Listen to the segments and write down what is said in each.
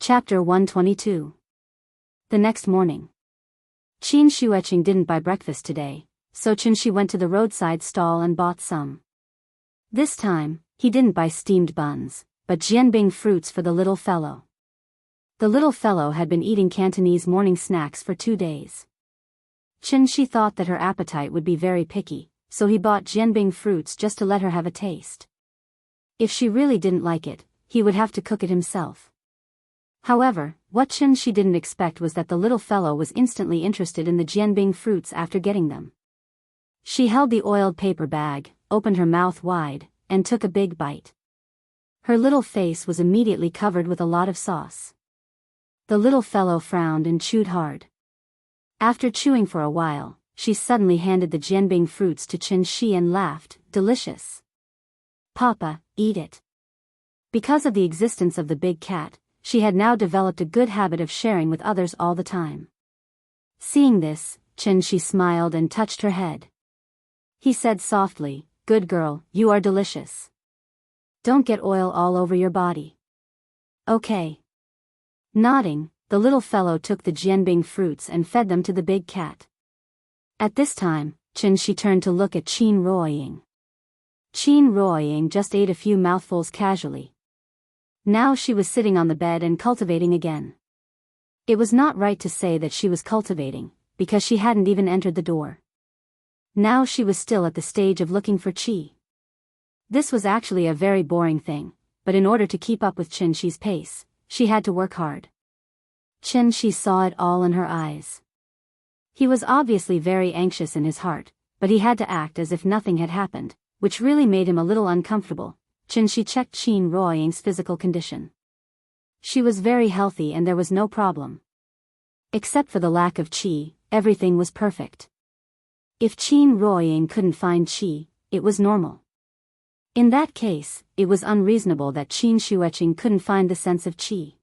Chapter 122. The next morning. Qin Shueqing didn't buy breakfast today, so Qin went to the roadside stall and bought some. This time, he didn't buy steamed buns, but jianbing fruits for the little fellow. The little fellow had been eating Cantonese morning snacks for 2 days. Qin thought that her appetite would be very picky, so he bought jianbing fruits just to let her have a taste. If she really didn't like it, he would have to cook it himself. However, what Qin didn't expect was that the little fellow was instantly interested in the jianbing fruits after getting them. She held the oiled paper bag, opened her mouth wide, and took a big bite. Her little face was immediately covered with a lot of sauce. The little fellow frowned and chewed hard. After chewing for a while, she suddenly handed the jianbing fruits to Qin and laughed, "Delicious. Papa, eat it." Because of the existence of the big cat, she had now developed a good habit of sharing with others all the time. Seeing this, Qin smiled and touched her head. He said softly, "Good girl, you are delicious. Don't get oil all over your body." "Okay." Nodding, the little fellow took the jianbing fruits and fed them to the big cat. At this time, Qin turned to look at Qin Ruoying. Qin Ruoying just ate a few mouthfuls casually. Now she was sitting on the bed and cultivating again. It was not right to say that she was cultivating, because she hadn't even entered the door. Now she was still at the stage of looking for qi. This was actually a very boring thing, but in order to keep up with Qin pace, she had to work hard. Qin saw it all in her eyes. He was obviously very anxious in his heart, but he had to act as if nothing had happened, which really made him a little uncomfortable. Qin checked Qin Ruoying's physical condition. She was very healthy and there was no problem. Except for the lack of qi, everything was perfect. If Qin Ruoying couldn't find qi, it was normal. In that case, it was unreasonable that Qin Shueqing couldn't find the sense of qi.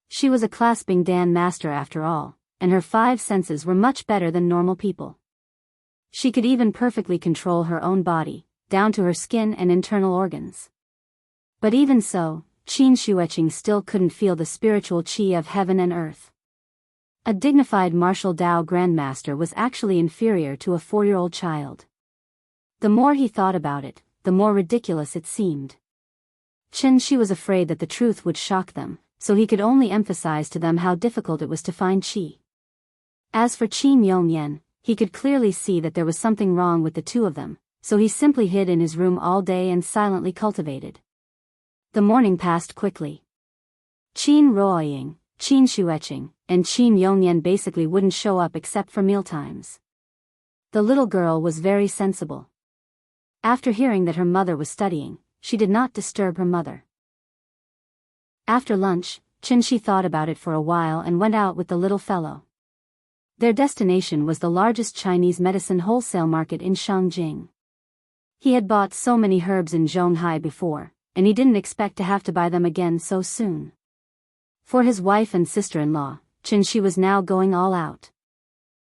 She was a clasping Dan master after all, and her 5 senses were much better than normal people. She could even perfectly control her own body, down to her skin and internal organs. But even so, Qin Shueqing still couldn't feel the spiritual qi of heaven and earth. A dignified martial Dao grandmaster was actually inferior to a 4-year-old child. The more he thought about it, the more ridiculous it seemed. Qin was afraid that the truth would shock them, so he could only emphasize to them how difficult it was to find qi. As for Qin Yongyan, he could clearly see that there was something wrong with the two of them, so he simply hid in his room all day and silently cultivated. The morning passed quickly. Qin Ruoying, Qin Shueqing, and Qin Yongyan basically wouldn't show up except for mealtimes. The little girl was very sensible. After hearing that her mother was studying, she did not disturb her mother. After lunch, Qin thought about it for a while and went out with the little fellow. Their destination was the largest Chinese medicine wholesale market in Shangjing. He had bought so many herbs in Zhonghai before, and he didn't expect to have to buy them again so soon. For his wife and sister-in-law, Qin was now going all out.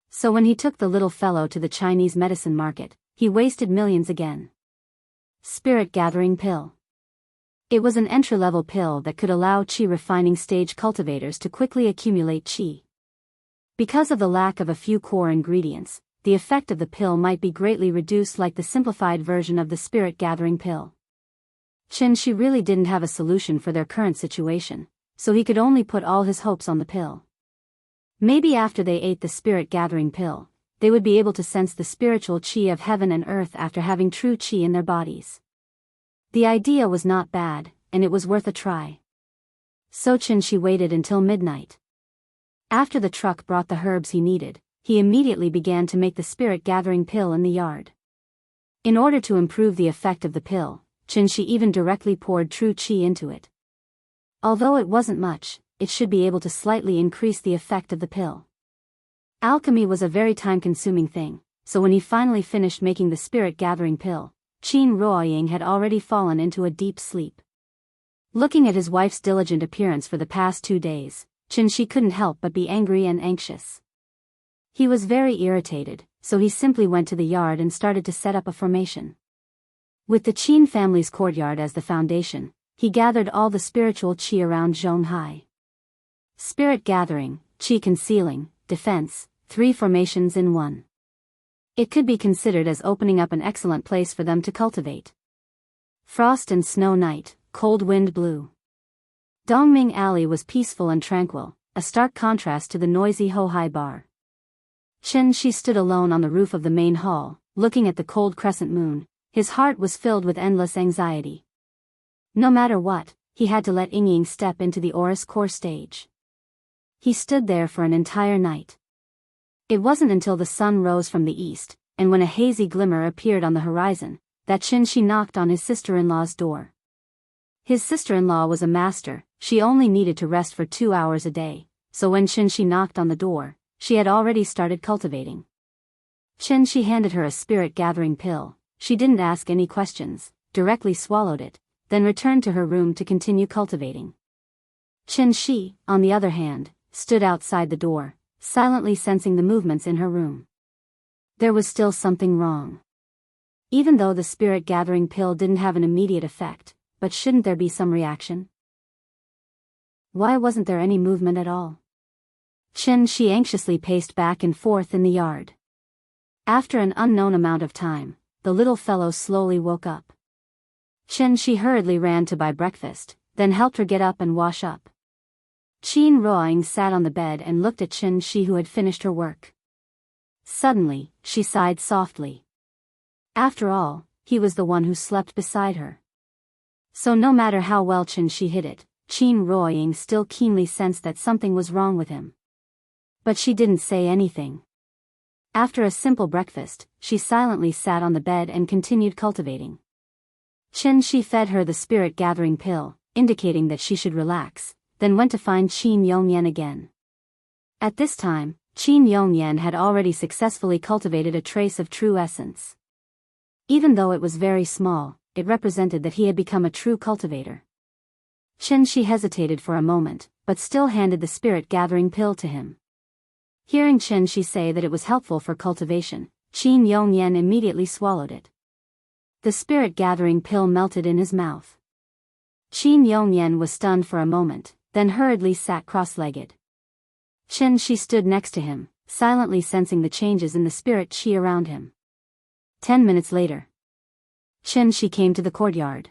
So when he took the little fellow to the Chinese medicine market, he wasted millions again. Spirit Gathering Pill. It was an entry-level pill that could allow qi refining stage cultivators to quickly accumulate qi. Because of the lack of a few core ingredients, the effect of the pill might be greatly reduced like the simplified version of the Spirit Gathering Pill. Qin really didn't have a solution for their current situation, so he could only put all his hopes on the pill. Maybe after they ate the Spirit Gathering Pill, they would be able to sense the spiritual qi of heaven and earth after having true qi in their bodies. The idea was not bad, and it was worth a try. So Qin waited until midnight. After the truck brought the herbs he needed, he immediately began to make the Spirit Gathering Pill in the yard. In order to improve the effect of the pill, Qin even directly poured true qi into it. Although it wasn't much, it should be able to slightly increase the effect of the pill. Alchemy was a very time-consuming thing, so when he finally finished making the Spirit Gathering Pill, Qin Ruoying had already fallen into a deep sleep. Looking at his wife's diligent appearance for the past 2 days, Qin couldn't help but be angry and anxious. He was very irritated, so he simply went to the yard and started to set up a formation. With the Qin family's courtyard as the foundation, he gathered all the spiritual qi around Zhonghai. Spirit gathering, chi concealing, defense, 3 formations in 1. It could be considered as opening up an excellent place for them to cultivate. Frost and snow night, cold wind blew. Dongming Alley was peaceful and tranquil, a stark contrast to the noisy Ho-Hai bar. Qianxi stood alone on the roof of the main hall, looking at the cold crescent moon. His heart was filled with endless anxiety. No matter what, he had to let Yingying step into the Oris core stage. He stood there for an entire night. It wasn't until the sun rose from the east, and when a hazy glimmer appeared on the horizon, that Qianxi knocked on his sister-in-law's door. His sister-in-law was a master. She only needed to rest for 2 hours a day, so when Qianxi knocked on the door, she had already started cultivating. Qianxi handed her a spirit-gathering pill. She didn't ask any questions, directly swallowed it, then returned to her room to continue cultivating. Qianxi, on the other hand, stood outside the door, silently sensing the movements in her room. There was still something wrong. Even though the spirit-gathering pill didn't have an immediate effect, but shouldn't there be some reaction? Why wasn't there any movement at all? Qianxi anxiously paced back and forth in the yard. After an unknown amount of time, the little fellow slowly woke up. Qianxi hurriedly ran to buy breakfast, then helped her get up and wash up. Qin Ruoying sat on the bed and looked at Qianxi, who had finished her work. Suddenly, she sighed softly. After all, he was the one who slept beside her. So no matter how well Qianxi hid it, Qin Ruoying still keenly sensed that something was wrong with him. But she didn't say anything. After a simple breakfast, she silently sat on the bed and continued cultivating. Qianxi fed her the spirit-gathering pill, indicating that she should relax, then went to find Qin Yongyan again. At this time, Qin Yongyan had already successfully cultivated a trace of true essence. Even though it was very small, it represented that he had become a true cultivator. Qianxi hesitated for a moment, but still handed the spirit-gathering pill to him. Hearing Qianxi say that it was helpful for cultivation, Qin Yongyan immediately swallowed it. The spirit-gathering pill melted in his mouth. Qin Yongyan was stunned for a moment, then hurriedly sat cross-legged. Qianxi stood next to him, silently sensing the changes in the spirit qi around him. 10 minutes later, Qianxi came to the courtyard.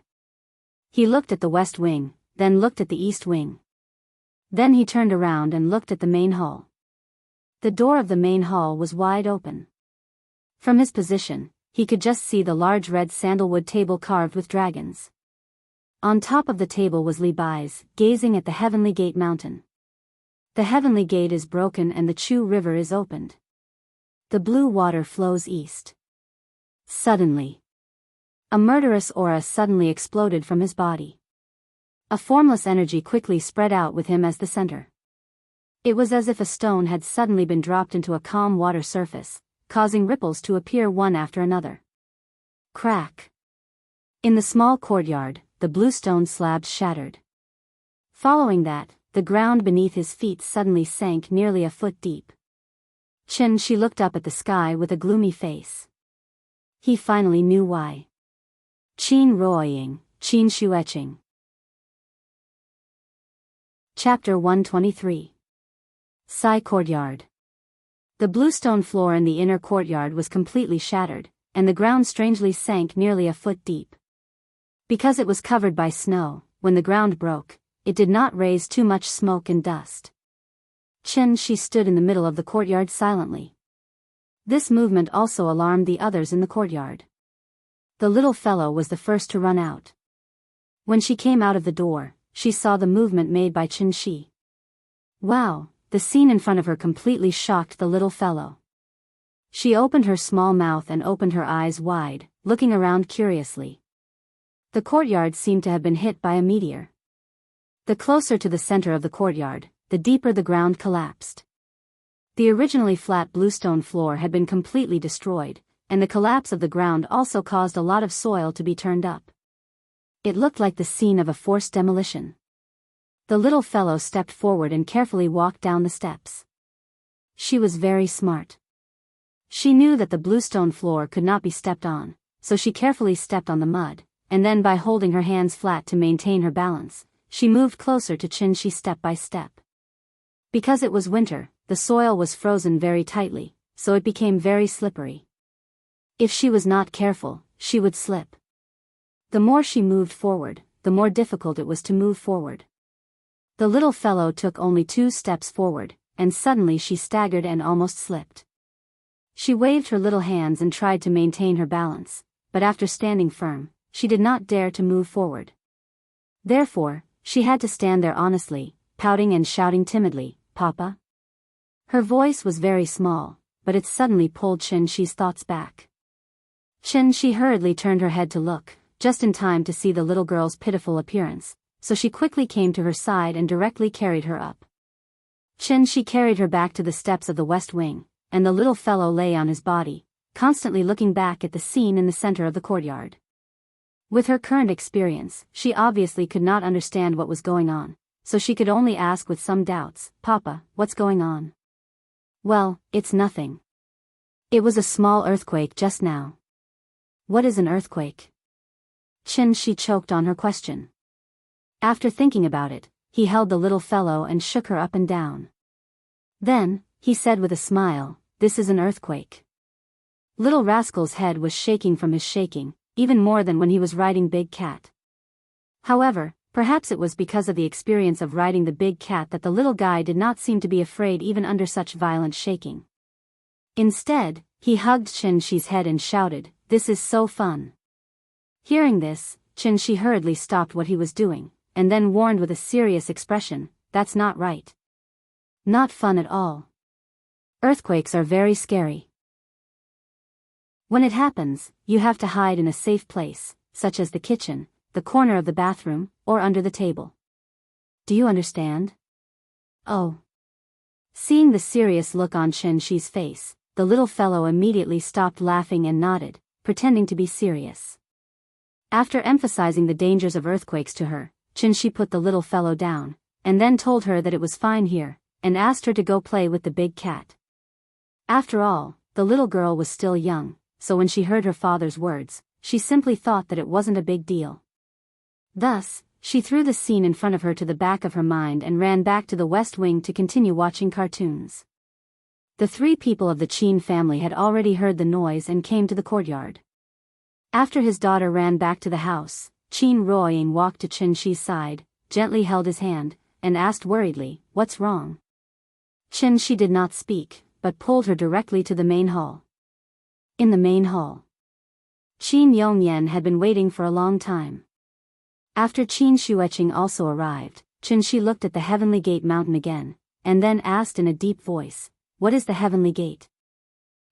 He looked at the west wing, then looked at the east wing. Then he turned around and looked at the main hall. The door of the main hall was wide open. From his position, he could just see the large red sandalwood table carved with dragons. On top of the table was Li Bai's, gazing at the Heavenly Gate mountain. The Heavenly Gate is broken and the Chu River is opened. The blue water flows east. Suddenly, a murderous aura suddenly exploded from his body. A formless energy quickly spread out with him as the center. It was as if a stone had suddenly been dropped into a calm water surface, causing ripples to appear one after another. Crack! In the small courtyard, the blue stone slabs shattered. Following that, the ground beneath his feet suddenly sank nearly a foot deep. Qianxi looked up at the sky with a gloomy face. He finally knew why. Qin Ruoying, Qin Shueching. Chapter 123. Sai Courtyard. The bluestone floor in the inner courtyard was completely shattered, and the ground strangely sank nearly a foot deep. Because it was covered by snow, when the ground broke, it did not raise too much smoke and dust. Qianxi stood in the middle of the courtyard silently. This movement also alarmed the others in the courtyard. The little fellow was the first to run out. When she came out of the door, she saw the movement made by Qianxi. Wow, the scene in front of her completely shocked the little fellow. She opened her small mouth and opened her eyes wide, looking around curiously. The courtyard seemed to have been hit by a meteor. The closer to the center of the courtyard, the deeper the ground collapsed. The originally flat bluestone floor had been completely destroyed, and the collapse of the ground also caused a lot of soil to be turned up. It looked like the scene of a forced demolition. The little fellow stepped forward and carefully walked down the steps. She was very smart. She knew that the bluestone floor could not be stepped on, so she carefully stepped on the mud, and then by holding her hands flat to maintain her balance, she moved closer to Qianxi step by step. Because it was winter, the soil was frozen very tightly, so it became very slippery. If she was not careful, she would slip. The more she moved forward, the more difficult it was to move forward. The little fellow took only 2 steps forward, and suddenly she staggered and almost slipped. She waved her little hands and tried to maintain her balance, but after standing firm, she did not dare to move forward. Therefore, she had to stand there honestly, pouting and shouting timidly, "Papa?" Her voice was very small, but it suddenly pulled Xianxi's thoughts back. Xianxi hurriedly turned her head to look, just in time to see the little girl's pitiful appearance, so she quickly came to her side and directly carried her up. Xianxi carried her back to the steps of the west wing, and the little fellow lay on his body, constantly looking back at the scene in the center of the courtyard. With her current experience, she obviously could not understand what was going on, so she could only ask with some doubts, "Papa, what's going on?" "Well, it's nothing. It was a small earthquake just now." "What is an earthquake?" Xianxi choked on her question. After thinking about it, he held the little fellow and shook her up and down. Then, he said with a smile, "This is an earthquake." Little rascal's head was shaking from his shaking, even more than when he was riding Big Cat. However, perhaps it was because of the experience of riding the big cat that the little guy did not seem to be afraid even under such violent shaking. Instead, he hugged Xianxi's head and shouted, "This is so fun." Hearing this, Xianxi hurriedly stopped what he was doing, and then warned with a serious expression, "That's not right. Not fun at all. Earthquakes are very scary. When it happens, you have to hide in a safe place, such as the kitchen, the corner of the bathroom, or under the table. Do you understand?" "Oh." Seeing the serious look on Xianxi's face, the little fellow immediately stopped laughing and nodded, pretending to be serious. After emphasizing the dangers of earthquakes to her, Xianxi put the little fellow down, and then told her that it was fine here, and asked her to go play with the big cat. After all, the little girl was still young, so when she heard her father's words, she simply thought that it wasn't a big deal. Thus, she threw the scene in front of her to the back of her mind and ran back to the west wing to continue watching cartoons. The 3 people of the Qin family had already heard the noise and came to the courtyard. After his daughter ran back to the house, Qin Ruoying walked to Xianxi's side, gently held his hand, and asked worriedly, "What's wrong?" Xianxi did not speak, but pulled her directly to the main hall. In the main hall, Qin Yongyan had been waiting for a long time. After Qin Shueqing also arrived, Xianxi looked at the Heavenly Gate mountain again, and then asked in a deep voice, "What is the Heavenly Gate?"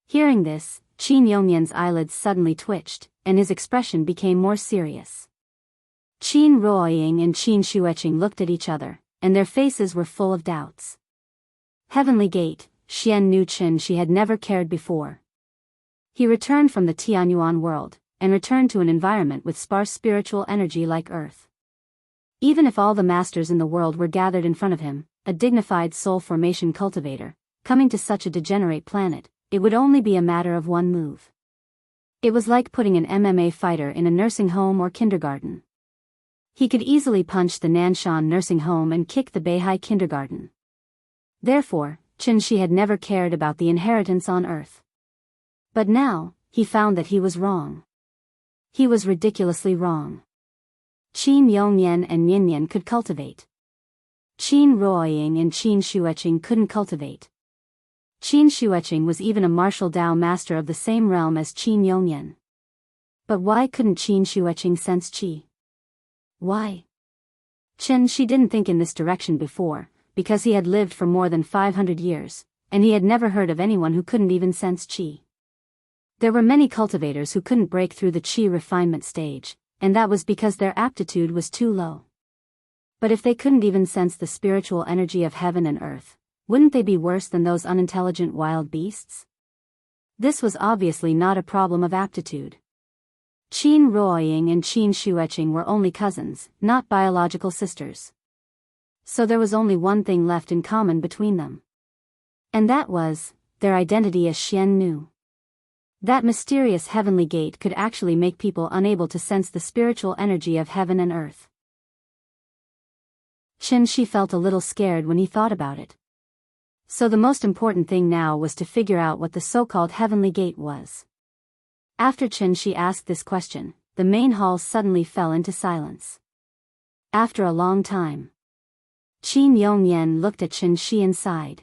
Hearing this, Qin Yongyan's eyelids suddenly twitched, and his expression became more serious. Qin Ruoying and Qin Shueqing looked at each other, and their faces were full of doubts. Heavenly Gate, Xian knew Xianxi had never cared before. He returned from the Tianyuan world, and returned to an environment with sparse spiritual energy like Earth. Even if all the masters in the world were gathered in front of him, a dignified soul formation cultivator, coming to such a degenerate planet, it would only be a matter of one move. It was like putting an MMA fighter in a nursing home or kindergarten. He could easily punch the Nanshan nursing home and kick the Beihai kindergarten. Therefore, Xianxi had never cared about the inheritance on Earth. But now, he found that he was wrong. He was ridiculously wrong. Qin Yongyan and Ninian could cultivate. Qin Ruoying and Qin Shueqing couldn't cultivate. Qin Shueqing was even a martial Dao master of the same realm as Qin Yongyan. But why couldn't Qin Shueqing sense qi? Why? Xianxi didn't think in this direction before, because he had lived for more than 500 years, and he had never heard of anyone who couldn't even sense qi. There were many cultivators who couldn't break through the qi refinement stage, and that was because their aptitude was too low. But if they couldn't even sense the spiritual energy of heaven and earth, wouldn't they be worse than those unintelligent wild beasts? This was obviously not a problem of aptitude. Qin Ruoying and Qin Shueqing were only cousins, not biological sisters. So there was only one thing left in common between them. And that was their identity as Xian Nu. That mysterious heavenly gate could actually make people unable to sense the spiritual energy of heaven and earth. Xianxi felt a little scared when he thought about it. So the most important thing now was to figure out what the so-called Heavenly Gate was. After Qianxi asked this question, the main hall suddenly fell into silence. After a long time, Qin Yongyan looked at Qianxi and sighed.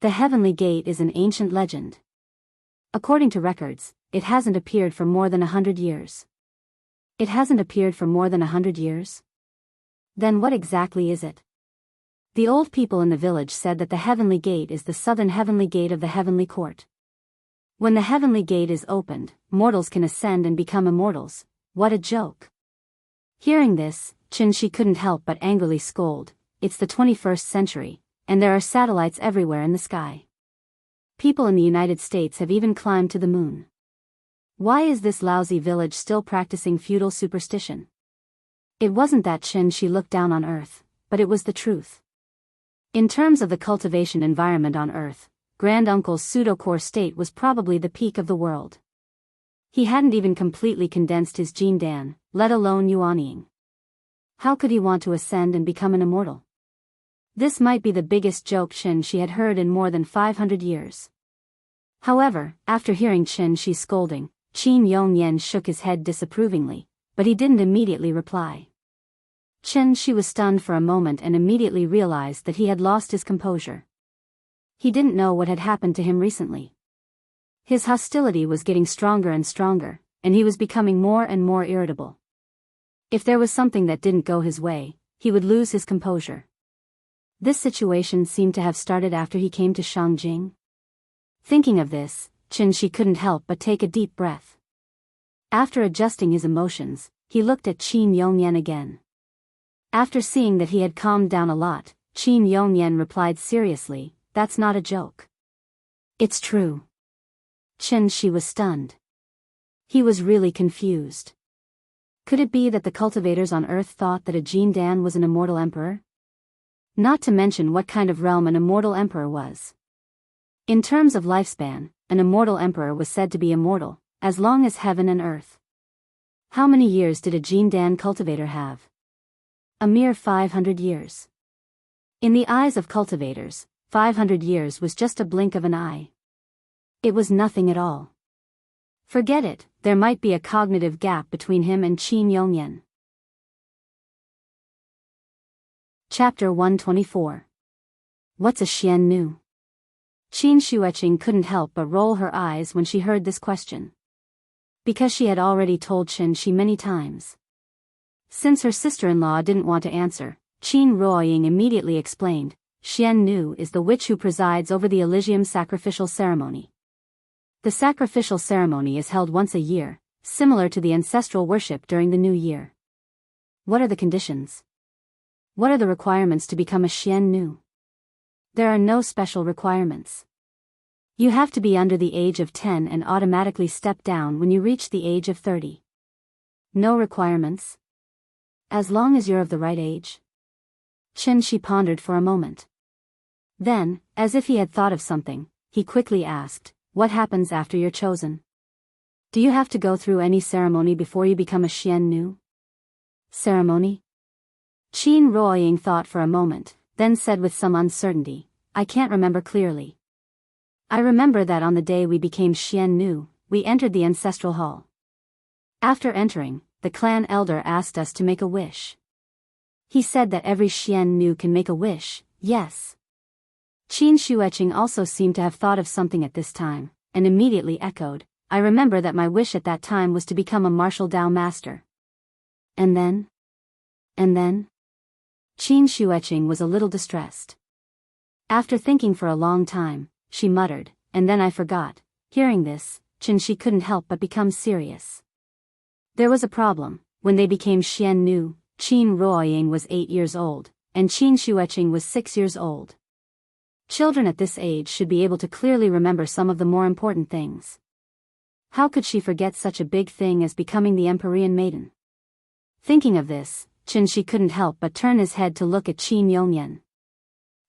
The Heavenly Gate is an ancient legend. According to records, it hasn't appeared for more than 100 years. It hasn't appeared for more than 100 years? Then what exactly is it? The old people in the village said that the Heavenly Gate is the southern Heavenly Gate of the Heavenly Court. When the Heavenly Gate is opened, mortals can ascend and become immortals. What a joke. Hearing this, Qianxi couldn't help but angrily scold. It's the 21st century, and there are satellites everywhere in the sky. People in the United States have even climbed to the moon. Why is this lousy village still practicing feudal superstition? It wasn't that Qianxi looked down on Earth, but it was the truth. In terms of the cultivation environment on Earth, Granduncle's pseudo-core state was probably the peak of the world. He hadn't even completely condensed his gene Dan, let alone yuanying. How could he want to ascend and become an immortal? This might be the biggest joke Qianxi had heard in more than 500 years. However, after hearing Qianxi's scolding, Qin Yongyan shook his head disapprovingly, but he didn't immediately reply. Qianxi was stunned for a moment and immediately realized that he had lost his composure. He didn't know what had happened to him recently. His hostility was getting stronger and stronger, and he was becoming more and more irritable. If there was something that didn't go his way, he would lose his composure. This situation seemed to have started after he came to Shangjing. Thinking of this, Qianxi couldn't help but take a deep breath. After adjusting his emotions, he looked at Qin Yongyan again. After seeing that he had calmed down a lot, Qin Yongyan replied seriously, "That's not a joke. It's true." Qianxi was stunned. He was really confused. Could it be that the cultivators on Earth thought that a Jin Dan was an immortal emperor? Not to mention what kind of realm an immortal emperor was. In terms of lifespan, an immortal emperor was said to be immortal, as long as heaven and earth. How many years did a Jin Dan cultivator have? A mere 500 years. In the eyes of cultivators, 500 years was just a blink of an eye. It was nothing at all. Forget it, there might be a cognitive gap between him and Qin Yongyan. Chapter 124. What's a Xian Nu? Qin Shueqing couldn't help but roll her eyes when she heard this question. Because she had already told Qianxi many times. Since her sister-in-law didn't want to answer, Qin Ruoying immediately explained, Xian Nu is the witch who presides over the Elysium sacrificial ceremony. The sacrificial ceremony is held once a year, similar to the ancestral worship during the new year. What are the conditions? What are the requirements to become a Xian Nu? There are no special requirements. You have to be under the age of 10 and automatically step down when you reach the age of 30. No requirements? As long as you're of the right age? Qianxi pondered for a moment. Then, as if he had thought of something, he quickly asked, what happens after you're chosen? Do you have to go through any ceremony before you become a Xian Nu? Ceremony? Qin Ruoying thought for a moment, then said with some uncertainty, I can't remember clearly. I remember that on the day we became Xian Nu, we entered the ancestral hall. After entering, the clan elder asked us to make a wish. He said that every Xian Nu can make a wish, yes. Qin Shueqing also seemed to have thought of something at this time, and immediately echoed, I remember that my wish at that time was to become a martial Dao master. And then? And then? Qin Shueqing was a little distressed. After thinking for a long time, she muttered, and then I forgot. Hearing this, Qianxi couldn't help but become serious. There was a problem. When they became Xian Nu, Qin Ruoying was 8 years old, and Qin Shueqing was 6 years old. Children at this age should be able to clearly remember some of the more important things. How could she forget such a big thing as becoming the Empyrean maiden? Thinking of this, Qianxi couldn't help but turn his head to look at Qin Yongyan.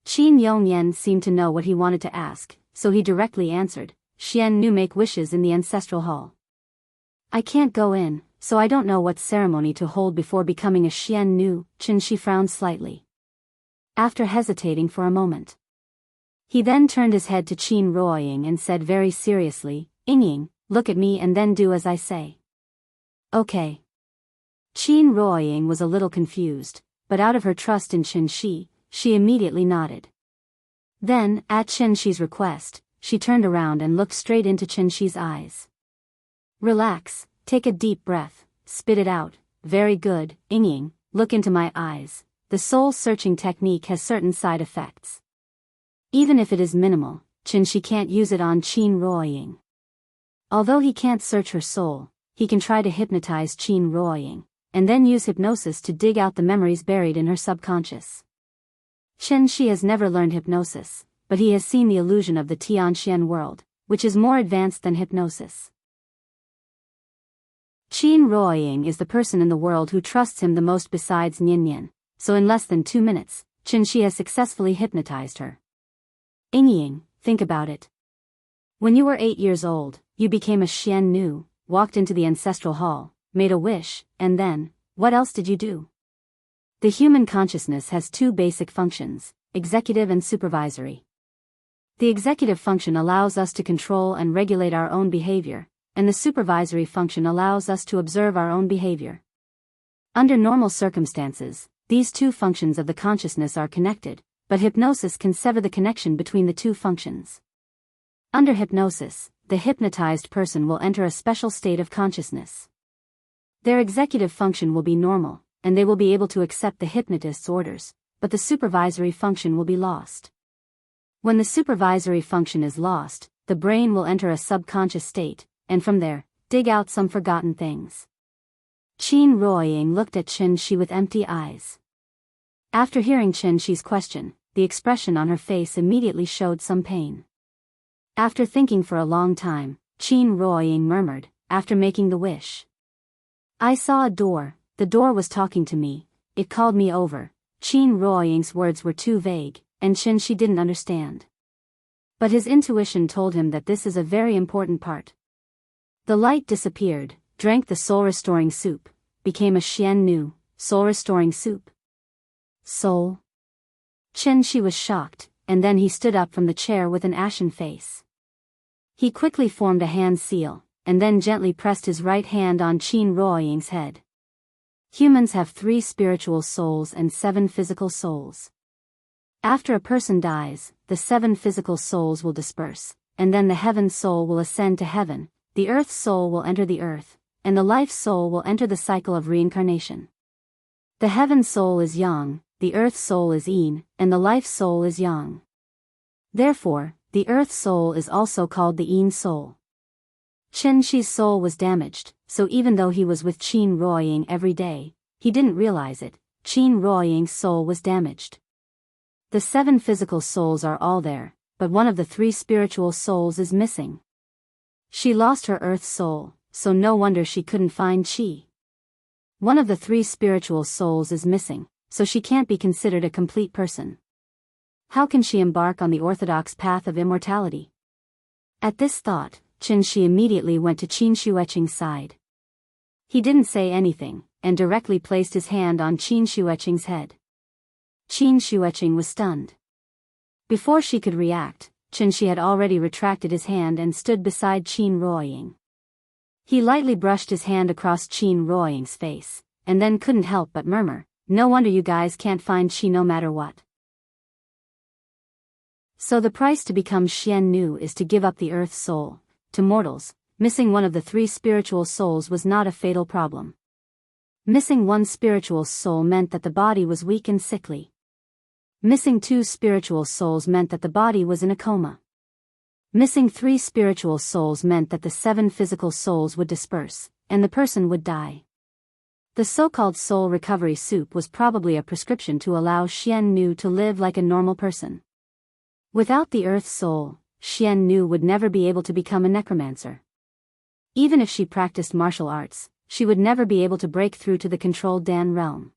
Qin Yongyan seemed to know what he wanted to ask, so he directly answered, Xian Nu make wishes in the ancestral hall. I can't go in, so I don't know what ceremony to hold before becoming a Xian Nu, Qianxi frowned slightly. After hesitating for a moment. He then turned his head to Qin Ruoying and said very seriously, "Ying, look at me and then do as I say." "Okay." Qin Ruoying was a little confused, but out of her trust in Qin Shi, she immediately nodded. Then, at Qin Shi's request, she turned around and looked straight into Qin Shi's eyes. "Relax, take a deep breath, spit it out, very good, Ying, look into my eyes. The soul-searching technique has certain side effects. Even if it is minimal, Qin Shi can't use it on Qin Ruoying. Although he can't search her soul, he can try to hypnotize Qin Ruoying, and then use hypnosis to dig out the memories buried in her subconscious." Qin Shi has never learned hypnosis, but he has seen the illusion of the Tianxian world, which is more advanced than hypnosis. Qin Ruoying is the person in the world who trusts him the most besides Nian, so in less than 2 minutes, Qin Shi has successfully hypnotized her. "Ying, think about it. When you were 8 years old, you became a Xian Nu, walked into the ancestral hall, made a wish, and then, what else did you do?" The human consciousness has 2 basic functions, executive and supervisory. The executive function allows us to control and regulate our own behavior, and the supervisory function allows us to observe our own behavior. Under normal circumstances, these 2 functions of the consciousness are connected, but hypnosis can sever the connection between the 2 functions. Under hypnosis, the hypnotized person will enter a special state of consciousness. Their executive function will be normal, and they will be able to accept the hypnotist's orders, but the supervisory function will be lost. When the supervisory function is lost, the brain will enter a subconscious state, and from there, dig out some forgotten things. Qin Ruoying looked at Qin Shi with empty eyes. After hearing Qin Shi's question, the expression on her face immediately showed some pain. After thinking for a long time, Qin Ruoying murmured, after making the wish, "I saw a door, the door was talking to me, it called me over." Qin Ruoying's words were too vague, and Qin Shi didn't understand. But his intuition told him that this is a very important part. The light disappeared, drank the soul-restoring soup, became a Xian Nu, soul-restoring soup. Soul? Qin Shi was shocked, and then he stood up from the chair with an ashen face. He quickly formed a hand seal, and then gently pressed his right hand on Qin Ruoying's head. Humans have 3 spiritual souls and 7 physical souls. After a person dies, the 7 physical souls will disperse, and then the heaven soul will ascend to heaven, the earth soul will enter the earth, and the life soul will enter the cycle of reincarnation. The heaven soul is yang, the earth soul is yin, and the life soul is yang. Therefore, the earth soul is also called the yin soul. Qin Shi's soul was damaged, so even though he was with Qin Ruoying every day, he didn't realize it. Qin Ruoying's soul was damaged. The 7 physical souls are all there, but one of the 3 spiritual souls is missing. She lost her earth soul, so no wonder she couldn't find Qi. One of the 3 spiritual souls is missing, so she can't be considered a complete person. How can she embark on the orthodox path of immortality? At this thought, Qin Shi immediately went to Qin Shueqing's side. He didn't say anything, and directly placed his hand on Qin Shueqing's head. Qin Shueqing was stunned. Before she could react, Qin Shi had already retracted his hand and stood beside Qin Ruoying. He lightly brushed his hand across Qin Ruoying's face, and then couldn't help but murmur, "No wonder you guys can't find Qi no matter what." So the price to become Xian Nu is to give up the earth soul. To mortals, missing one of the 3 spiritual souls was not a fatal problem. Missing one spiritual soul meant that the body was weak and sickly. Missing 2 spiritual souls meant that the body was in a coma. Missing 3 spiritual souls meant that the 7 physical souls would disperse, and the person would die. The so-called soul recovery soup was probably a prescription to allow Xian Nu to live like a normal person. Without the earth soul, Xian Nu would never be able to become a necromancer. Even if she practiced martial arts, she would never be able to break through to the controlled Dan realm.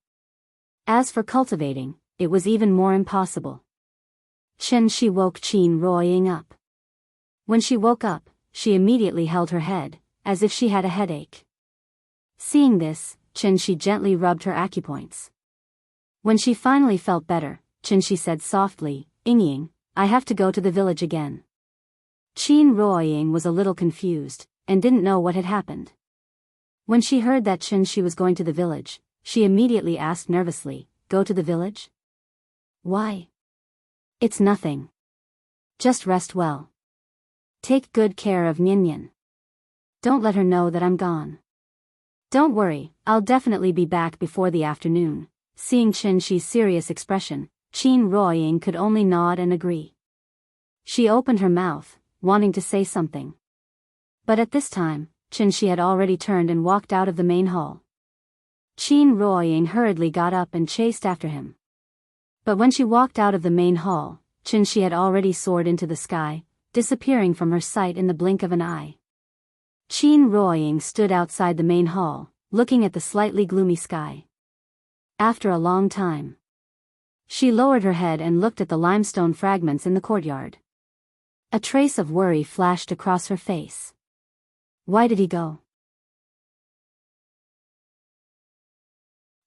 As for cultivating, it was even more impossible. Qin Shi woke Qin Ruoying up. When she woke up, she immediately held her head, as if she had a headache. Seeing this, Qin Shi gently rubbed her acupoints. When she finally felt better, Qin Shi said softly, "Ying, I have to go to the village again. Qin Ruoying was a little confused, and didn't know what had happened. When she heard that Xianxia was going to the village, she immediately asked nervously, "Go to the village? Why?" "It's nothing. Just rest well. Take good care of Ninian. Don't let her know that I'm gone. Don't worry, I'll definitely be back before the afternoon." Seeing Xianxia's serious expression, Qin Ruoying could only nod and agree. She opened her mouth, wanting to say something. But at this time, Xianxia had already turned and walked out of the main hall. Qin Ruoying hurriedly got up and chased after him. But when she walked out of the main hall, Xianxia had already soared into the sky, disappearing from her sight in the blink of an eye. Qin Ruoying stood outside the main hall, looking at the slightly gloomy sky. After a long time, she lowered her head and looked at the limestone fragments in the courtyard. A trace of worry flashed across her face. Why did he go?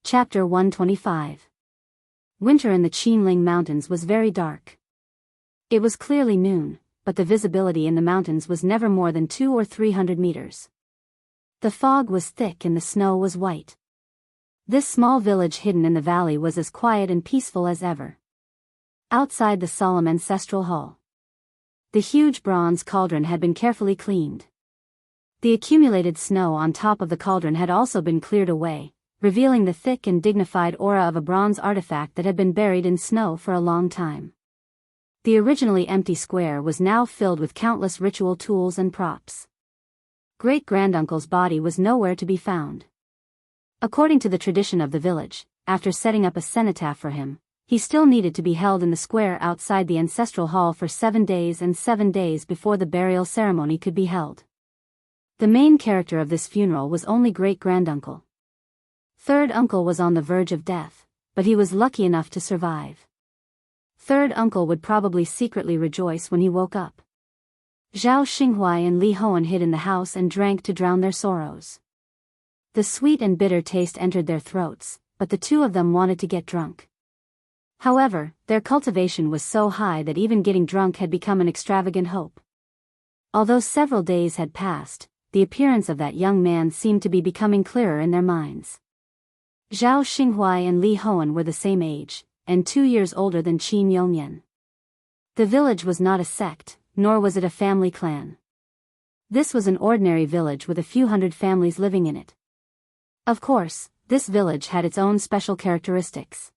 Chapter 125. Winter in the Qinling Mountains was very dark. It was clearly noon, but the visibility in the mountains was never more than 200 or 300 meters. The fog was thick and the snow was white. This small village hidden in the valley was as quiet and peaceful as ever. Outside the solemn ancestral hall, the huge bronze cauldron had been carefully cleaned. The accumulated snow on top of the cauldron had also been cleared away, revealing the thick and dignified aura of a bronze artifact that had been buried in snow for a long time. The originally empty square was now filled with countless ritual tools and props. Great-granduncle's body was nowhere to be found. According to the tradition of the village, after setting up a cenotaph for him, he still needed to be held in the square outside the ancestral hall for 7 days and 7 days before the burial ceremony could be held. The main character of this funeral was only great-granduncle. Third uncle was on the verge of death, but he was lucky enough to survive. Third uncle would probably secretly rejoice when he woke up. Zhao Xinghuai and Li Hoan hid in the house and drank to drown their sorrows. The sweet and bitter taste entered their throats, but the two of them wanted to get drunk. However, their cultivation was so high that even getting drunk had become an extravagant hope. Although several days had passed, the appearance of that young man seemed to be becoming clearer in their minds. Zhao Xinghuai and Li Hoan were the same age, and 2 years older than Qin Yongyan. The village was not a sect, nor was it a family clan. This was an ordinary village with a few hundred families living in it. Of course, this village had its own special characteristics.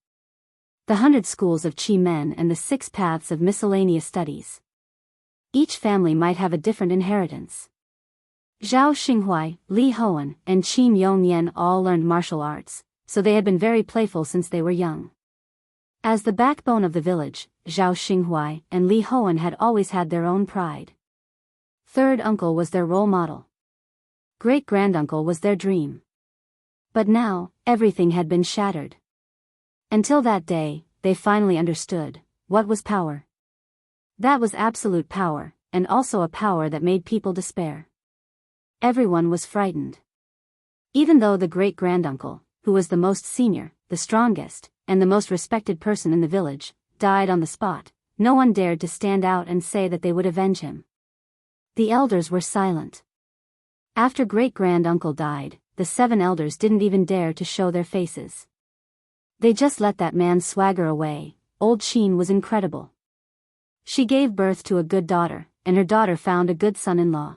The 100 schools of Qi men and the 6 paths of miscellaneous studies. Each family might have a different inheritance. Zhao Xinghuai, Li Hoan, and Qin Yongyan all learned martial arts, so they had been very playful since they were young. As the backbone of the village, Zhao Xinghuai and Li Hoan had always had their own pride. Third uncle was their role model. Great-granduncle was their dream. But now, everything had been shattered. Until that day, they finally understood what was power. That was absolute power, and also a power that made people despair. Everyone was frightened. Even though the great-granduncle, who was the most senior, the strongest, and the most respected person in the village, died on the spot, no one dared to stand out and say that they would avenge him. The elders were silent. After great-granduncle died, the 7 elders didn't even dare to show their faces. They just let that man swagger away. Old Qin was incredible. She gave birth to a good daughter, and her daughter found a good son-in-law.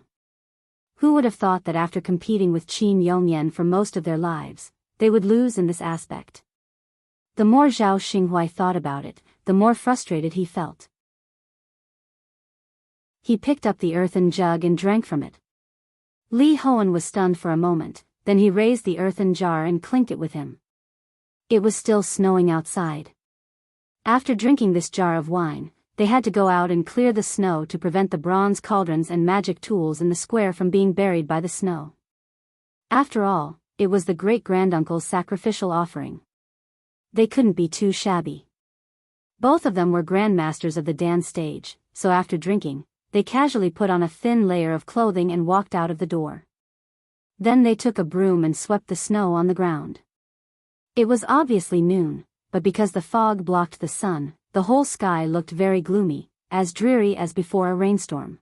Who would have thought that after competing with Qin Yongyan for most of their lives, they would lose in this aspect? The more Zhao Xinghuai thought about it, the more frustrated he felt. He picked up the earthen jug and drank from it. Li Hoan was stunned for a moment, then he raised the earthen jar and clinked it with him. It was still snowing outside. After drinking this jar of wine, they had to go out and clear the snow to prevent the bronze cauldrons and magic tools in the square from being buried by the snow. After all, it was the great-granduncle's sacrificial offering. They couldn't be too shabby. Both of them were grandmasters of the dance stage, so after drinking, they casually put on a thin layer of clothing and walked out of the door. Then they took a broom and swept the snow on the ground. It was obviously noon, but because the fog blocked the sun, the whole sky looked very gloomy, as dreary as before a rainstorm.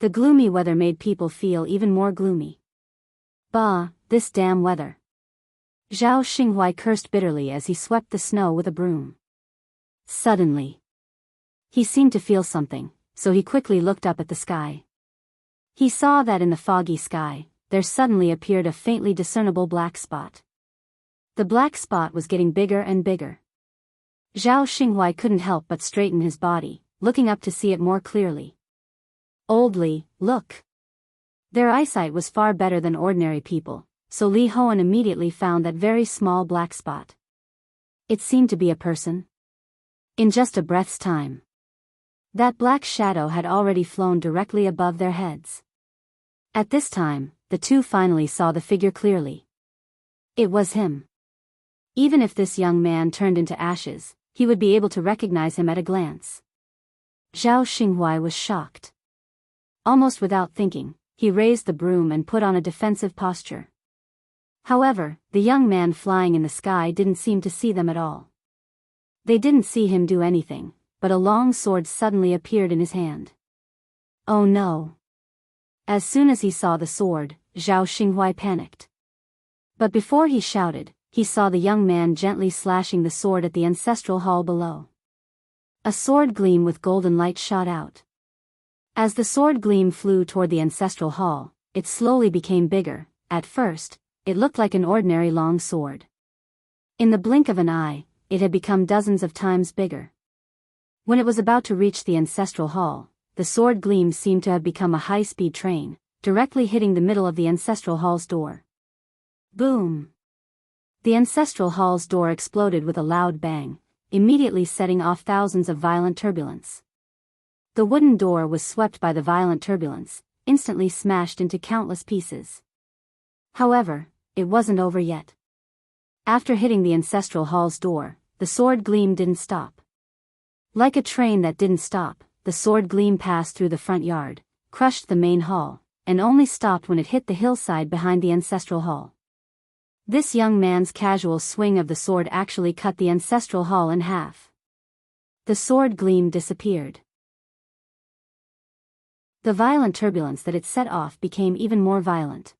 The gloomy weather made people feel even more gloomy. Bah, this damn weather. Zhao Xinghuai cursed bitterly as he swept the snow with a broom. Suddenly, he seemed to feel something, so he quickly looked up at the sky. He saw that in the foggy sky, there suddenly appeared a faintly discernible black spot. The black spot was getting bigger and bigger. Zhao Xinghuai couldn't help but straighten his body, looking up to see it more clearly. Old Li, look! Their eyesight was far better than ordinary people, so Li Hoan immediately found that very small black spot. It seemed to be a person. In just a breath's time, that black shadow had already flown directly above their heads. At this time, the two finally saw the figure clearly. It was him. Even if this young man turned into ashes, he would be able to recognize him at a glance. Zhao Xinghuai was shocked. Almost without thinking, he raised the broom and put on a defensive posture. However, the young man flying in the sky didn't seem to see them at all. They didn't see him do anything, but a long sword suddenly appeared in his hand. Oh no! As soon as he saw the sword, Zhao Xinghuai panicked. But before he shouted, he saw the young man gently slashing the sword at the ancestral hall below. A sword gleam with golden light shot out. As the sword gleam flew toward the ancestral hall, it slowly became bigger. At first, it looked like an ordinary long sword. In the blink of an eye, it had become dozens of times bigger. When it was about to reach the ancestral hall, the sword gleam seemed to have become a high-speed train, directly hitting the middle of the ancestral hall's door. Boom! The ancestral hall's door exploded with a loud bang, immediately setting off thousands of violent turbulence. The wooden door was swept by the violent turbulence, instantly smashed into countless pieces. However, it wasn't over yet. After hitting the ancestral hall's door, the sword gleam didn't stop. Like a train that didn't stop, the sword gleam passed through the front yard, crushed the main hall, and only stopped when it hit the hillside behind the ancestral hall. This young man's casual swing of the sword actually cut the ancestral hall in half. The sword gleam disappeared. The violent turbulence that it set off became even more violent.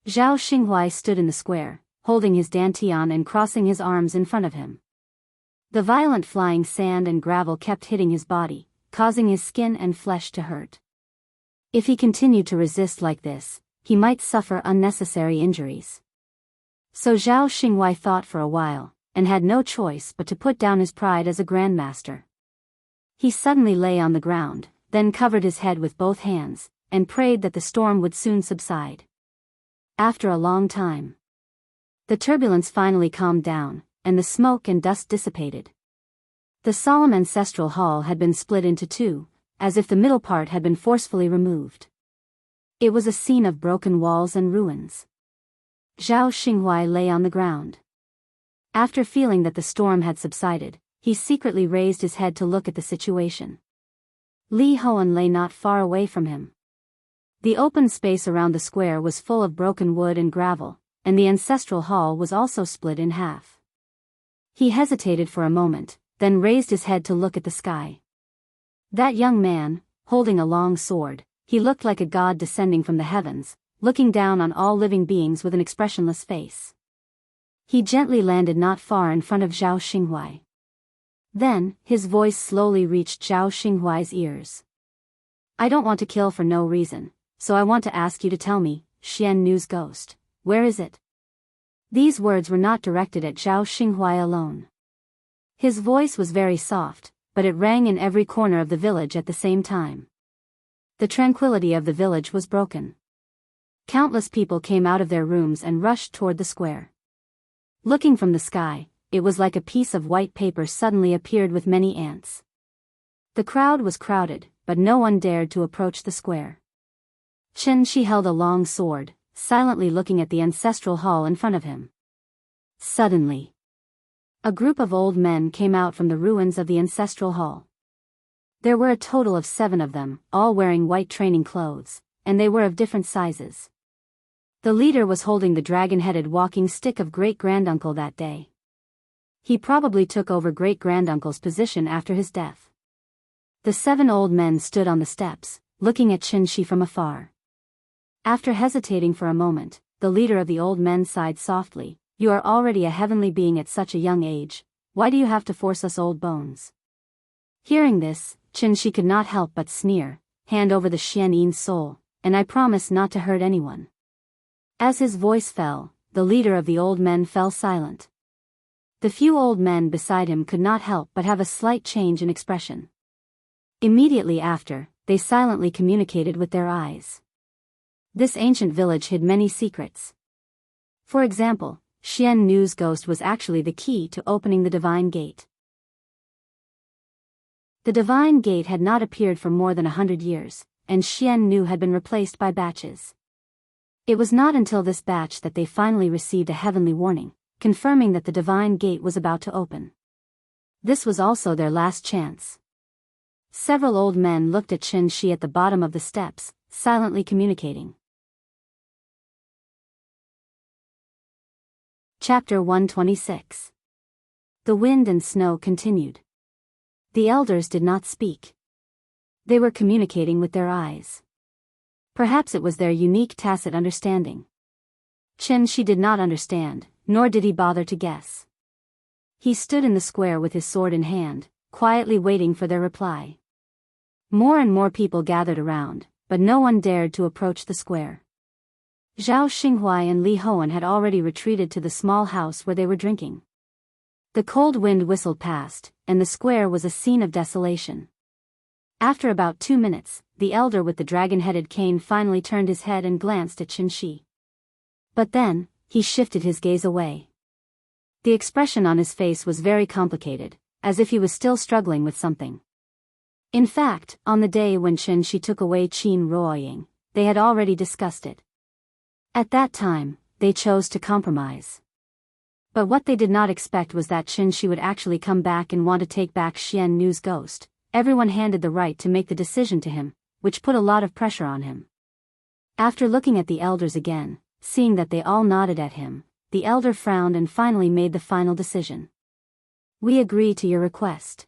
Zhao Xinghuai stood in the square, holding his dantian and crossing his arms in front of him. The violent flying sand and gravel kept hitting his body, causing his skin and flesh to hurt. If he continued to resist like this, he might suffer unnecessary injuries. So Zhao Xinghuai thought for a while, and had no choice but to put down his pride as a grandmaster. He suddenly lay on the ground, then covered his head with both hands, and prayed that the storm would soon subside. After a long time, the turbulence finally calmed down, and the smoke and dust dissipated. The solemn ancestral hall had been split into two, as if the middle part had been forcefully removed. It was a scene of broken walls and ruins. Zhao Xinghuai lay on the ground. After feeling that the storm had subsided, he secretly raised his head to look at the situation. Li Hoan lay not far away from him. The open space around the square was full of broken wood and gravel, and the ancestral hall was also split in half. He hesitated for a moment, then raised his head to look at the sky. That young man, holding a long sword, he looked like a god descending from the heavens, looking down on all living beings with an expressionless face. He gently landed not far in front of Zhao Xinghuai. Then, his voice slowly reached Zhao Xinghuai's ears. I don't want to kill for no reason, so I want to ask you to tell me, Xian Nu's ghost, where is it? These words were not directed at Zhao Xinghuai alone. His voice was very soft, but it rang in every corner of the village at the same time. The tranquility of the village was broken. Countless people came out of their rooms and rushed toward the square. Looking from the sky, it was like a piece of white paper suddenly appeared with many ants. The crowd was crowded, but no one dared to approach the square. Chen Shi held a long sword, silently looking at the ancestral hall in front of him. Suddenly, a group of old men came out from the ruins of the ancestral hall. There were a total of 7 of them, all wearing white training clothes, and they were of different sizes. The leader was holding the dragon-headed walking stick of great-granduncle that day. He probably took over great-granduncle's position after his death. The 7 old men stood on the steps, looking at Xianxia from afar. After hesitating for a moment, the leader of the old men sighed softly, "You are already a heavenly being at such a young age, why do you have to force us old bones?" Hearing this, Xianxia could not help but sneer, "Hand over the Xian'in's soul, and I promise not to hurt anyone." As his voice fell, the leader of the old men fell silent. The few old men beside him could not help but have a slight change in expression. Immediately after, they silently communicated with their eyes. This ancient village hid many secrets. For example, Xiannu's ghost was actually the key to opening the divine gate. The divine gate had not appeared for more than 100 years, and Xiannu had been replaced by batches. It was not until this batch that they finally received a heavenly warning, confirming that the divine gate was about to open. This was also their last chance. Several old men looked at Xianxia at the bottom of the steps, silently communicating. Chapter 126. The wind and snow continued. The elders did not speak. They were communicating with their eyes. Perhaps it was their unique tacit understanding. Xianxia did not understand, nor did he bother to guess. He stood in the square with his sword in hand, quietly waiting for their reply. More and more people gathered around, but no one dared to approach the square. Zhao Xinghuai and Li Hoan had already retreated to the small house where they were drinking. The cold wind whistled past, and the square was a scene of desolation. After about 2 minutes, the elder with the dragon-headed cane finally turned his head and glanced at Xianxia. But then, he shifted his gaze away. The expression on his face was very complicated, as if he was still struggling with something. In fact, on the day when Xianxia took away Qin Ruoying, they had already discussed it. At that time, they chose to compromise. But what they did not expect was that Xianxia would actually come back and want to take back Xiannu's ghost. Everyone handed the right to make the decision to him, which put a lot of pressure on him. After looking at the elders again, seeing that they all nodded at him, the elder frowned and finally made the final decision. "We agree to your request."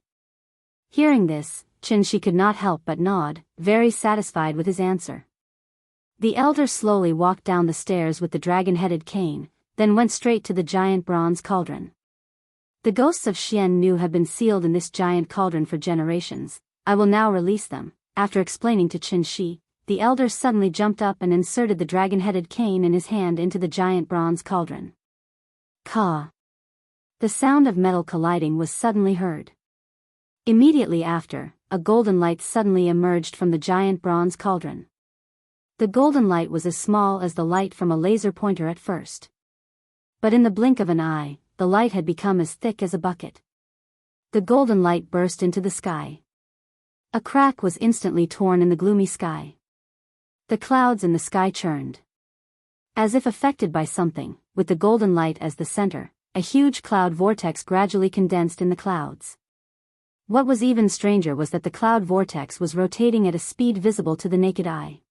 Hearing this, Xianxia could not help but nod, very satisfied with his answer. The elder slowly walked down the stairs with the dragon-headed cane, then went straight to the giant bronze cauldron. "The ghosts of Xiannu have been sealed in this giant cauldron for generations. I will now release them." After explaining to Xianxia, the elder suddenly jumped up and inserted the dragon-headed cane in his hand into the giant bronze cauldron. Ka! The sound of metal colliding was suddenly heard. Immediately after, a golden light suddenly emerged from the giant bronze cauldron. The golden light was as small as the light from a laser pointer at first. But in the blink of an eye, the light had become as thick as a bucket. The golden light burst into the sky. A crack was instantly torn in the gloomy sky. The clouds in the sky churned. As if affected by something, with the golden light as the center, a huge cloud vortex gradually condensed in the clouds. What was even stranger was that the cloud vortex was rotating at a speed visible to the naked eye.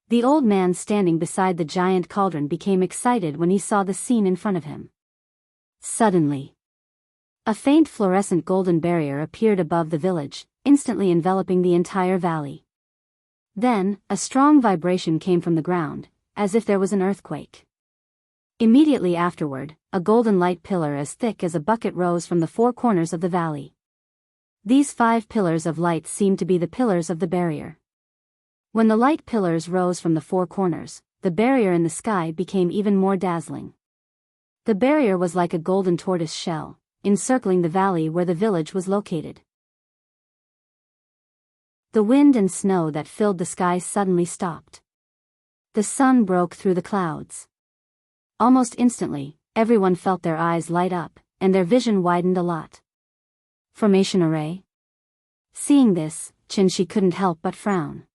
The old man standing beside the giant cauldron became excited when he saw the scene in front of him. Suddenly, a faint fluorescent golden barrier appeared above the village, instantly enveloping the entire valley. Then, a strong vibration came from the ground, as if there was an earthquake. Immediately afterward, a golden light pillar as thick as a bucket rose from the 4 corners of the valley. These 5 pillars of light seemed to be the pillars of the barrier. When the light pillars rose from the 4 corners, the barrier in the sky became even more dazzling. The barrier was like a golden tortoise shell, encircling the valley where the village was located. The wind and snow that filled the sky suddenly stopped. The sun broke through the clouds. Almost instantly, everyone felt their eyes light up, and their vision widened a lot. Formation array? Seeing this, Xianxia couldn't help but frown.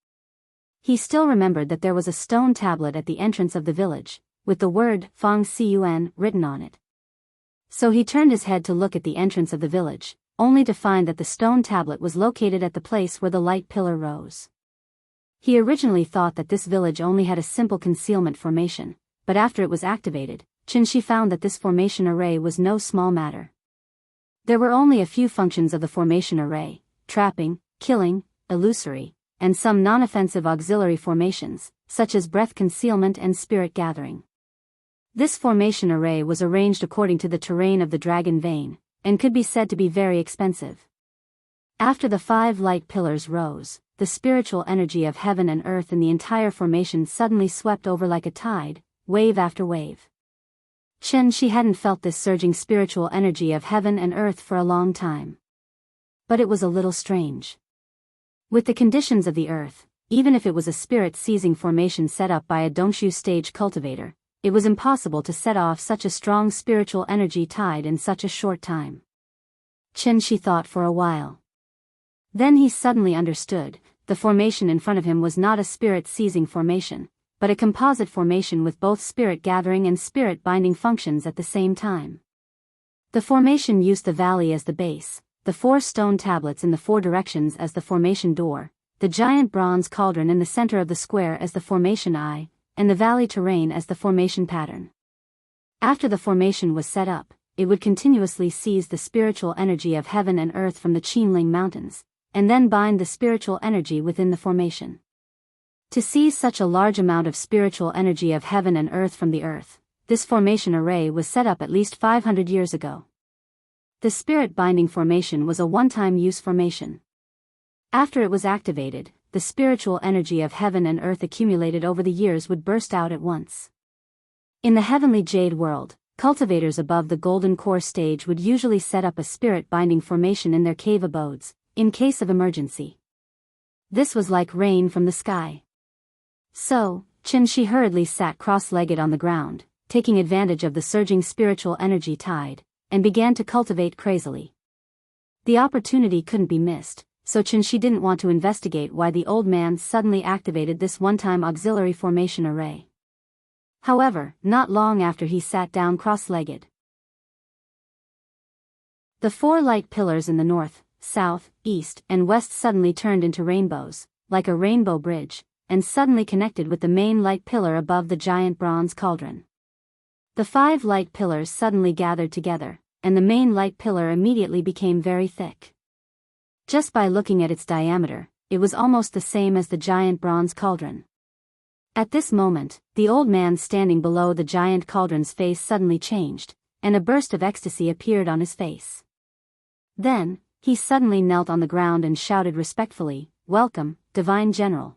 He still remembered that there was a stone tablet at the entrance of the village, with the word Fang Cun written on it. So he turned his head to look at the entrance of the village, only to find that the stone tablet was located at the place where the light pillar rose. He originally thought that this village only had a simple concealment formation, but after it was activated, Xianxia found that this formation array was no small matter. There were only a few functions of the formation array: trapping, killing, illusory, and some non-offensive auxiliary formations, such as breath concealment and spirit gathering. This formation array was arranged according to the terrain of the dragon vein, and could be said to be very expensive. After the 5 light pillars rose, the spiritual energy of heaven and earth in the entire formation suddenly swept over like a tide, wave after wave. She hadn't felt this surging spiritual energy of heaven and earth for a long time. But it was a little strange. With the conditions of the earth, even if it was a spirit-seizing formation set up by a Daoist stage cultivator, it was impossible to set off such a strong spiritual energy tide in such a short time. She thought for a while. Then he suddenly understood. The formation in front of him was not a spirit-seizing formation, but a composite formation with both spirit-gathering and spirit-binding functions at the same time. The formation used the valley as the base, the 4 stone tablets in the 4 directions as the formation door, the giant bronze cauldron in the center of the square as the formation eye, and the valley terrain as the formation pattern. After the formation was set up, it would continuously seize the spiritual energy of heaven and earth from the Qinling Mountains, and then bind the spiritual energy within the formation. To seize such a large amount of spiritual energy of heaven and earth from the earth, this formation array was set up at least 500 years ago. The spirit-binding formation was a one-time use formation. After it was activated, the spiritual energy of heaven and earth accumulated over the years would burst out at once. In the heavenly jade world, cultivators above the golden core stage would usually set up a spirit-binding formation in their cave abodes, in case of emergency. This was like rain from the sky. So, Shi hurriedly sat cross-legged on the ground, taking advantage of the surging spiritual energy tide, and began to cultivate crazily. The opportunity couldn't be missed, so Shi didn't want to investigate why the old man suddenly activated this one-time auxiliary formation array. However, not long after he sat down cross-legged, the 4 light pillars in the north, south, east, and west suddenly turned into rainbows, like a rainbow bridge, and suddenly connected with the main light pillar above the giant bronze cauldron. The 5 light pillars suddenly gathered together, and the main light pillar immediately became very thick. Just by looking at its diameter, it was almost the same as the giant bronze cauldron. At this moment, the old man standing below the giant cauldron's face suddenly changed, and a burst of ecstasy appeared on his face. Then, he suddenly knelt on the ground and shouted respectfully, "Welcome, Divine General."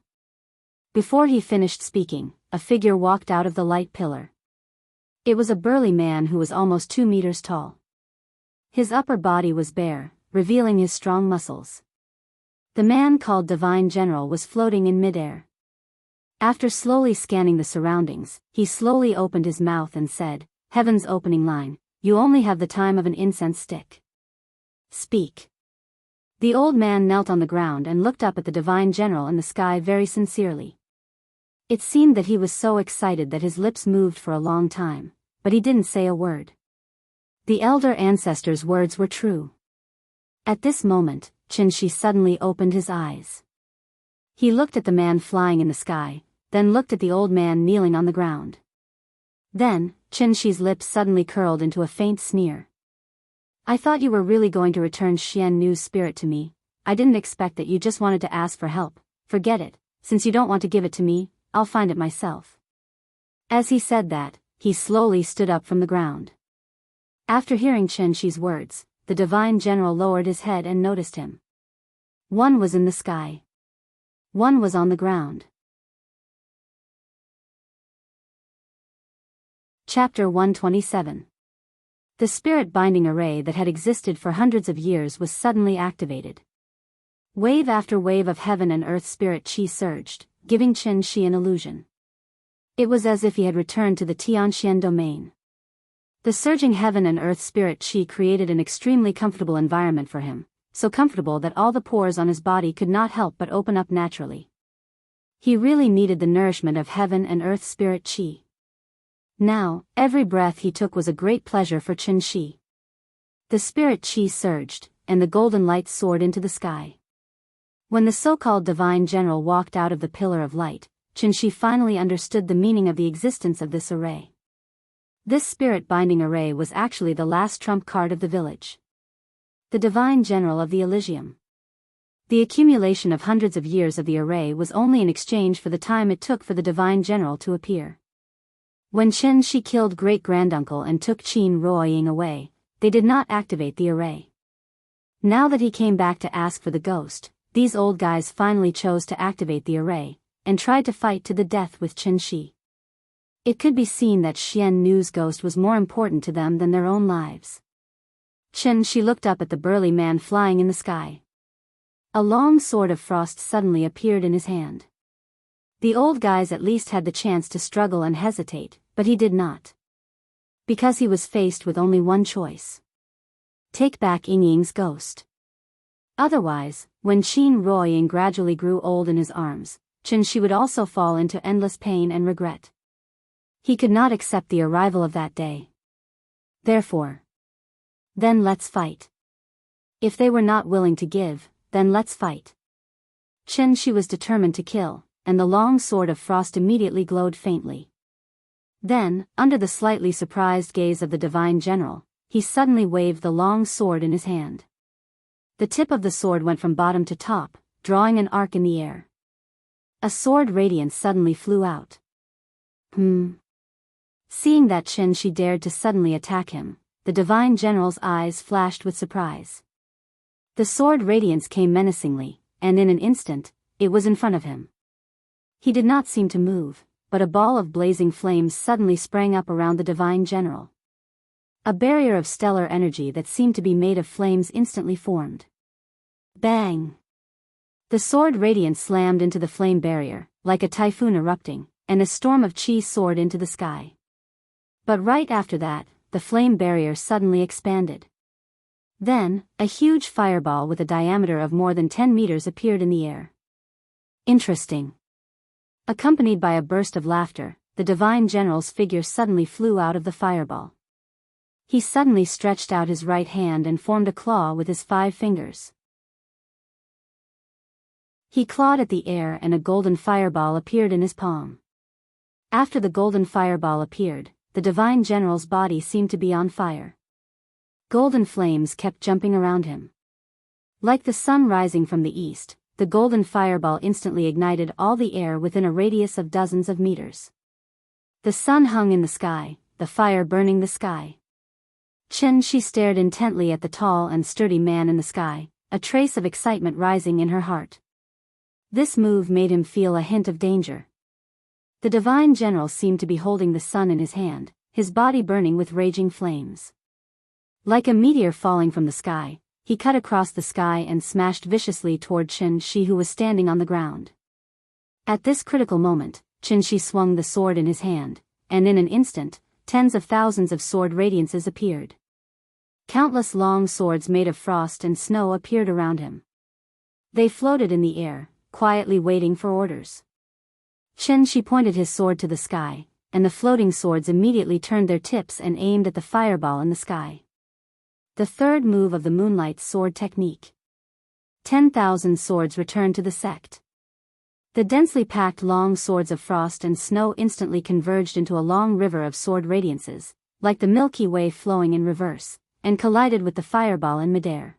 Before he finished speaking, a figure walked out of the light pillar. It was a burly man who was almost 2 meters tall. His upper body was bare, revealing his strong muscles. The man called Divine General was floating in midair. After slowly scanning the surroundings, he slowly opened his mouth and said, "Heaven's opening line, you only have the time of an incense stick. Speak." The old man knelt on the ground and looked up at the Divine General in the sky very sincerely. It seemed that he was so excited that his lips moved for a long time, but he didn't say a word. The elder ancestor's words were true. At this moment, Shi suddenly opened his eyes. He looked at the man flying in the sky, then looked at the old man kneeling on the ground. Then, Shi's lips suddenly curled into a faint sneer. "I thought you were really going to return Xian Nu's spirit to me. I didn't expect that you just wanted to ask for help. Forget it, since you don't want to give it to me, I'll find it myself." As he said that, he slowly stood up from the ground. After hearing Shi's words, the Divine General lowered his head and noticed him. One was in the sky. One was on the ground. Chapter 127. The spirit-binding array that had existed for hundreds of years was suddenly activated. Wave after wave of heaven and earth spirit chi surged, giving Shi an illusion. It was as if he had returned to the Tianxian domain. The surging heaven and earth spirit chi created an extremely comfortable environment for him, so comfortable that all the pores on his body could not help but open up naturally. He really needed the nourishment of heaven and earth spirit chi. Now, every breath he took was a great pleasure for Shi. The spirit chi surged, and the golden light soared into the sky. When the so-called Divine General walked out of the pillar of light, Shi finally understood the meaning of the existence of this array. This spirit-binding array was actually the last trump card of the village. The Divine General of the Elysium. The accumulation of hundreds of years of the array was only in exchange for the time it took for the divine general to appear. When Chen Shi killed great-granduncle and took Qin Ruoying away, they did not activate the array. Now that he came back to ask for the ghost, these old guys finally chose to activate the array, and tried to fight to the death with Chen Shi. It could be seen that Xian Nu's ghost was more important to them than their own lives. Chen Shi looked up at the burly man flying in the sky. A long sword of frost suddenly appeared in his hand. The old guys at least had the chance to struggle and hesitate, but he did not. Because he was faced with only one choice. Take back Yingying's ghost. Otherwise, when Qin Ruoying gradually grew old in his arms, Chen Shi would also fall into endless pain and regret. He could not accept the arrival of that day. Therefore, then let's fight. If they were not willing to give, then let's fight. Chen Shi was determined to kill, and the long sword of frost immediately glowed faintly. Then, under the slightly surprised gaze of the divine general, he suddenly waved the long sword in his hand. The tip of the sword went from bottom to top, drawing an arc in the air. A sword radiance suddenly flew out. Seeing that Chen Shi dared to suddenly attack him, the divine general's eyes flashed with surprise. The sword radiance came menacingly, and in an instant, it was in front of him. He did not seem to move, but a ball of blazing flames suddenly sprang up around the divine general. A barrier of stellar energy that seemed to be made of flames instantly formed. Bang! The sword radiance slammed into the flame barrier, like a typhoon erupting, and a storm of chi soared into the sky. But right after that, the flame barrier suddenly expanded. Then, a huge fireball with a diameter of more than 10 meters appeared in the air. Interesting. Accompanied by a burst of laughter, the divine general's figure suddenly flew out of the fireball. He suddenly stretched out his right hand and formed a claw with his 5 fingers. He clawed at the air and a golden fireball appeared in his palm. After the golden fireball appeared, the divine general's body seemed to be on fire. Golden flames kept jumping around him. Like the sun rising from the east, the golden fireball instantly ignited all the air within a radius of dozens of meters. The sun hung in the sky, the fire burning the sky. Chen Shi stared intently at the tall and sturdy man in the sky, a trace of excitement rising in her heart. This move made him feel a hint of danger. The divine general seemed to be holding the sun in his hand, his body burning with raging flames. Like a meteor falling from the sky, he cut across the sky and smashed viciously toward Chen Shi, who was standing on the ground. At this critical moment, Chen Shi swung the sword in his hand, and in an instant, tens of thousands of sword radiances appeared. Countless long swords made of frost and snow appeared around him. They floated in the air, quietly waiting for orders. Chen Shi pointed his sword to the sky, and the floating swords immediately turned their tips and aimed at the fireball in the sky. The third move of the Moonlight Sword technique. 10,000 swords returned to the sect. The densely packed long swords of frost and snow instantly converged into a long river of sword radiances, like the Milky Way flowing in reverse, and collided with the fireball in midair.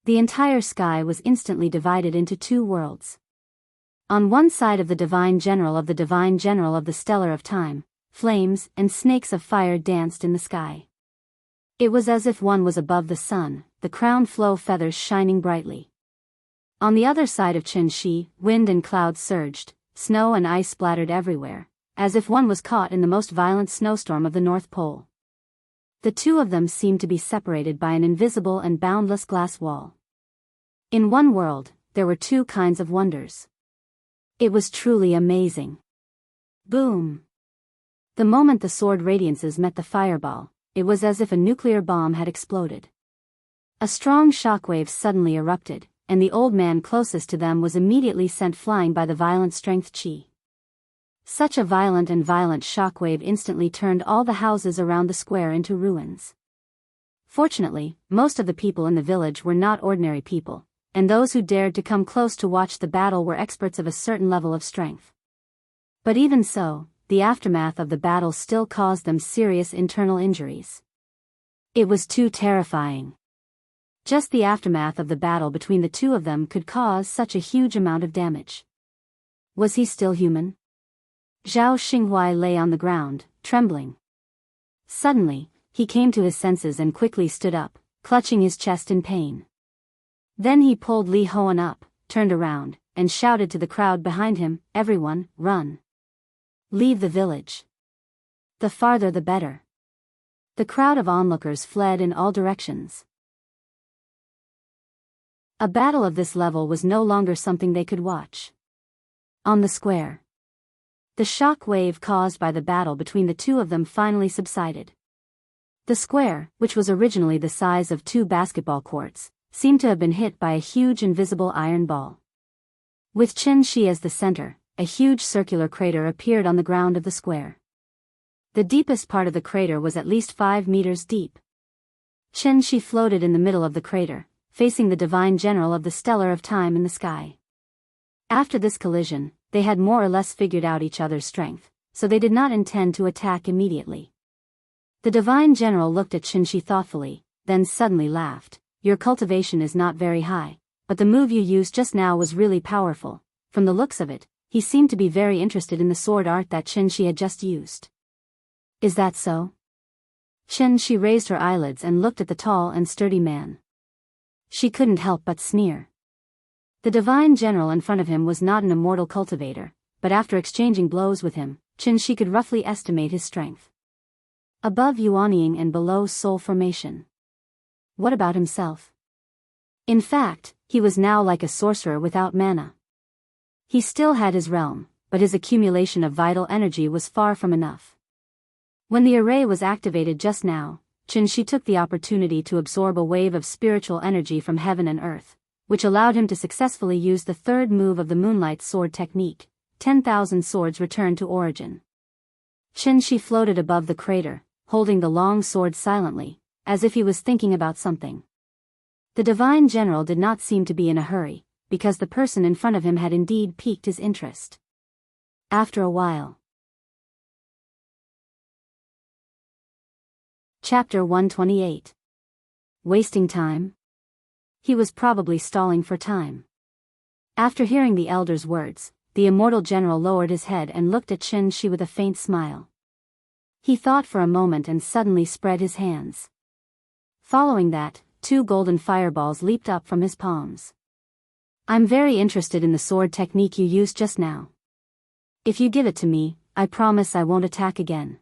The entire sky was instantly divided into 2 worlds. On one side of the divine general of the stellar of time, flames and snakes of fire danced in the sky. It was as if one was above the sun, the crown flow feathers shining brightly. On the other side of Chen Shi, wind and clouds surged, snow and ice splattered everywhere, as if one was caught in the most violent snowstorm of the North Pole. The two of them seemed to be separated by an invisible and boundless glass wall. In one world, there were 2 kinds of wonders. It was truly amazing. Boom! The moment the sword radiances met the fireball, it was as if a nuclear bomb had exploded. A strong shockwave suddenly erupted, and the old man closest to them was immediately sent flying by the violent strength chi. Such a violent shockwave instantly turned all the houses around the square into ruins. Fortunately, most of the people in the village were not ordinary people, and those who dared to come close to watch the battle were experts of a certain level of strength. But even so, the aftermath of the battle still caused them serious internal injuries. It was too terrifying. Just the aftermath of the battle between the two of them could cause such a huge amount of damage. Was he still human? Zhao Xinghuai lay on the ground, trembling. Suddenly, he came to his senses and quickly stood up, clutching his chest in pain. Then he pulled Li Hoan up, turned around, and shouted to the crowd behind him, "Everyone, run! Leave the village. The farther the better." The crowd of onlookers fled in all directions. A battle of this level was no longer something they could watch. On the square, the shock wave caused by the battle between the two of them finally subsided. The square, which was originally the size of 2 basketball courts, seemed to have been hit by a huge invisible iron ball. With Chen Shi as the center, a huge circular crater appeared on the ground of the square. The deepest part of the crater was at least 5 meters deep. Chen Shi floated in the middle of the crater, facing the divine general of the stellar of time in the sky. After this collision, they had more or less figured out each other's strength, so they did not intend to attack immediately. The divine general looked at Chen Shi thoughtfully, then suddenly laughed. "Your cultivation is not very high, but the move you used just now was really powerful." From the looks of it, he seemed to be very interested in the sword art that Chen Shi had just used. "Is that so?" Chen Shi raised her eyelids and looked at the tall and sturdy man. She couldn't help but sneer. The divine general in front of him was not an immortal cultivator, but after exchanging blows with him, Chen Shi could roughly estimate his strength. Above Yuanying and below soul formation. What about himself? In fact, he was now like a sorcerer without mana. He still had his realm, but his accumulation of vital energy was far from enough. When the array was activated just now, Chen Shi took the opportunity to absorb a wave of spiritual energy from heaven and earth, which allowed him to successfully use the third move of the Moonlight Sword technique. 10,000 swords returned to origin. Chen Shi floated above the crater, holding the long sword silently, as if he was thinking about something. The divine general did not seem to be in a hurry, because the person in front of him had indeed piqued his interest. After a while. Chapter 128. Wasting time? He was probably stalling for time. After hearing the elder's words, the immortal general lowered his head and looked at Chen Shi with a faint smile. He thought for a moment and suddenly spread his hands. Following that, 2 golden fireballs leaped up from his palms. "I'm very interested in the sword technique you used just now. If you give it to me, I promise I won't attack again."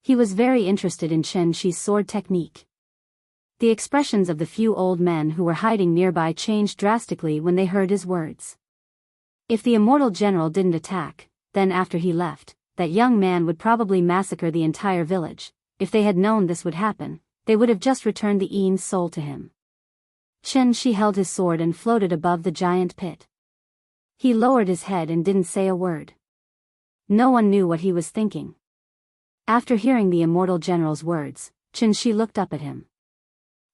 He was very interested in Chen Shi's sword technique. The expressions of the few old men who were hiding nearby changed drastically when they heard his words. If the immortal general didn't attack, then after he left, that young man would probably massacre the entire village. If they had known this would happen, they would have just returned the Yin soul to him. Chen Shi held his sword and floated above the giant pit. He lowered his head and didn't say a word. No one knew what he was thinking. After hearing the immortal general's words, Chen Shi looked up at him.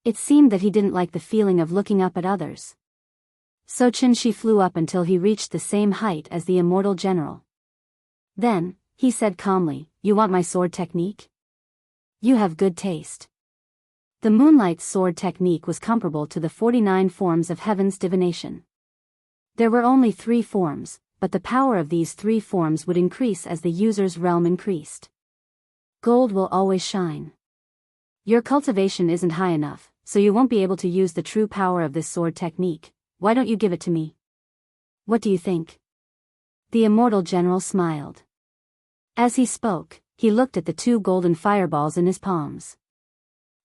It seemed that he didn't like the feeling of looking up at others. So Chen Shi flew up until he reached the same height as the immortal general. Then, he said calmly, "You want my sword technique? You have good taste." The Moonlight Sword technique was comparable to the 49 forms of heaven's divination. There were only 3 forms, but the power of these 3 forms would increase as the user's realm increased. Gold will always shine. Your cultivation isn't high enough, so you won't be able to use the true power of this sword technique. Why don't you give it to me? What do you think? The immortal general smiled. As he spoke, he looked at the 2 golden fireballs in his palms.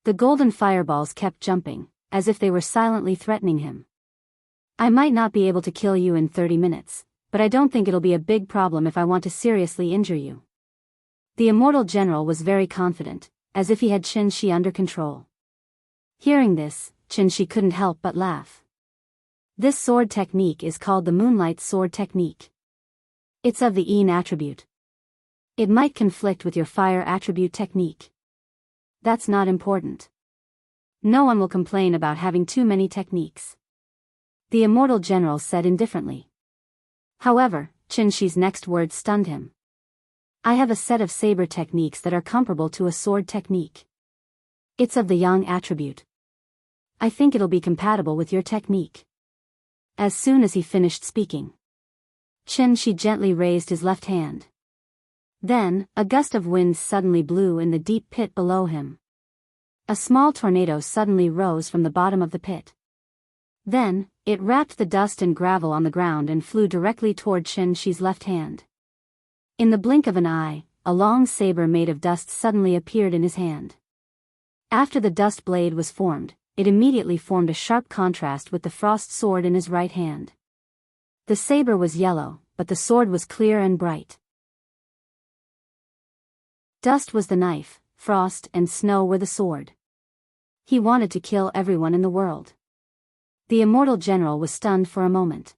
The golden fireballs kept jumping, as if they were silently threatening him. "I might not be able to kill you in 30 minutes, but I don't think it'll be a big problem if I want to seriously injure you." The immortal general was very confident, as if he had Chen Shi under control. Hearing this, Chen Shi couldn't help but laugh. This sword technique is called the Moonlight Sword technique. It's of the Yin attribute. It might conflict with your fire attribute technique. That's not important. No one will complain about having too many techniques. The immortal general said indifferently. However, Chen Shi's next words stunned him. "I have a set of saber techniques that are comparable to a sword technique. It's of the Yang attribute. I think it'll be compatible with your technique. As soon as he finished speaking, Xianxia gently raised his left hand. Then, a gust of wind suddenly blew in the deep pit below him. A small tornado suddenly rose from the bottom of the pit. Then, it wrapped the dust and gravel on the ground and flew directly toward Xianxia's left hand. In the blink of an eye, a long saber made of dust suddenly appeared in his hand. After the dust blade was formed, it immediately formed a sharp contrast with the frost sword in his right hand. The saber was yellow, but the sword was clear and bright. Dust was the knife, frost and snow were the sword. He wanted to kill everyone in the world. The immortal general was stunned for a moment.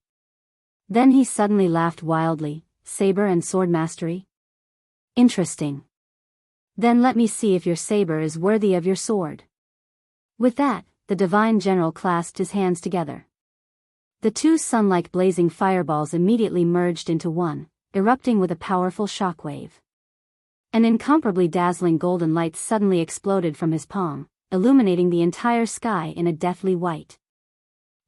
Then he suddenly laughed wildly. Saber and sword mastery? Interesting. Then let me see if your saber is worthy of your sword. With that, the divine general clasped his hands together. The two sun-like blazing fireballs immediately merged into one, erupting with a powerful shockwave. An incomparably dazzling golden light suddenly exploded from his palm, illuminating the entire sky in a deathly white.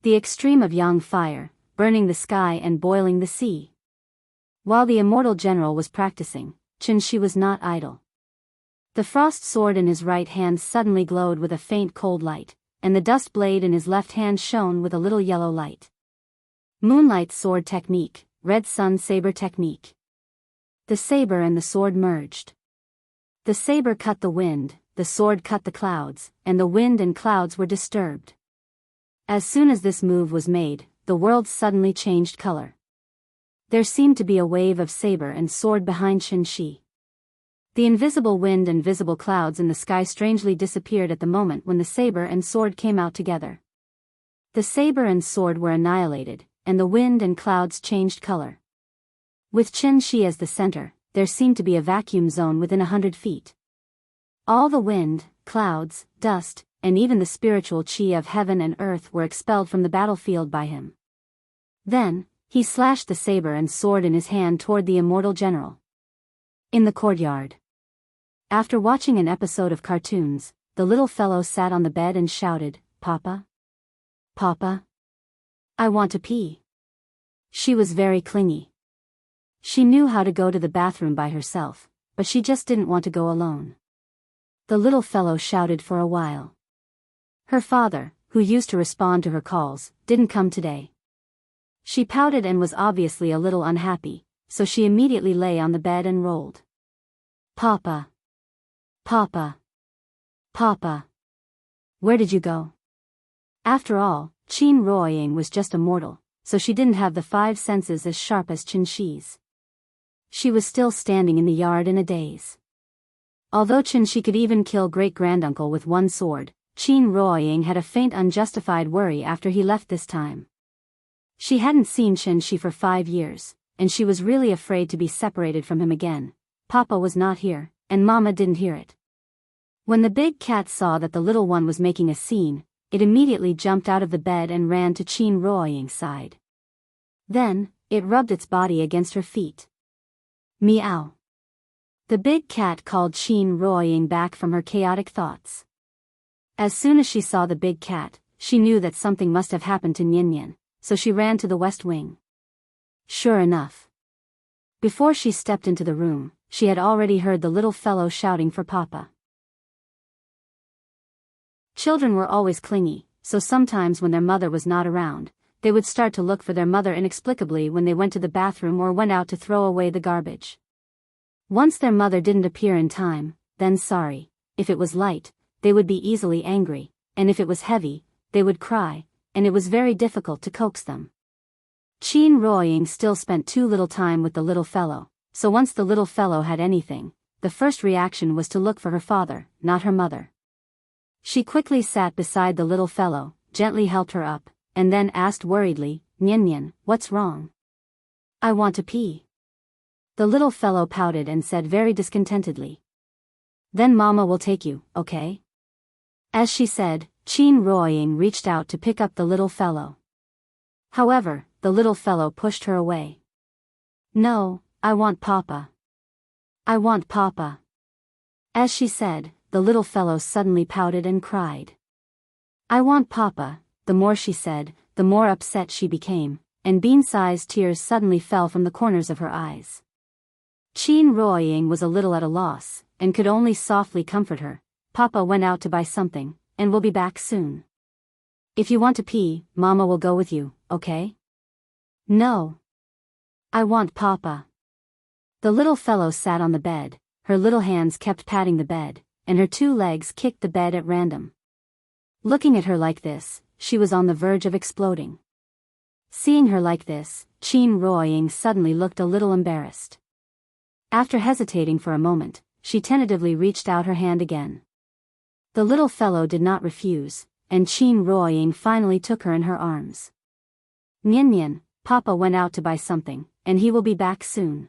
The extreme of yang fire, burning the sky and boiling the sea. While the immortal general was practicing, Xianxia was not idle. The frost sword in his right hand suddenly glowed with a faint cold light, and the dust blade in his left hand shone with a little yellow light. Moonlight sword technique, red sun saber technique. The saber and the sword merged. The saber cut the wind, the sword cut the clouds, and the wind and clouds were disturbed. As soon as this move was made, the world suddenly changed color. There seemed to be a wave of saber and sword behind Xianxia. The invisible wind and visible clouds in the sky strangely disappeared at the moment when the saber and sword came out together. The saber and sword were annihilated, and the wind and clouds changed color. With Xianxia as the center, there seemed to be a vacuum zone within 100 feet. All the wind, clouds, dust, and even the spiritual chi of heaven and earth were expelled from the battlefield by him. Then, he slashed the saber and sword in his hand toward the immortal general. In the courtyard. After watching an episode of cartoons, the little fellow sat on the bed and shouted, "Papa? Papa? I want to pee." She was very clingy. She knew how to go to the bathroom by herself, but she just didn't want to go alone. The little fellow shouted for a while. Her father, who used to respond to her calls, didn't come today. She pouted and was obviously a little unhappy, so she immediately lay on the bed and rolled. "Papa. Papa. Papa. Where did you go?" After all, Qin Ruoying was just a mortal, so she didn't have the 5 senses as sharp as Qianxi's. She was still standing in the yard in a daze. Although Qianxia could even kill great-granduncle with one sword, Qin Ruoying had a faint unjustified worry after he left this time. She hadn't seen Qianxia for 5 years, and she was really afraid to be separated from him again. Papa was not here, and Mama didn't hear it. When the big cat saw that the little one was making a scene, it immediately jumped out of the bed and ran to Qin Ruoying's side. Then, it rubbed its body against her feet. Meow. The big cat called Qin Ruoying back from her chaotic thoughts. As soon as she saw the big cat, she knew that something must have happened to Nian, so she ran to the west wing. Sure enough. Before she stepped into the room, she had already heard the little fellow shouting for Papa. Children were always clingy, so sometimes when their mother was not around, they would start to look for their mother inexplicably when they went to the bathroom or went out to throw away the garbage. Once their mother didn't appear in time, then sorry, if it was light, they would be easily angry, and if it was heavy, they would cry, and it was very difficult to coax them. Qin Ruoying still spent too little time with the little fellow, so once the little fellow had anything, the first reaction was to look for her father, not her mother. She quickly sat beside the little fellow, gently helped her up, and then asked worriedly, "Nian, what's wrong?" "I want to pee." The little fellow pouted and said very discontentedly, "Then Mama will take you, okay?" As she said, Qin Ruoying reached out to pick up the little fellow. However, the little fellow pushed her away. "No, I want Papa. I want Papa." As she said, the little fellow suddenly pouted and cried. I want Papa. The more she said, the more upset she became, and bean-sized tears suddenly fell from the corners of her eyes. Qin Ruoying was a little at a loss, and could only softly comfort her. Papa went out to buy something, and will be back soon. If you want to pee, Mama will go with you, okay? No. I want Papa. The little fellow sat on the bed, her little hands kept patting the bed, and her two legs kicked the bed at random. Looking at her like this, she was on the verge of exploding. Seeing her like this, Qin Ruoying suddenly looked a little embarrassed. After hesitating for a moment, she tentatively reached out her hand again. The little fellow did not refuse, and Qin Ruoying finally took her in her arms. Nian, Papa went out to buy something, and he will be back soon.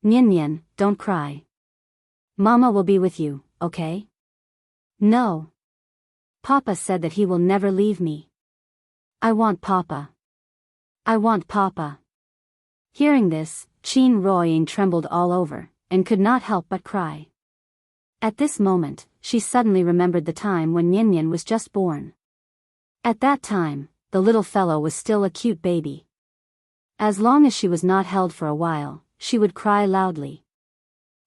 Nian, don't cry. Mama will be with you, okay? No. Papa said that he will never leave me. I want Papa. I want Papa. Hearing this, Qin Ruoying trembled all over, and could not help but cry. At this moment, she suddenly remembered the time when Nian was just born. At that time, the little fellow was still a cute baby. As long as she was not held for a while, she would cry loudly.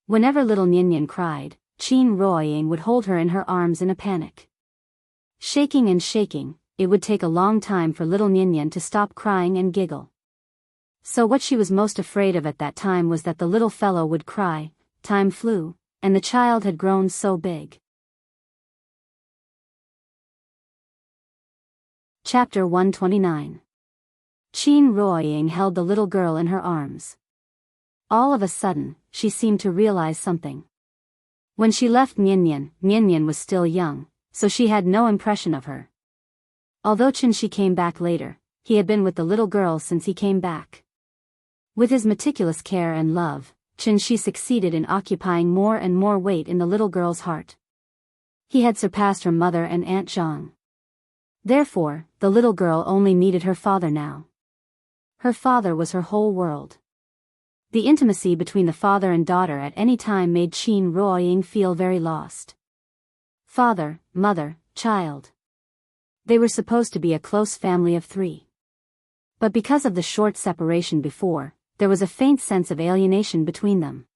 Whenever little Nian cried, Qin Ruoying would hold her in her arms in a panic. Shaking and shaking, it would take a long time for little Nian to stop crying and giggle. So what she was most afraid of at that time was that the little fellow would cry. Time flew, and the child had grown so big. Chapter 129. Qin Ruoying held the little girl in her arms. All of a sudden, she seemed to realize something. When she left Nian was still young, so she had no impression of her. Although Qin came back later, he had been with the little girl since he came back. With his meticulous care and love, Qin succeeded in occupying more and more weight in the little girl's heart. He had surpassed her mother and Aunt Zhang. Therefore, the little girl only needed her father now. Her father was her whole world. The intimacy between the father and daughter at any time made Qin Ruoying feel very lost. Father, mother, child. They were supposed to be a close family of three. But because of the short separation before, there was a faint sense of alienation between them.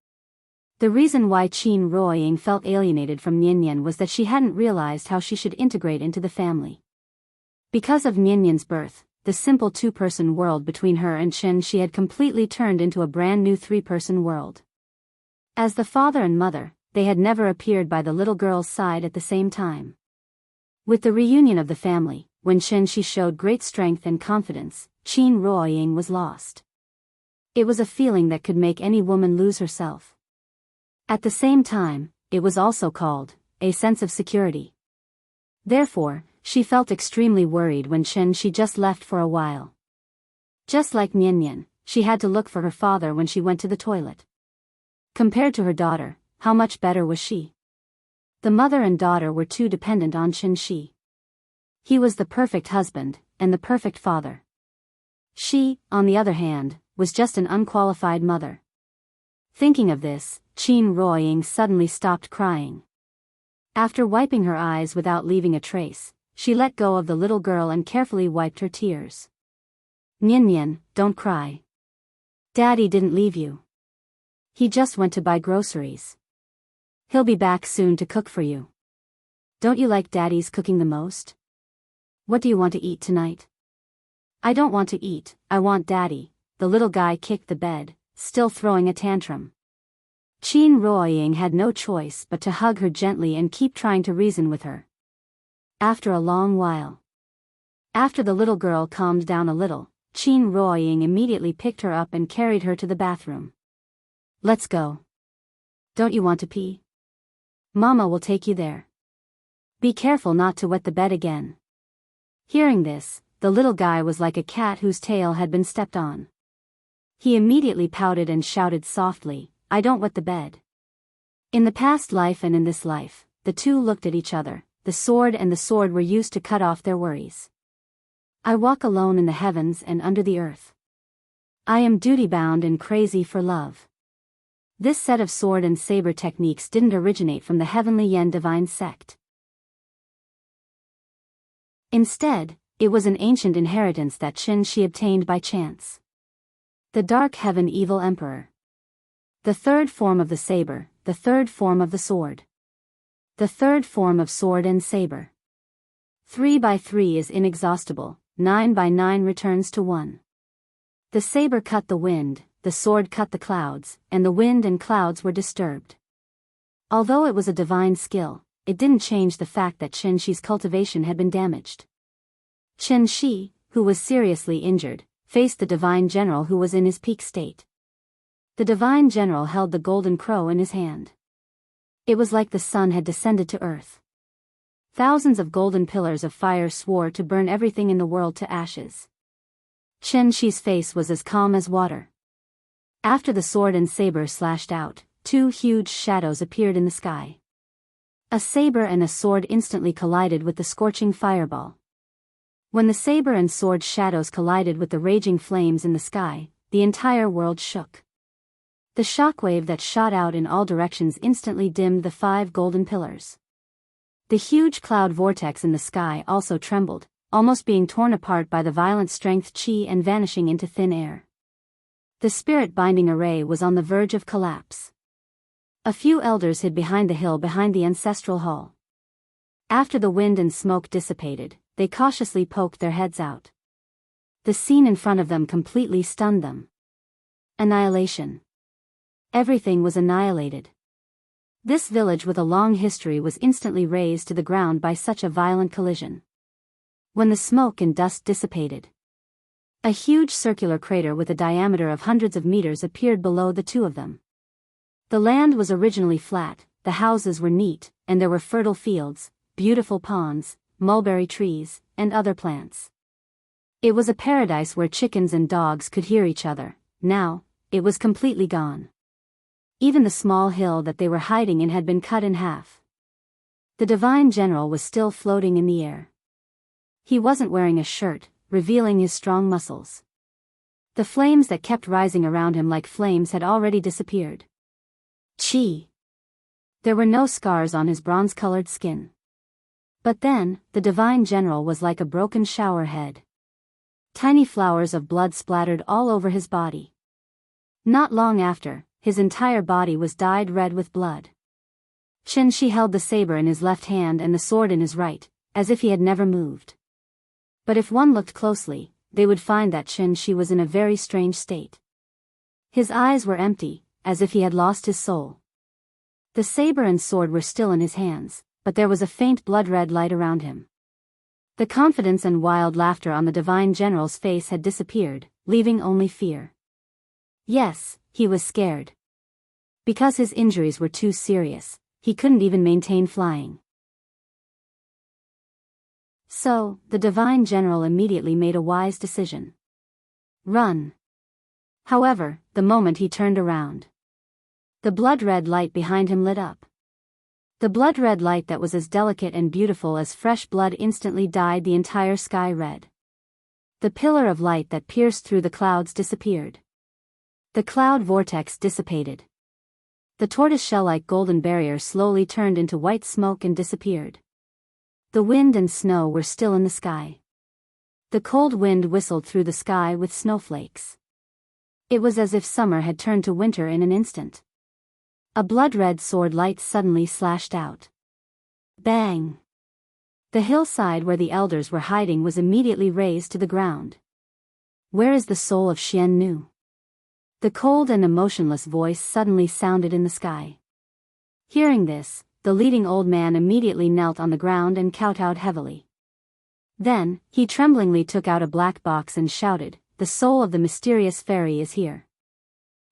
The reason why Qin Ruoying felt alienated from Nian was that she hadn't realized how she should integrate into the family. Because of Nian's birth, the simple two-person world between her and Qin had completely turned into a brand new three-person world. As the father and mother, they had never appeared by the little girl's side at the same time. With the reunion of the family, when Qin showed great strength and confidence, Qin Ruoying was lost. It was a feeling that could make any woman lose herself. At the same time, it was also called a sense of security. Therefore, she felt extremely worried when Qin just left for a while. Just like Nian, she had to look for her father when she went to the toilet. Compared to her daughter, how much better was she? The mother and daughter were too dependent on Qin. He was the perfect husband, and the perfect father. She, on the other hand, was just an unqualified mother. Thinking of this, Qin Ruoying suddenly stopped crying. After wiping her eyes without leaving a trace, she let go of the little girl and carefully wiped her tears. Nian, don't cry. Daddy didn't leave you. He just went to buy groceries. He'll be back soon to cook for you. Don't you like Daddy's cooking the most? What do you want to eat tonight? I don't want to eat, I want Daddy. The little guy kicked the bed, still throwing a tantrum. Qin Ruoying had no choice but to hug her gently and keep trying to reason with her. After a long while. After the little girl calmed down a little, Qin Ruoying immediately picked her up and carried her to the bathroom. Let's go. Don't you want to pee? Mama will take you there. Be careful not to wet the bed again. Hearing this, the little guy was like a cat whose tail had been stepped on. He immediately pouted and shouted softly, I don't wet the bed. In the past life and in this life, the two looked at each other. The sword and the sword were used to cut off their worries. I walk alone in the heavens and under the earth. I am duty-bound and crazy for love. This set of sword and saber techniques didn't originate from the Heavenly Yen divine sect. Instead, it was an ancient inheritance that Xianxia obtained by chance. The Dark Heaven Evil Emperor. The third form of the saber, the third form of the sword. The third form of sword and saber. 3 by 3 is inexhaustible, 9 by 9 returns to 1. The saber cut the wind, the sword cut the clouds, and the wind and clouds were disturbed. Although it was a divine skill, it didn't change the fact that Xianxi's cultivation had been damaged. Xianxi, who was seriously injured, faced the divine general who was in his peak state. The divine general held the golden crow in his hand. It was like the sun had descended to earth. Thousands of golden pillars of fire swore to burn everything in the world to ashes. Xianxi's face was as calm as water. After the sword and saber slashed out, 2 huge shadows appeared in the sky. A saber and a sword instantly collided with the scorching fireball. When the saber and sword shadows collided with the raging flames in the sky, the entire world shook. The shockwave that shot out in all directions instantly dimmed the 5 golden pillars. The huge cloud vortex in the sky also trembled, almost being torn apart by the violent strength qi and vanishing into thin air. The spirit-binding array was on the verge of collapse. A few elders hid behind the hill behind the ancestral hall. After the wind and smoke dissipated, they cautiously poked their heads out. The scene in front of them completely stunned them. Annihilation. Everything was annihilated. This village with a long history was instantly razed to the ground by such a violent collision. When the smoke and dust dissipated, a huge circular crater with a diameter of hundreds of meters appeared below the two of them. The land was originally flat, the houses were neat, and there were fertile fields, beautiful ponds, mulberry trees, and other plants. It was a paradise where chickens and dogs could hear each other. Now, it was completely gone. Even the small hill that they were hiding in had been cut in half. The divine general was still floating in the air. He wasn't wearing a shirt, revealing his strong muscles. The flames that kept rising around him like flames had already disappeared. Chi. There were no scars on his bronze-colored skin. But then, the divine general was like a broken shower head. Tiny flowers of blood splattered all over his body. Not long after, his entire body was dyed red with blood. Xianxi held the saber in his left hand and the sword in his right, as if he had never moved. But if one looked closely, they would find that Xianxi was in a very strange state. His eyes were empty, as if he had lost his soul. The saber and sword were still in his hands, but there was a faint blood-red light around him. The confidence and wild laughter on the divine general's face had disappeared, leaving only fear. Yes, he was scared. Because his injuries were too serious, he couldn't even maintain flying. So, the divine general immediately made a wise decision. Run. However, the moment he turned around, the blood-red light behind him lit up. The blood-red light that was as delicate and beautiful as fresh blood instantly dyed the entire sky red. The pillar of light that pierced through the clouds disappeared. The cloud vortex dissipated. The tortoise-shell-like golden barrier slowly turned into white smoke and disappeared. The wind and snow were still in the sky. The cold wind whistled through the sky with snowflakes. It was as if summer had turned to winter in an instant. A blood-red sword light suddenly slashed out. Bang! The hillside where the elders were hiding was immediately razed to the ground. Where is the soul of Xiannu? The cold and emotionless voice suddenly sounded in the sky. Hearing this, the leading old man immediately knelt on the ground and kowtowed heavily. Then, he tremblingly took out a black box and shouted, "The soul of the mysterious fairy is here.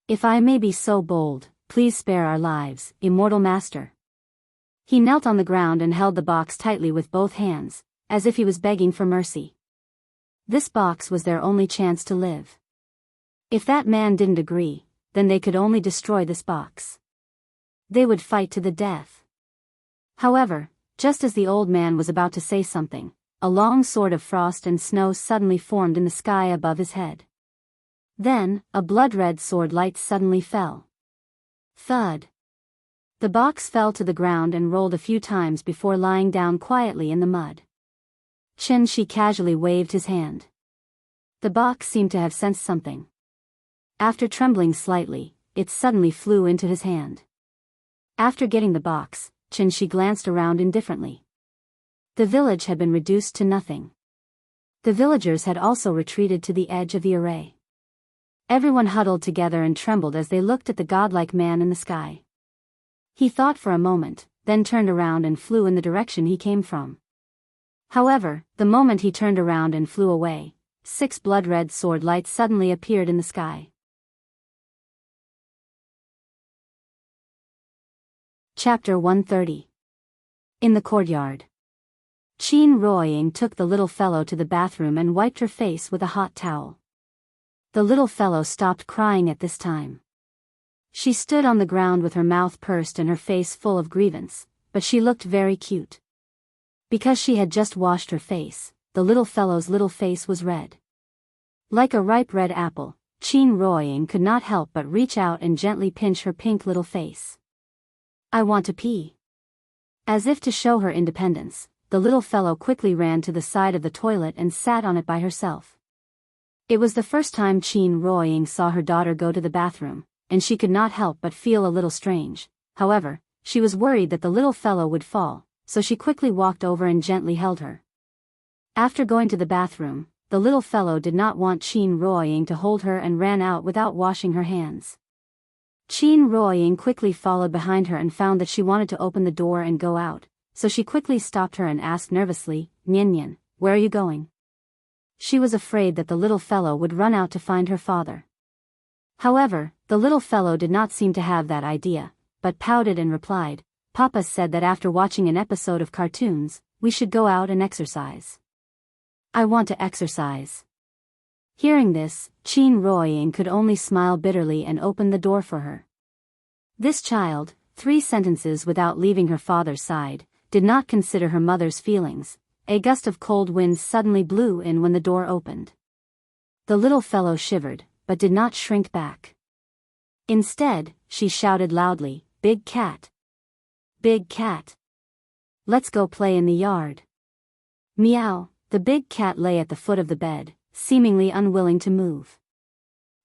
If I may be so bold, please spare our lives, immortal master." He knelt on the ground and held the box tightly with both hands, as if he was begging for mercy. This box was their only chance to live. If that man didn't agree, then they could only destroy this box. They would fight to the death. However, just as the old man was about to say something, a long sword of frost and snow suddenly formed in the sky above his head. Then, a blood-red sword light suddenly fell. Thud. The box fell to the ground and rolled a few times before lying down quietly in the mud. Xianxia casually waved his hand. The box seemed to have sensed something. After trembling slightly, it suddenly flew into his hand. After getting the box, Xianxia glanced around indifferently. The village had been reduced to nothing. The villagers had also retreated to the edge of the array. Everyone huddled together and trembled as they looked at the godlike man in the sky. He thought for a moment, then turned around and flew in the direction he came from. However, the moment he turned around and flew away, 6 blood-red sword lights suddenly appeared in the sky. Chapter 130. In the courtyard. Qin Ruoying took the little fellow to the bathroom and wiped her face with a hot towel. The little fellow stopped crying at this time. She stood on the ground with her mouth pursed and her face full of grievance, but she looked very cute. Because she had just washed her face, the little fellow's little face was red. Like a ripe red apple, Qin Ruoying could not help but reach out and gently pinch her pink little face. "I want to pee." As if to show her independence, the little fellow quickly ran to the side of the toilet and sat on it by herself. It was the first time Qin Ruoying saw her daughter go to the bathroom, and she could not help but feel a little strange. However, she was worried that the little fellow would fall, so she quickly walked over and gently held her. After going to the bathroom, the little fellow did not want Qin Ruoying to hold her and ran out without washing her hands. Qin Ruoying quickly followed behind her and found that she wanted to open the door and go out, so she quickly stopped her and asked nervously, "Nian, where are you going?" She was afraid that the little fellow would run out to find her father. However, the little fellow did not seem to have that idea, but pouted and replied, "Papa said that after watching an episode of cartoons, we should go out and exercise." "I want to exercise." Hearing this, Qin Ruoying could only smile bitterly and open the door for her. This child, 3 sentences without leaving her father's side, did not consider her mother's feelings. A gust of cold wind suddenly blew in when the door opened. The little fellow shivered, but did not shrink back. Instead, she shouted loudly, "Big cat! Big cat! Let's go play in the yard." Meow, the big cat lay at the foot of the bed, seemingly unwilling to move.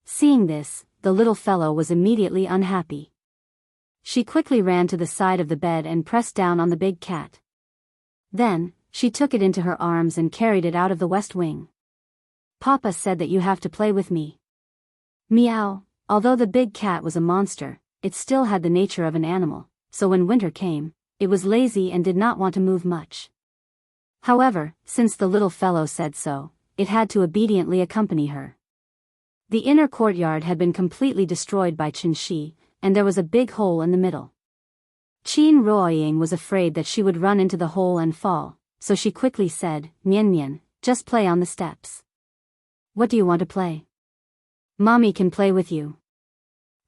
Seeing this, the little fellow was immediately unhappy. She quickly ran to the side of the bed and pressed down on the big cat. Then, she took it into her arms and carried it out of the west wing. "Papa said that you have to play with me." Meow, although the big cat was a monster, it still had the nature of an animal, so when winter came, it was lazy and did not want to move much. However, since the little fellow said so, it had to obediently accompany her. The inner courtyard had been completely destroyed by Xianxia, and there was a big hole in the middle. Qin Ruoying was afraid that she would run into the hole and fall, so she quickly said, "Nian, just play on the steps." "What do you want to play?" "Mommy can play with you."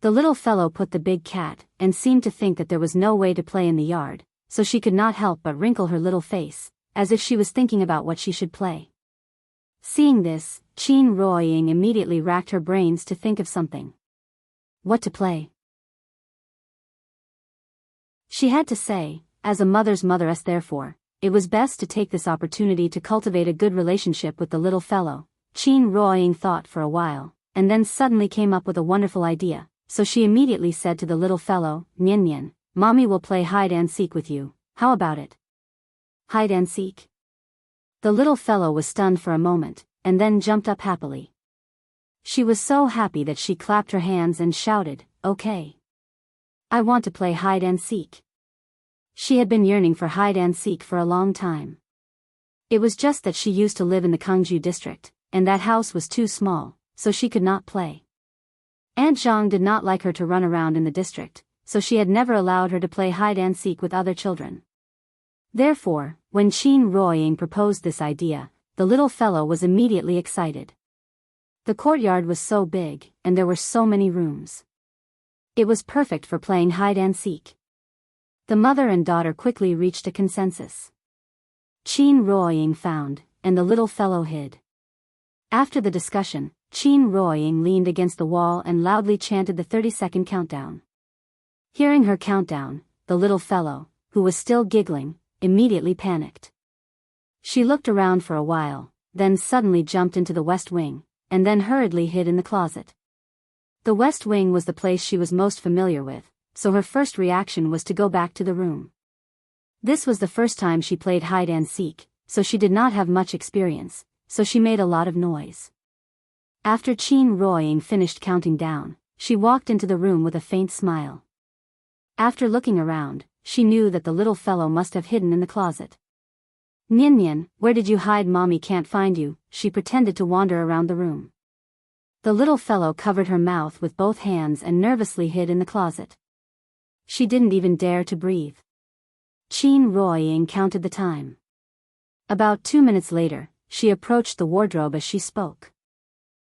The little fellow put the big cat, and seemed to think that there was no way to play in the yard, so she could not help but wrinkle her little face, as if she was thinking about what she should play. Seeing this, Qin Ruoying immediately racked her brains to think of something. What to play? She had to say, as a mother's motheress therefore, it was best to take this opportunity to cultivate a good relationship with the little fellow. Qin Ruoying thought for a while, and then suddenly came up with a wonderful idea, so she immediately said to the little fellow, "Nian, Mommy will play hide-and-seek with you, how about it?" "Hide-and-seek?" The little fellow was stunned for a moment, and then jumped up happily. She was so happy that she clapped her hands and shouted, "Okay. I want to play hide-and-seek." She had been yearning for hide-and-seek for a long time. It was just that she used to live in the Jianghu district, and that house was too small, so she could not play. Aunt Zhang did not like her to run around in the district, so she had never allowed her to play hide-and-seek with other children. Therefore, when Qin Ruoying proposed this idea, the little fellow was immediately excited. The courtyard was so big, and there were so many rooms. It was perfect for playing hide-and-seek. The mother and daughter quickly reached a consensus. Qin Ruoying found, and the little fellow hid. After the discussion, Qin Ruoying leaned against the wall and loudly chanted the 30-second countdown. Hearing her countdown, the little fellow, who was still giggling, immediately panicked. She looked around for a while, then suddenly jumped into the west wing, and then hurriedly hid in the closet. The west wing was the place she was most familiar with, so her first reaction was to go back to the room. This was the first time she played hide and seek, so she did not have much experience, so she made a lot of noise. After Qin Ruoying finished counting down, she walked into the room with a faint smile. After looking around, she knew that the little fellow must have hidden in the closet. "Nian, where did you hide? Mommy can't find you," she pretended to wander around the room. The little fellow covered her mouth with both hands and nervously hid in the closet. She didn't even dare to breathe. Qin Ruoying counted the time. About 2 minutes later, she approached the wardrobe as she spoke.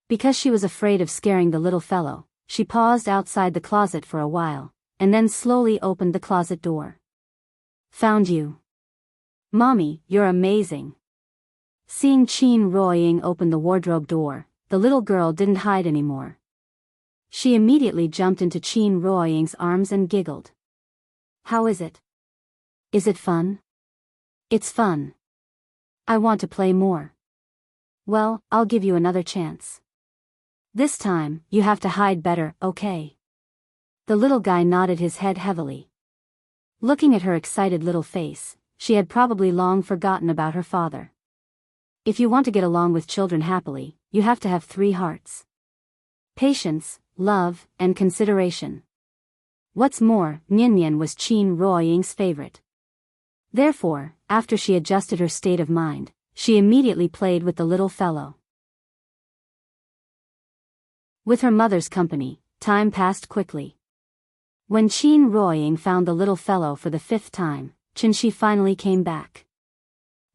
Because she was afraid of scaring the little fellow, she paused outside the closet for a while, and then slowly opened the closet door. "Found you. Mommy, you're amazing." Seeing Qin Ruoying open the wardrobe door, the little girl didn't hide anymore. She immediately jumped into Qin Ruoying's arms and giggled. "How is it? Is it fun?" "It's fun. I want to play more." "Well, I'll give you another chance. This time, you have to hide better, okay?" The little guy nodded his head heavily. Looking at her excited little face, she had probably long forgotten about her father. If you want to get along with children happily, you have to have 3 hearts: patience, love, and consideration. What's more, Nian was Qin Ruoying's favorite. Therefore, after she adjusted her state of mind, she immediately played with the little fellow. With her mother's company, time passed quickly. When Qin Ruoying found the little fellow for the 5th time, Qianxi finally came back.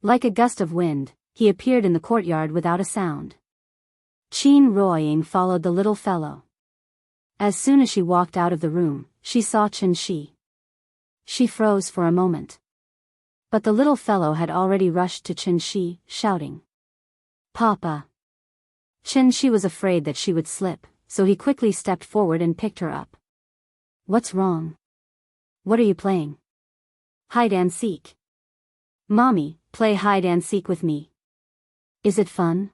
Like a gust of wind, he appeared in the courtyard without a sound. Qin Ruoying followed the little fellow. As soon as she walked out of the room, she saw Qianxi. She froze for a moment. But the little fellow had already rushed to Qianxi, shouting, "Papa!" Qianxi was afraid that she would slip, so he quickly stepped forward and picked her up. "What's wrong? What are you playing?" "Hide and seek." "Mommy, play hide and seek with me." "Is it fun?"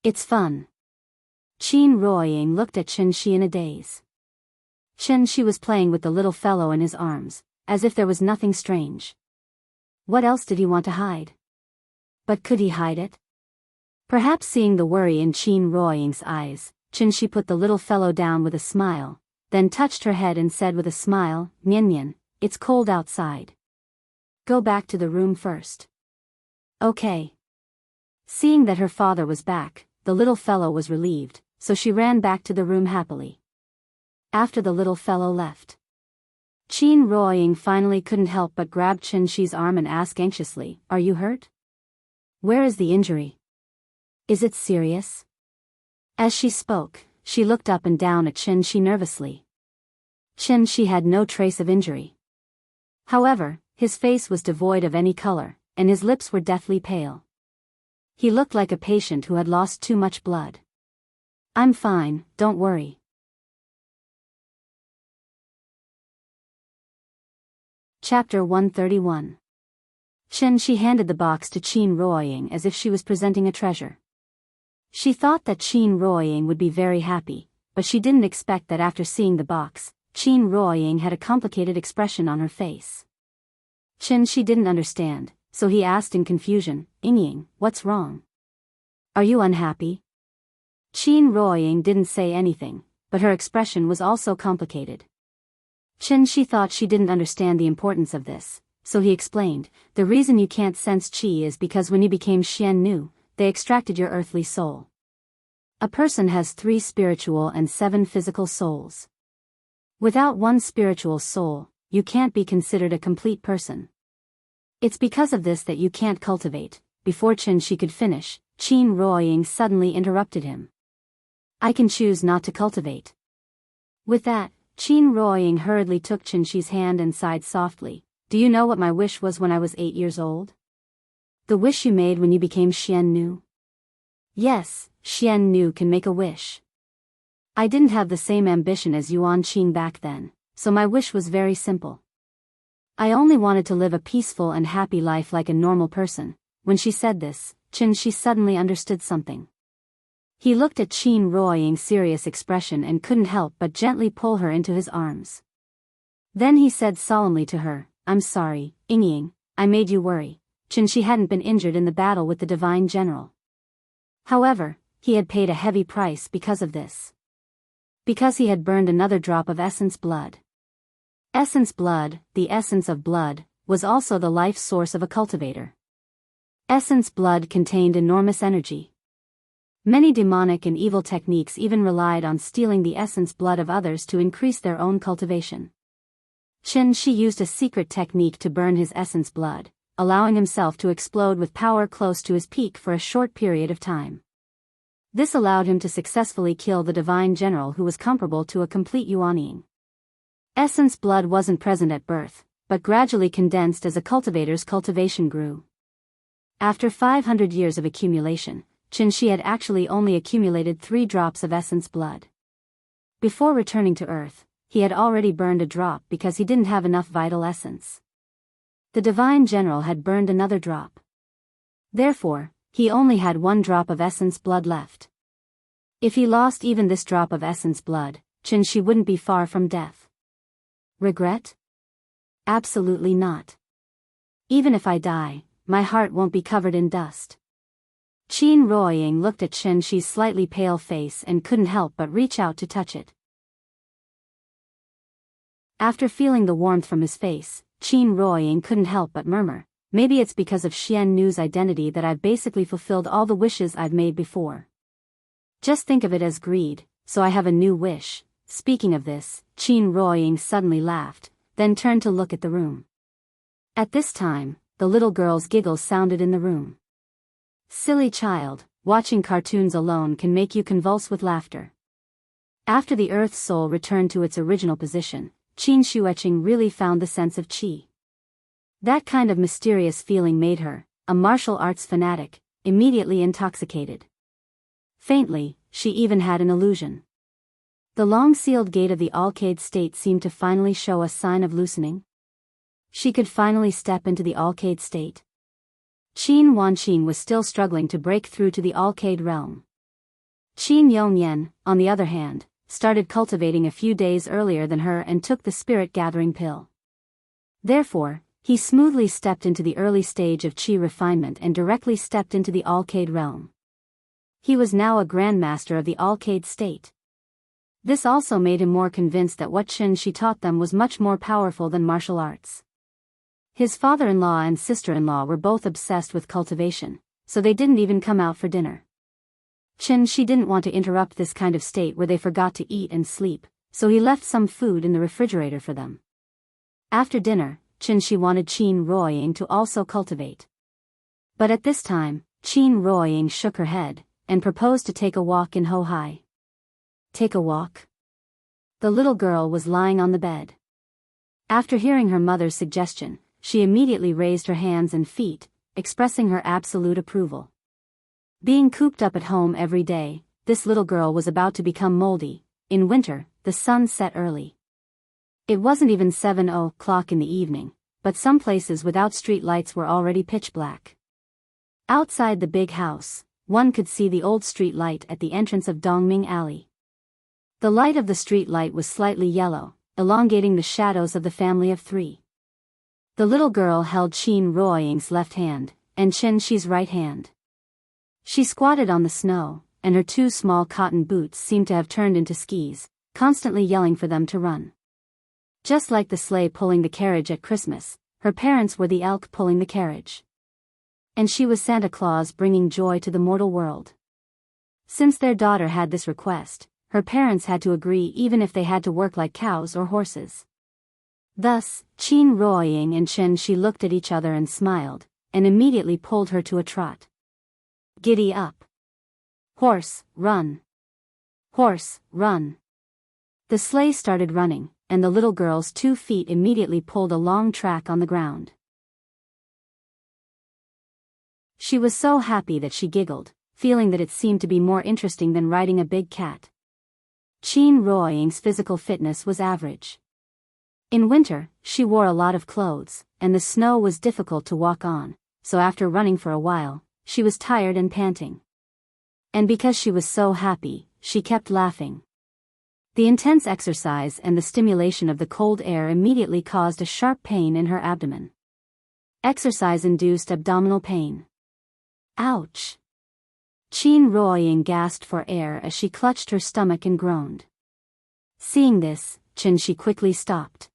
"It's fun." Qin Ruoying looked at Qianxi in a daze. Qianxi was playing with the little fellow in his arms, as if there was nothing strange. What else did he want to hide? But could he hide it? Perhaps seeing the worry in Qin Ruoying's eyes, Qianxi put the little fellow down with a smile, then touched her head and said with a smile, "Nian, it's cold outside. Go back to the room first." "Okay." Seeing that her father was back, the little fellow was relieved, so she ran back to the room happily. After the little fellow left, Qin Ruoying finally couldn't help but grab Qianxi's arm and ask anxiously, "Are you hurt? Where is the injury? Is it serious?" As she spoke, she looked up and down at Qianxi nervously. Qianxi had no trace of injury. However, his face was devoid of any color, and his lips were deathly pale. He looked like a patient who had lost too much blood. "I'm fine, don't worry." Chapter 131. Qianxi handed the box to Qin Ruoying as if she was presenting a treasure. She thought that Qin Ruoying would be very happy, but she didn't expect that after seeing the box, Qin Ruoying had a complicated expression on her face. Qianxi didn't understand, so he asked in confusion, "Ying, what's wrong? Are you unhappy?" Qin Ruoying didn't say anything, but her expression was also complicated. Qianxi thought she didn't understand the importance of this, so he explained, "The reason you can't sense qi is because when you became Xiannu, they extracted your earthly soul. A person has 3 spiritual and 7 physical souls. Without 1 spiritual soul, you can't be considered a complete person. It's because of this that you can't cultivate." Before Qianxi could finish, Qin Ruoying suddenly interrupted him. "I can choose not to cultivate." With that, Qin Ruoying hurriedly took Qianxi's hand and sighed softly, "Do you know what my wish was when I was 8 years old? The wish you made when you became Xiannu?" "Yes, Xiannu can make a wish. I didn't have the same ambition as Yuan Qin back then, so my wish was very simple. I only wanted to live a peaceful and happy life like a normal person, when she said this, Qianxi suddenly understood something. He looked at Qin Ruoying's serious expression and couldn't help but gently pull her into his arms. Then he said solemnly to her, "I'm sorry, Yingying, I made you worry." Qianxi hadn't been injured in the battle with the divine general. However, he had paid a heavy price because of this. Because he had burned another drop of essence blood. Essence blood, the essence of blood, was also the life source of a cultivator. Essence blood contained enormous energy. Many demonic and evil techniques even relied on stealing the essence blood of others to increase their own cultivation. Qianxi used a secret technique to burn his essence blood, allowing himself to explode with power close to his peak for a short period of time. This allowed him to successfully kill the divine general who was comparable to a complete Yuanying. Essence blood wasn't present at birth, but gradually condensed as a cultivator's cultivation grew. After 500 years of accumulation, Qianxi had actually only accumulated 3 drops of essence blood. Before returning to Earth, he had already burned a drop because he didn't have enough vital essence. The divine general had burned another drop. Therefore, he only had 1 drop of essence blood left. If he lost even this drop of essence blood, Qianxi wouldn't be far from death. Regret? Absolutely not. Even if I die, my heart won't be covered in dust. Qin Ruoying looked at Qianxi's slightly pale face and couldn't help but reach out to touch it. After feeling the warmth from his face, Qin Ruoying couldn't help but murmur, "Maybe it's because of Xian Nu's identity that I've basically fulfilled all the wishes I've made before. Just think of it as greed, so I have a new wish." Speaking of this, Qin Ruoying suddenly laughed, then turned to look at the room. At this time, the little girl's giggles sounded in the room. Silly child, watching cartoons alone can make you convulse with laughter. After the Earth's soul returned to its original position, Qin Shueqing really found the sense of qi. That kind of mysterious feeling made her, a martial arts fanatic, immediately intoxicated. Faintly, she even had an illusion. The long-sealed gate of the Alcade state seemed to finally show a sign of loosening. She could finally step into the Alcade state. Qin Wanqing was still struggling to break through to the Alcade realm. Qin Yongyan, on the other hand, started cultivating a few days earlier than her and took the spirit-gathering pill. Therefore, he smoothly stepped into the early stage of qi refinement and directly stepped into the Alcade realm. He was now a grandmaster of the Alcade state. This also made him more convinced that what Qianxi taught them was much more powerful than martial arts. His father-in-law and sister-in-law were both obsessed with cultivation, so they didn't even come out for dinner. Qianxi didn't want to interrupt this kind of state where they forgot to eat and sleep, so he left some food in the refrigerator for them. After dinner, Qianxi wanted Qin Ruoying to also cultivate. But at this time, Qin Ruoying shook her head, and proposed to take a walk in Hohai. Take a walk? The little girl was lying on the bed. After hearing her mother's suggestion, she immediately raised her hands and feet, expressing her absolute approval. Being cooped up at home every day, this little girl was about to become moldy. In winter, the sun set early. It wasn't even 7 o'clock in the evening, but some places without street lights were already pitch black. Outside the big house, one could see the old street light at the entrance of Dongming Alley. The light of the street light was slightly yellow, elongating the shadows of the family of 3. The little girl held Qin Ruoying's left hand, and Qianxi's right hand. She squatted on the snow, and her 2 small cotton boots seemed to have turned into skis, constantly yelling for them to run. Just like the sleigh pulling the carriage at Christmas, her parents were the elk pulling the carriage. And she was Santa Claus bringing joy to the mortal world. Since their daughter had this request, her parents had to agree even if they had to work like cows or horses. Thus, Qin Ruoying and Qianxi looked at each other and smiled, and immediately pulled her to a trot. Giddy up. Horse, run. Horse, run. The sleigh started running, and the little girl's 2 feet immediately pulled a long track on the ground. She was so happy that she giggled, feeling that it seemed to be more interesting than riding a big cat. Qin Ruoying's physical fitness was average. In winter, she wore a lot of clothes, and the snow was difficult to walk on, so after running for a while, she was tired and panting. And because she was so happy, she kept laughing. The intense exercise and the stimulation of the cold air immediately caused a sharp pain in her abdomen. Exercise-induced abdominal pain. Ouch! Qin Ruoying gasped for air as she clutched her stomach and groaned. Seeing this, Qin Shi quickly stopped.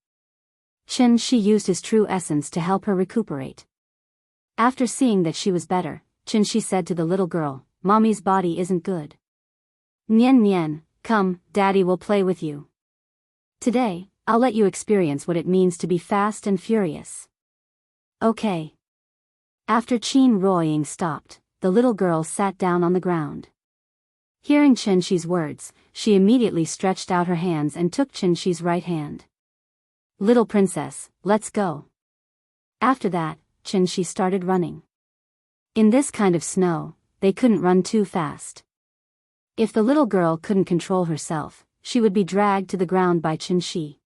Qin Shi used his true essence to help her recuperate. After seeing that she was better, Qin Shi said to the little girl, "Mommy's body isn't good. Nian Nian, come, Daddy will play with you. Today, I'll let you experience what it means to be fast and furious." Okay. After Qin Ruoying stopped, the little girl sat down on the ground. Hearing Qin Shi's words, she immediately stretched out her hands and took Qin Shi's right hand. "Little princess, let's go." After that, Qin Shi started running. In this kind of snow, they couldn't run too fast. If the little girl couldn't control herself, she would be dragged to the ground by Qin Shi.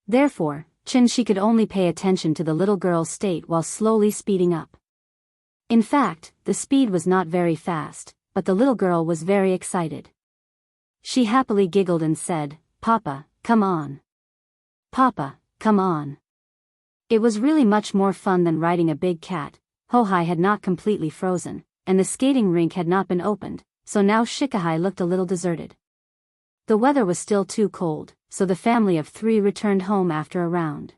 Therefore, Qin Shi could only pay attention to the little girl's state while slowly speeding up. In fact, the speed was not very fast, but the little girl was very excited. She happily giggled and said, "Papa, come on. Papa, come on." It was really much more fun than riding a big cat. Hohai had not completely frozen, and the skating rink had not been opened, so now Shikahai looked a little deserted. The weather was still too cold, so the family of 3 returned home after a round.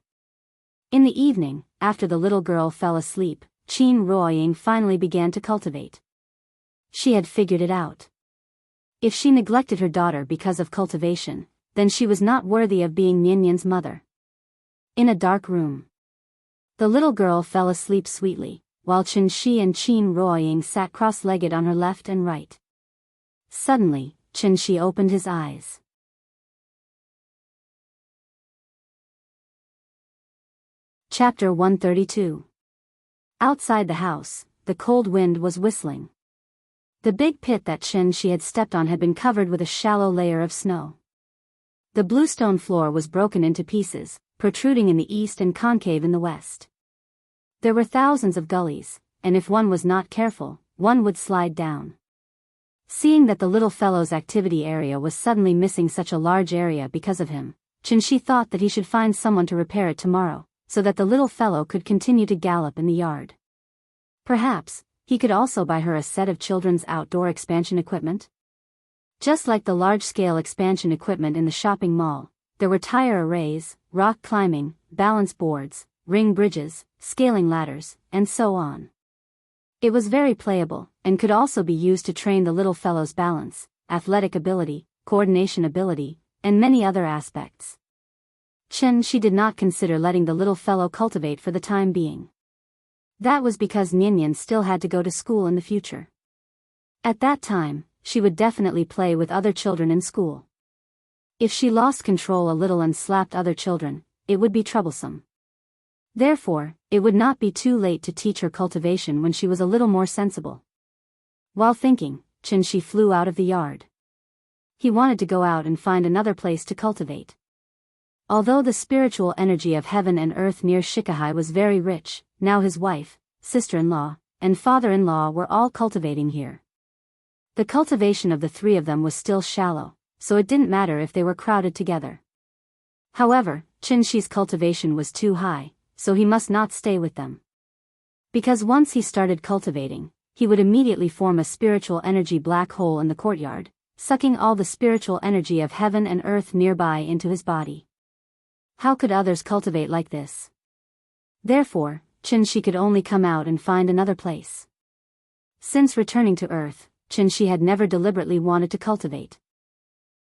In the evening, after the little girl fell asleep, Qin Ruoying finally began to cultivate. She had figured it out. If she neglected her daughter because of cultivation, then she was not worthy of being Nianyan's mother. In a dark room, the little girl fell asleep sweetly, while Qin Shi and Qin Ruoying sat cross-legged on her left and right. Suddenly, Qin Shi opened his eyes. Chapter 132. Outside the house, the cold wind was whistling. The big pit that Qin Shi had stepped on had been covered with a shallow layer of snow. The bluestone floor was broken into pieces, protruding in the east and concave in the west. There were thousands of gullies, and if one was not careful, one would slide down. Seeing that the little fellow's activity area was suddenly missing such a large area because of him, Qin Shi thought that he should find someone to repair it tomorrow, so that the little fellow could continue to gallop in the yard. Perhaps, he could also buy her a set of children's outdoor expansion equipment. Just like the large-scale expansion equipment in the shopping mall, there were tire arrays, rock climbing, balance boards, ring bridges, scaling ladders, and so on. It was very playable, and could also be used to train the little fellow's balance, athletic ability, coordination ability, and many other aspects. Qin Shi did not consider letting the little fellow cultivate for the time being. That was because Nianyan still had to go to school in the future. At that time, she would definitely play with other children in school. If she lost control a little and slapped other children, it would be troublesome. Therefore, it would not be too late to teach her cultivation when she was a little more sensible. While thinking, Qin Shi flew out of the yard. He wanted to go out and find another place to cultivate. Although the spiritual energy of heaven and earth near Shikahai was very rich, now his wife, sister-in-law, and father-in-law were all cultivating here. The cultivation of the 3 of them was still shallow, so it didn't matter if they were crowded together. However, Qin Shi's cultivation was too high, so he must not stay with them. Because once he started cultivating, he would immediately form a spiritual energy black hole in the courtyard, sucking all the spiritual energy of heaven and earth nearby into his body. How could others cultivate like this? Therefore, Qin Shi could only come out and find another place. Since returning to Earth, Qin Shi had never deliberately wanted to cultivate.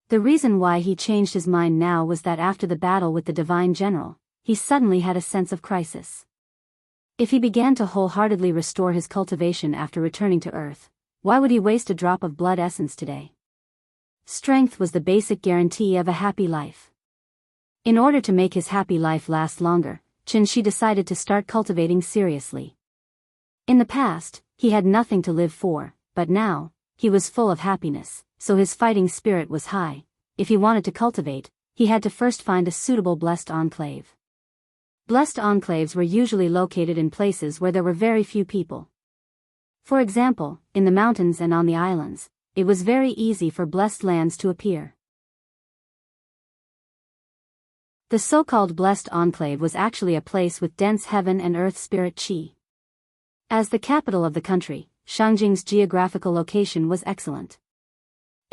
The reason why he changed his mind now was that after the battle with the Divine General, he suddenly had a sense of crisis. If he began to wholeheartedly restore his cultivation after returning to Earth, why would he waste a drop of blood essence today? Strength was the basic guarantee of a happy life. In order to make his happy life last longer, Qin Shi decided to start cultivating seriously. In the past, he had nothing to live for, but now, he was full of happiness, so his fighting spirit was high. If he wanted to cultivate, he had to first find a suitable blessed enclave. Blessed enclaves were usually located in places where there were very few people. For example, in the mountains and on the islands, it was very easy for blessed lands to appear. The so-called blessed enclave was actually a place with dense heaven and earth spirit qi. As the capital of the country, Shangjing's geographical location was excellent.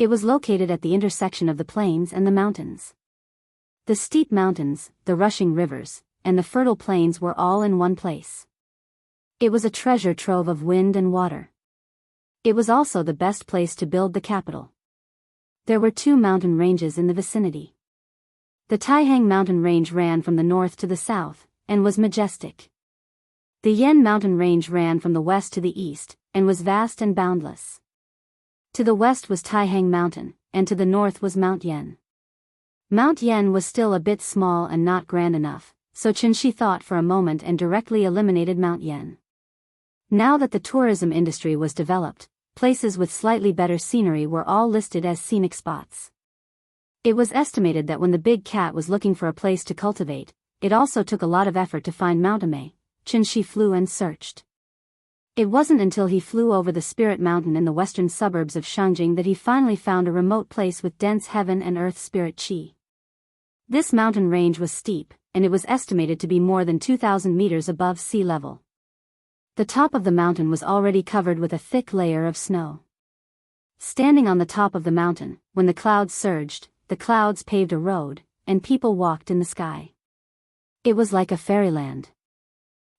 It was located at the intersection of the plains and the mountains. The steep mountains, the rushing rivers, and the fertile plains were all in one place. It was a treasure trove of wind and water. It was also the best place to build the capital. There were 2 mountain ranges in the vicinity. The Taihang mountain range ran from the north to the south, and was majestic. The Yan mountain range ran from the west to the east, and was vast and boundless. To the west was Taihang mountain, and to the north was Mount Yan. Mount Yan was still a bit small and not grand enough, so Qianxi thought for a moment and directly eliminated Mount Yan. Now that the tourism industry was developed, places with slightly better scenery were all listed as scenic spots. It was estimated that when the big cat was looking for a place to cultivate, it also took a lot of effort to find Mount Amei. Qianxi flew and searched. It wasn't until he flew over the Spirit Mountain in the western suburbs of Shangjing that he finally found a remote place with dense heaven and earth spirit qi. This mountain range was steep, and it was estimated to be more than 2,000 meters above sea level. The top of the mountain was already covered with a thick layer of snow. Standing on the top of the mountain, when the clouds surged, the clouds paved a road, and people walked in the sky. It was like a fairyland.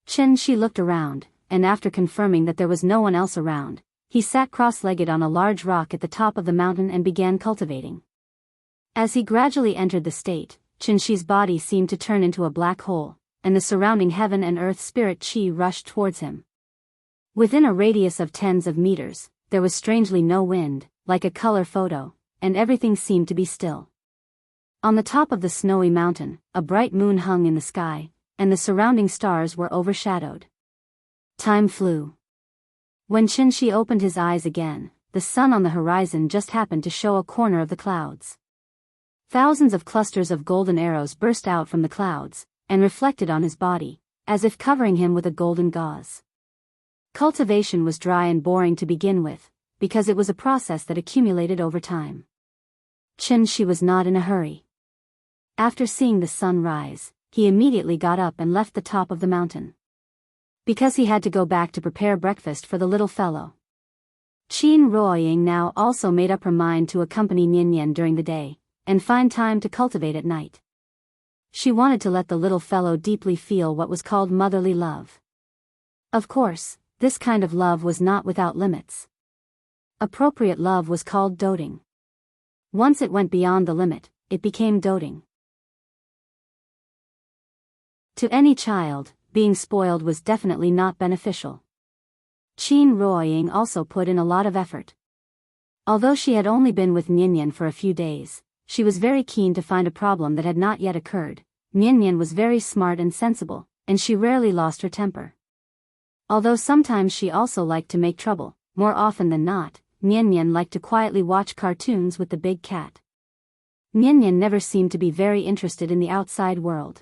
Qianxi looked around, and after confirming that there was no one else around, he sat cross-legged on a large rock at the top of the mountain and began cultivating. As he gradually entered the state, Qianxi's body seemed to turn into a black hole, and the surrounding heaven and earth spirit qi rushed towards him. Within a radius of tens of meters, there was strangely no wind, like a color photo, and everything seemed to be still. On the top of the snowy mountain, a bright moon hung in the sky, and the surrounding stars were overshadowed. Time flew. When Qianxi opened his eyes again, the sun on the horizon just happened to show a corner of the clouds. Thousands of clusters of golden arrows burst out from the clouds, and reflected on his body, as if covering him with a golden gauze. Cultivation was dry and boring to begin with, because it was a process that accumulated over time. Qianxi was not in a hurry. After seeing the sun rise, he immediately got up and left the top of the mountain. Because he had to go back to prepare breakfast for the little fellow. Qin Ruoying now also made up her mind to accompany Nian during the day, and find time to cultivate at night. She wanted to let the little fellow deeply feel what was called motherly love. Of course, this kind of love was not without limits. Appropriate love was called doting. Once it went beyond the limit, it became doting. To any child, being spoiled was definitely not beneficial. Qin Ruoying also put in a lot of effort. Although she had only been with Nian for a few days, she was very keen to find a problem that had not yet occurred. Nian was very smart and sensible, and she rarely lost her temper. Although sometimes she also liked to make trouble, more often than not, Nian liked to quietly watch cartoons with the big cat. Nian never seemed to be very interested in the outside world.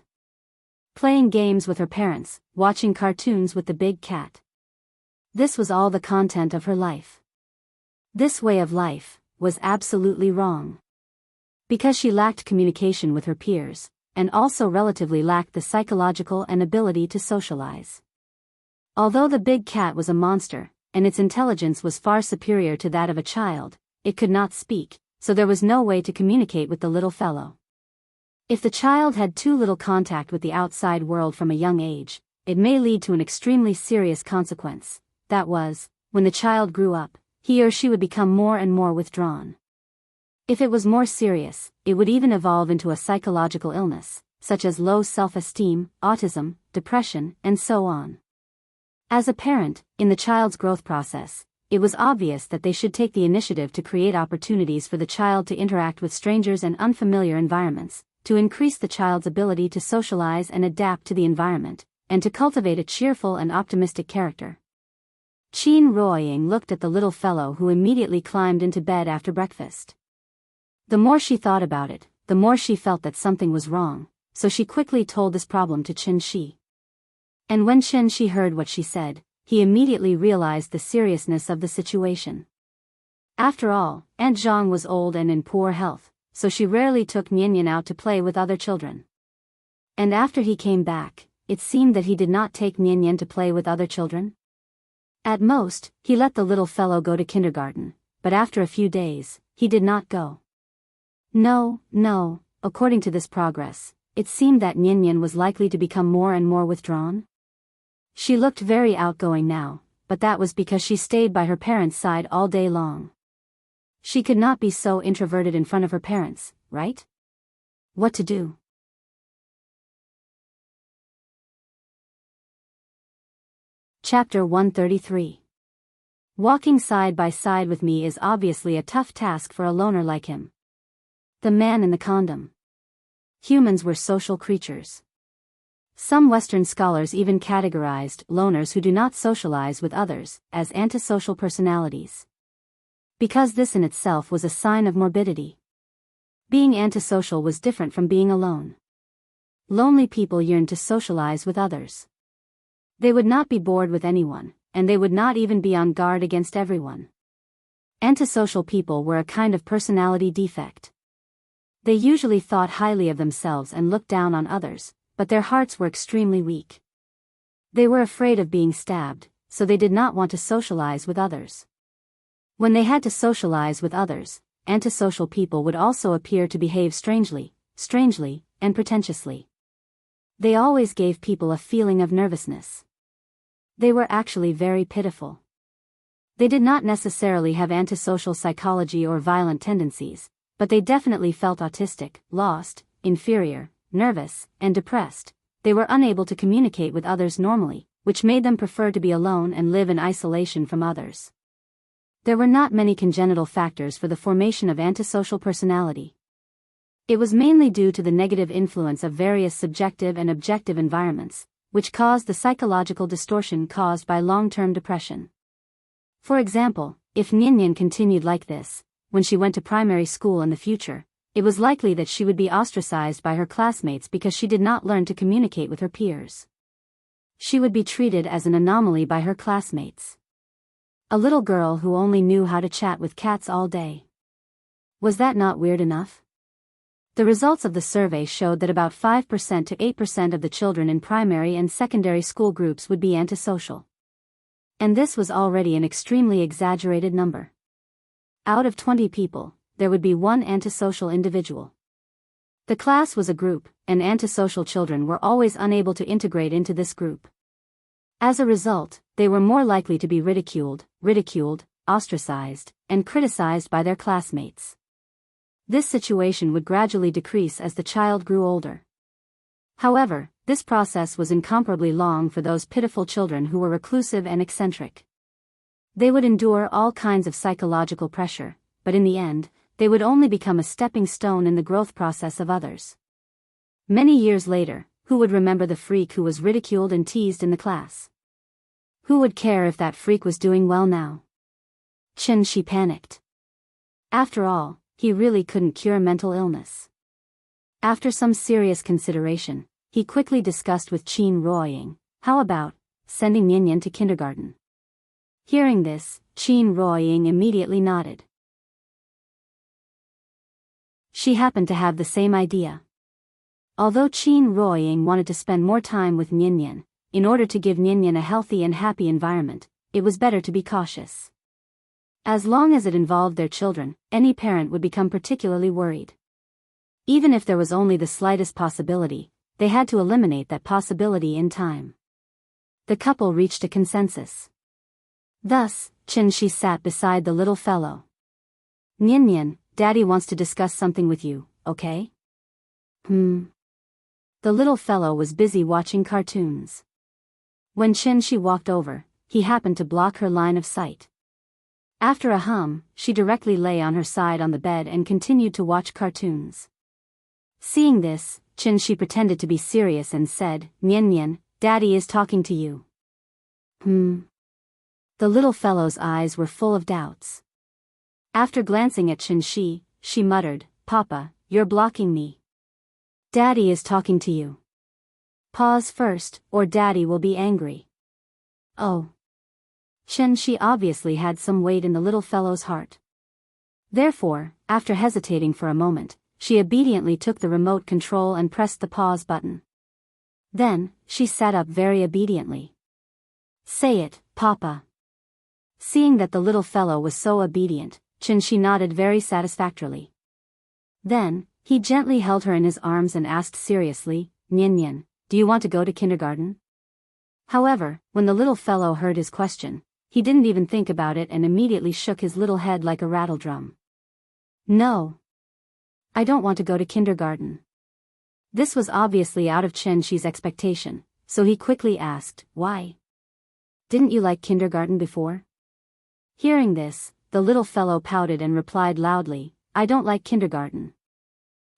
Playing games with her parents, watching cartoons with the big cat. This was all the content of her life. This way of life was absolutely wrong. Because she lacked communication with her peers, and also relatively lacked the psychological and ability to socialize. Although the big cat was a monster, and its intelligence was far superior to that of a child, it could not speak, so there was no way to communicate with the little fellow. If the child had too little contact with the outside world from a young age, it may lead to an extremely serious consequence. That was, when the child grew up, he or she would become more and more withdrawn. If it was more serious, it would even evolve into a psychological illness, such as low self-esteem, autism, depression, and so on. As a parent, in the child's growth process, it was obvious that they should take the initiative to create opportunities for the child to interact with strangers and unfamiliar environments, to increase the child's ability to socialize and adapt to the environment, and to cultivate a cheerful and optimistic character. Qin Ruoying looked at the little fellow who immediately climbed into bed after breakfast. The more she thought about it, the more she felt that something was wrong, so she quickly told this problem to Qin Shi. And when Qin Shi heard what she said, he immediately realized the seriousness of the situation. After all, Aunt Zhang was old and in poor health, so she rarely took Nian out to play with other children. And after he came back, it seemed that he did not take Nian to play with other children. At most, he let the little fellow go to kindergarten, but after a few days, he did not go. No, according to this progress, it seemed that Nian was likely to become more and more withdrawn. She looked very outgoing now, but that was because she stayed by her parents' side all day long. She could not be so introverted in front of her parents, right? What to do? Chapter 133. Walking side by side with me is obviously a tough task for a loner like him. The man in the condom. Humans were social creatures. Some Western scholars even categorized loners who do not socialize with others as antisocial personalities. Because this in itself was a sign of morbidity. Being antisocial was different from being alone. Lonely people yearned to socialize with others. They would not be bored with anyone, and they would not even be on guard against everyone. Antisocial people were a kind of personality defect. They usually thought highly of themselves and looked down on others, but their hearts were extremely weak. They were afraid of being stabbed, so they did not want to socialize with others. When they had to socialize with others, antisocial people would also appear to behave strangely, and pretentiously. They always gave people a feeling of nervousness. They were actually very pitiful. They did not necessarily have antisocial psychology or violent tendencies, but they definitely felt autistic, lost, inferior, nervous, and depressed. They were unable to communicate with others normally, which made them prefer to be alone and live in isolation from others. There were not many congenital factors for the formation of antisocial personality. It was mainly due to the negative influence of various subjective and objective environments, which caused the psychological distortion caused by long-term depression. For example, if Nian continued like this, when she went to primary school in the future, it was likely that she would be ostracized by her classmates because she did not learn to communicate with her peers. She would be treated as an anomaly by her classmates. A little girl who only knew how to chat with cats all day. Was that not weird enough? The results of the survey showed that about 5% to 8% of the children in primary and secondary school groups would be antisocial. And this was already an extremely exaggerated number. Out of 20 people, there would be one antisocial individual. The class was a group, and antisocial children were always unable to integrate into this group. As a result, they were more likely to be ridiculed, ostracized, and criticized by their classmates. This situation would gradually decrease as the child grew older. However, this process was incomparably long for those pitiful children who were reclusive and eccentric. They would endure all kinds of psychological pressure, but in the end, they would only become a stepping stone in the growth process of others. Many years later, who would remember the freak who was ridiculed and teased in the class? Who would care if that freak was doing well now? Qin Shi panicked. After all, he really couldn't cure mental illness. After some serious consideration, he quickly discussed with Qin Ruoying, how about sending Nian to kindergarten? Hearing this, Qin Ruoying immediately nodded. She happened to have the same idea. Although Qin Ruoying wanted to spend more time with Nian, in order to give Nian a healthy and happy environment, it was better to be cautious. As long as it involved their children, any parent would become particularly worried. Even if there was only the slightest possibility, they had to eliminate that possibility in time. The couple reached a consensus. Thus, Qin Shi sat beside the little fellow. Nian, Daddy wants to discuss something with you, okay? The little fellow was busy watching cartoons. When Qin Shi walked over, he happened to block her line of sight. After a hum, she directly lay on her side on the bed and continued to watch cartoons. Seeing this, Qin Shi pretended to be serious and said, Nian, Daddy is talking to you. The little fellow's eyes were full of doubts. After glancing at Qin Shi, she muttered, Papa, you're blocking me. Daddy is talking to you. Pause first, or Daddy will be angry. Oh. Xianxia obviously had some weight in the little fellow's heart. Therefore, after hesitating for a moment, she obediently took the remote control and pressed the pause button. Then, she sat up very obediently. Say it, Papa. Seeing that the little fellow was so obedient, Xianxia nodded very satisfactorily. Then, he gently held her in his arms and asked seriously, Nian, do you want to go to kindergarten? However, when the little fellow heard his question, he didn't even think about it and immediately shook his little head like a rattledrum. No. I don't want to go to kindergarten. This was obviously out of Xianxia's expectation, so he quickly asked, why? Didn't you like kindergarten before? Hearing this, the little fellow pouted and replied loudly, I don't like kindergarten.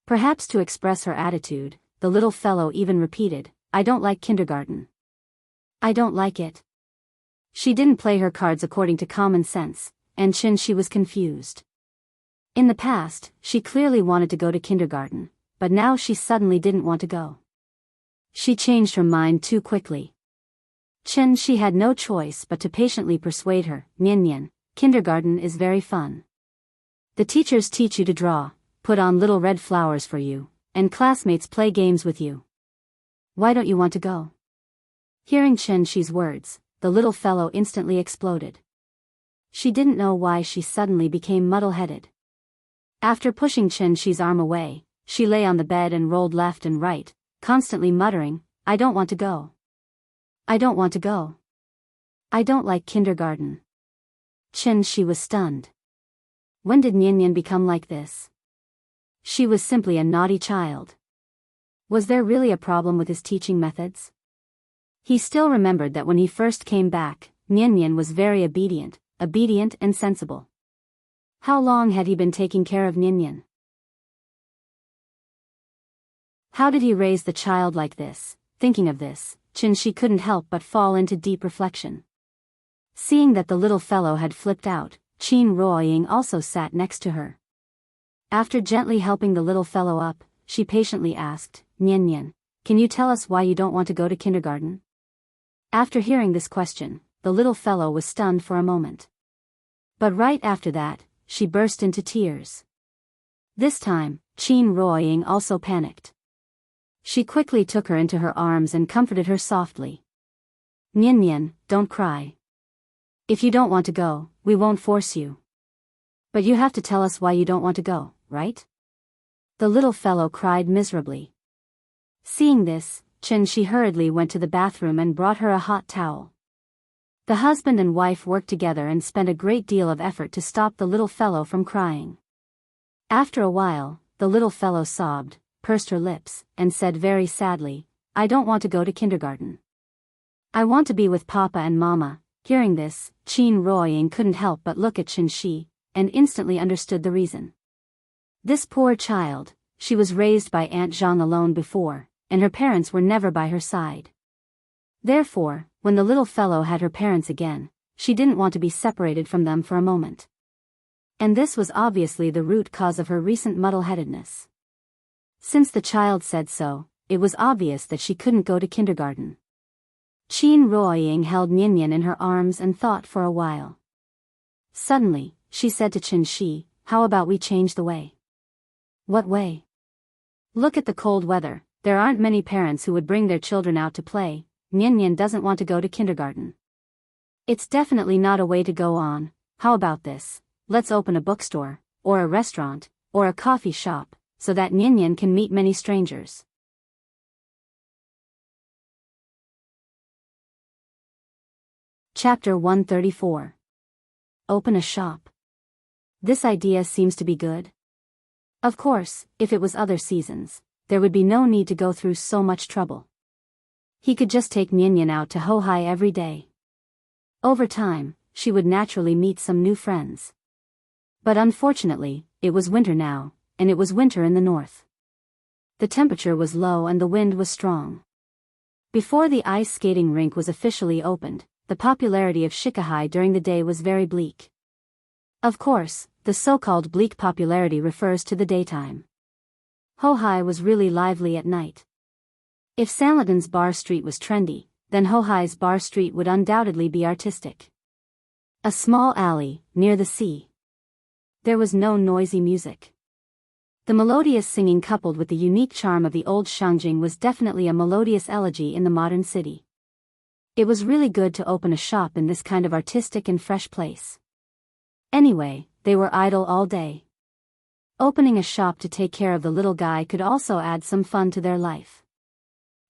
Perhaps to express her attitude, the little fellow even repeated, I don't like kindergarten. I don't like it. She didn't play her cards according to common sense, and Xianxia was confused. In the past, she clearly wanted to go to kindergarten, but now she suddenly didn't want to go. She changed her mind too quickly. Xianxia had no choice but to patiently persuade her, Nian, kindergarten is very fun. The teachers teach you to draw, put on little red flowers for you, and classmates play games with you. Why don't you want to go? Hearing Xianxia's words, the little fellow instantly exploded. She didn't know why she suddenly became muddle-headed. After pushing Xianxia's arm away, she lay on the bed and rolled left and right, constantly muttering, I don't want to go. I don't want to go. I don't like kindergarten. Xianxia was stunned. When did Nian become like this? She was simply a naughty child. Was there really a problem with his teaching methods? He still remembered that when he first came back, Nian was very obedient and sensible. How long had he been taking care of Nian? How did he raise the child like this? Thinking of this, Xianxia couldn't help but fall into deep reflection. Seeing that the little fellow had flipped out, Qin Ruoying also sat next to her. After gently helping the little fellow up, she patiently asked, Nian, can you tell us why you don't want to go to kindergarten? After hearing this question, the little fellow was stunned for a moment. But right after that, she burst into tears. This time, Qin Ruoying also panicked. She quickly took her into her arms and comforted her softly. Nian, don't cry. If you don't want to go, we won't force you. But you have to tell us why you don't want to go, right? The little fellow cried miserably. Seeing this, Xianxia hurriedly went to the bathroom and brought her a hot towel. The husband and wife worked together and spent a great deal of effort to stop the little fellow from crying. After a while, the little fellow sobbed, pursed her lips, and said very sadly, I don't want to go to kindergarten. I want to be with Papa and Mama. Hearing this, Qin Ruoying couldn't help but look at Xianxia, and instantly understood the reason. This poor child, she was raised by Aunt Zhang alone before, and her parents were never by her side. Therefore, when the little fellow had her parents again, she didn't want to be separated from them for a moment. And this was obviously the root cause of her recent muddle-headedness. Since the child said so, it was obvious that she couldn't go to kindergarten. Qin Ruoying held Nian in her arms and thought for a while. Suddenly, she said to Xianxia, how about we change the way? What way? Look at the cold weather, there aren't many parents who would bring their children out to play. Nian doesn't want to go to kindergarten. It's definitely not a way to go on. How about this? Let's open a bookstore, or a restaurant, or a coffee shop, so that Nian can meet many strangers. Chapter 134. Open a shop. This idea seems to be good. Of course, if it was other seasons, there would be no need to go through so much trouble. He could just take Nian out to Hohai every day. Over time, she would naturally meet some new friends. But unfortunately, it was winter now, and it was winter in the north. The temperature was low and the wind was strong. Before the ice skating rink was officially opened, the popularity of Shikahai during the day was very bleak. Of course, the so-called bleak popularity refers to the daytime. Hohai was really lively at night. If Sanlaton's bar street was trendy, then Hohai's bar street would undoubtedly be artistic. A small alley, near the sea. There was no noisy music. The melodious singing coupled with the unique charm of the old Shangjing was definitely a melodious elegy in the modern city. It was really good to open a shop in this kind of artistic and fresh place. Anyway, they were idle all day. Opening a shop to take care of the little guy could also add some fun to their life.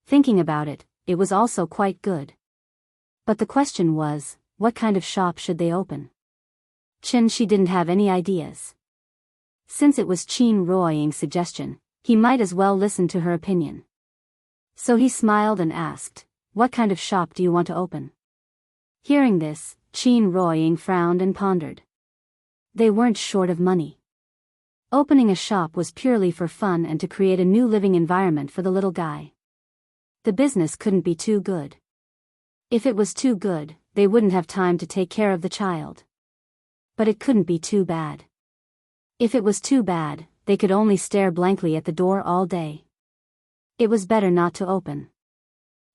Thinking about it, it was also quite good. But the question was, what kind of shop should they open? She didn't have any ideas. Since it was Qin Ruoying's suggestion, he might as well listen to her opinion. So he smiled and asked, "What kind of shop do you want to open?" Hearing this, Qin Ruoying frowned and pondered. They weren't short of money. Opening a shop was purely for fun and to create a new living environment for the little guy. The business couldn't be too good. If it was too good, they wouldn't have time to take care of the child. But it couldn't be too bad. If it was too bad, they could only stare blankly at the door all day. It was better not to open.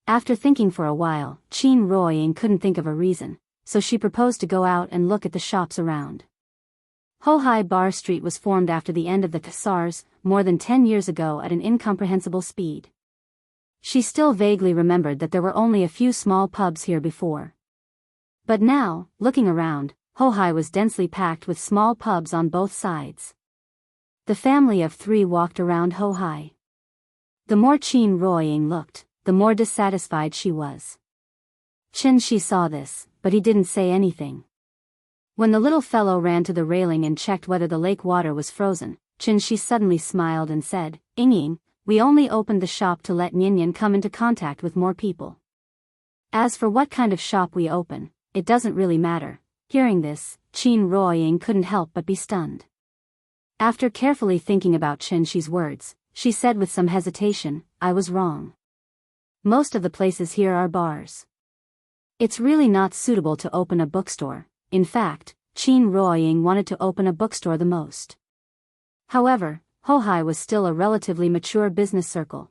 After thinking for a while, Qin Ruoying couldn't think of a reason, so she proposed to go out and look at the shops around. Hohai Bar Street was formed after the end of the Khazars, more than 10 years ago at an incomprehensible speed. She still vaguely remembered that there were only a few small pubs here before. But now, looking around, Hohai was densely packed with small pubs on both sides. The family of 3 walked around Hohai. The more Qin Ruoying looked, the more dissatisfied she was. Shi saw this, but he didn't say anything. When the little fellow ran to the railing and checked whether the lake water was frozen, Shi suddenly smiled and said, "Ying, we only opened the shop to let Ninian come into contact with more people. As for what kind of shop we open, it doesn't really matter." Hearing this, Qin Ruoying couldn't help but be stunned. After carefully thinking about Shi's words, she said with some hesitation, "I was wrong. Most of the places here are bars. It's really not suitable to open a bookstore." In fact, Qin Ruoying wanted to open a bookstore the most. However, Hohai was still a relatively mature business circle.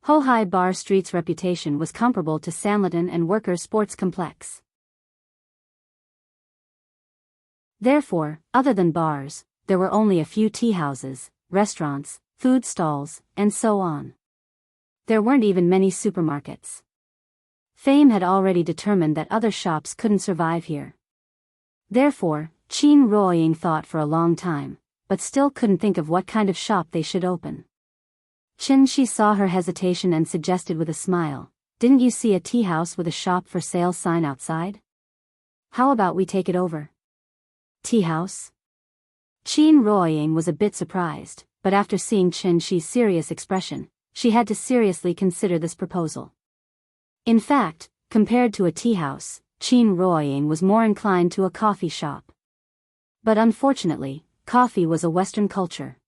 Hohai Bar Street's reputation was comparable to Sanlatan and Worker Sports Complex. Therefore, other than bars, there were only a few tea houses, restaurants, food stalls, and so on. There weren't even many supermarkets. Fame had already determined that other shops couldn't survive here. Therefore, Qin Ruoying thought for a long time, but still couldn't think of what kind of shop they should open. She saw her hesitation and suggested with a smile, "Didn't you see a tea house with a shop for sale sign outside? How about we take it over?" Tea house? Qin Ruoying was a bit surprised, but after seeing Shi's serious expression, she had to seriously consider this proposal. In fact, compared to a tea house, Qin Ruoying was more inclined to a coffee shop. But unfortunately, coffee was a Western culture.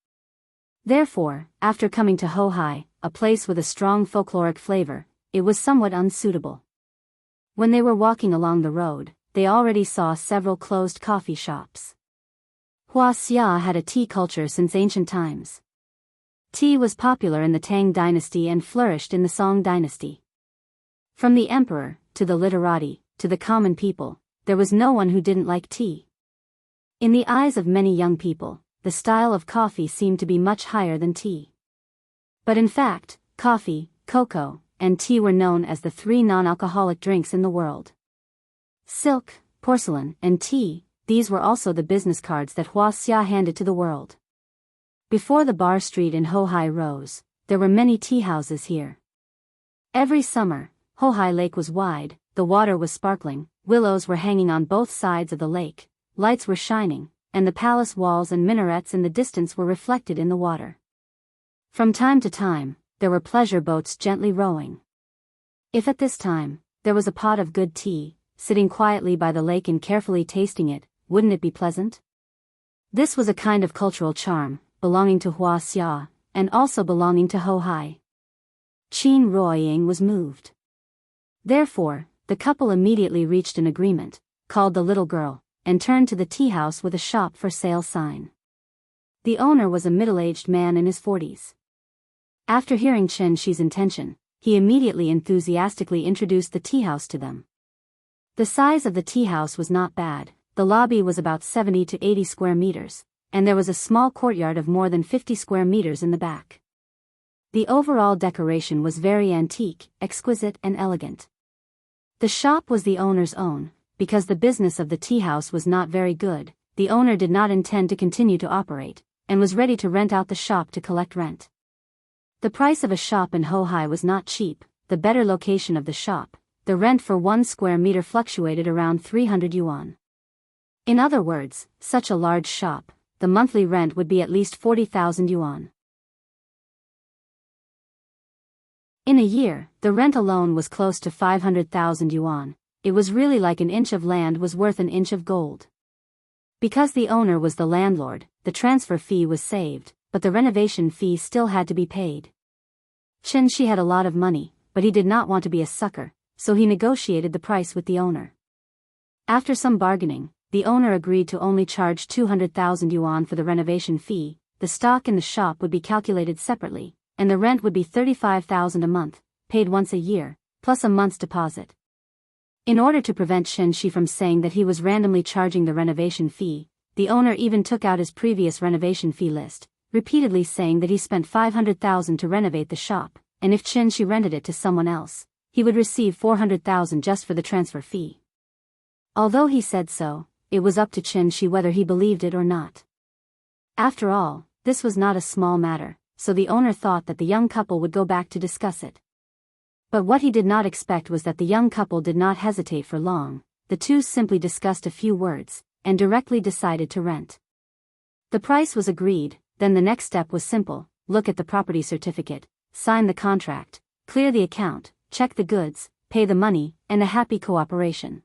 Therefore, after coming to Hohai, a place with a strong folkloric flavor, it was somewhat unsuitable. When they were walking along the road, they already saw several closed coffee shops. Wuxia had a tea culture since ancient times. Tea was popular in the Tang dynasty and flourished in the Song dynasty. From the emperor, to the literati, to the common people, there was no one who didn't like tea. In the eyes of many young people, the style of coffee seemed to be much higher than tea. But in fact, coffee, cocoa, and tea were known as the 3 non-alcoholic drinks in the world. Silk, porcelain, and tea, these were also the business cards that Wuxia handed to the world. Before the bar street in Hohai rose, there were many tea houses here. Every summer, Hohai Lake was wide, the water was sparkling, willows were hanging on both sides of the lake, lights were shining, and the palace walls and minarets in the distance were reflected in the water. From time to time, there were pleasure boats gently rowing. If at this time, there was a pot of good tea, sitting quietly by the lake and carefully tasting it, wouldn't it be pleasant? This was a kind of cultural charm, belonging to Wuxia, and also belonging to Hohai. Qin Ruoying was moved. Therefore, the couple immediately reached an agreement, called the little girl, and turned to the tea house with a shop for sale sign. The owner was a middle-aged man in his 40s. After hearing Xianxi's intention, he immediately enthusiastically introduced the tea house to them. The size of the tea house was not bad. The lobby was about 70 to 80 square meters, and there was a small courtyard of more than 50 square meters in the back. The overall decoration was very antique, exquisite and elegant. The shop was the owner's own. Because the business of the tea house was not very good, the owner did not intend to continue to operate, and was ready to rent out the shop to collect rent. The price of a shop in Hohai was not cheap. The better location of the shop, the rent for 1 square meter fluctuated around 300 yuan. In other words, such a large shop, the monthly rent would be at least 40,000 yuan. In a year, the rent alone was close to 500,000 yuan. It was really like an inch of land was worth an inch of gold. Because the owner was the landlord, the transfer fee was saved, but the renovation fee still had to be paid. Xianxia had a lot of money, but he did not want to be a sucker, so he negotiated the price with the owner. After some bargaining, the owner agreed to only charge 200,000 yuan for the renovation fee. The stock in the shop would be calculated separately, and the rent would be 35,000 a month, paid once a year, plus a month's deposit. In order to prevent Xianxia from saying that he was randomly charging the renovation fee, the owner even took out his previous renovation fee list, repeatedly saying that he spent 500,000 to renovate the shop, and if Xianxia rented it to someone else, he would receive 400,000 just for the transfer fee. Although he said so, it was up to Xianxia whether he believed it or not. After all, this was not a small matter, so the owner thought that the young couple would go back to discuss it. But what he did not expect was that the young couple did not hesitate for long. The two simply discussed a few words, and directly decided to rent. The price was agreed. Then the next step was simple: look at the property certificate, sign the contract, clear the account, check the goods, pay the money, and a happy cooperation.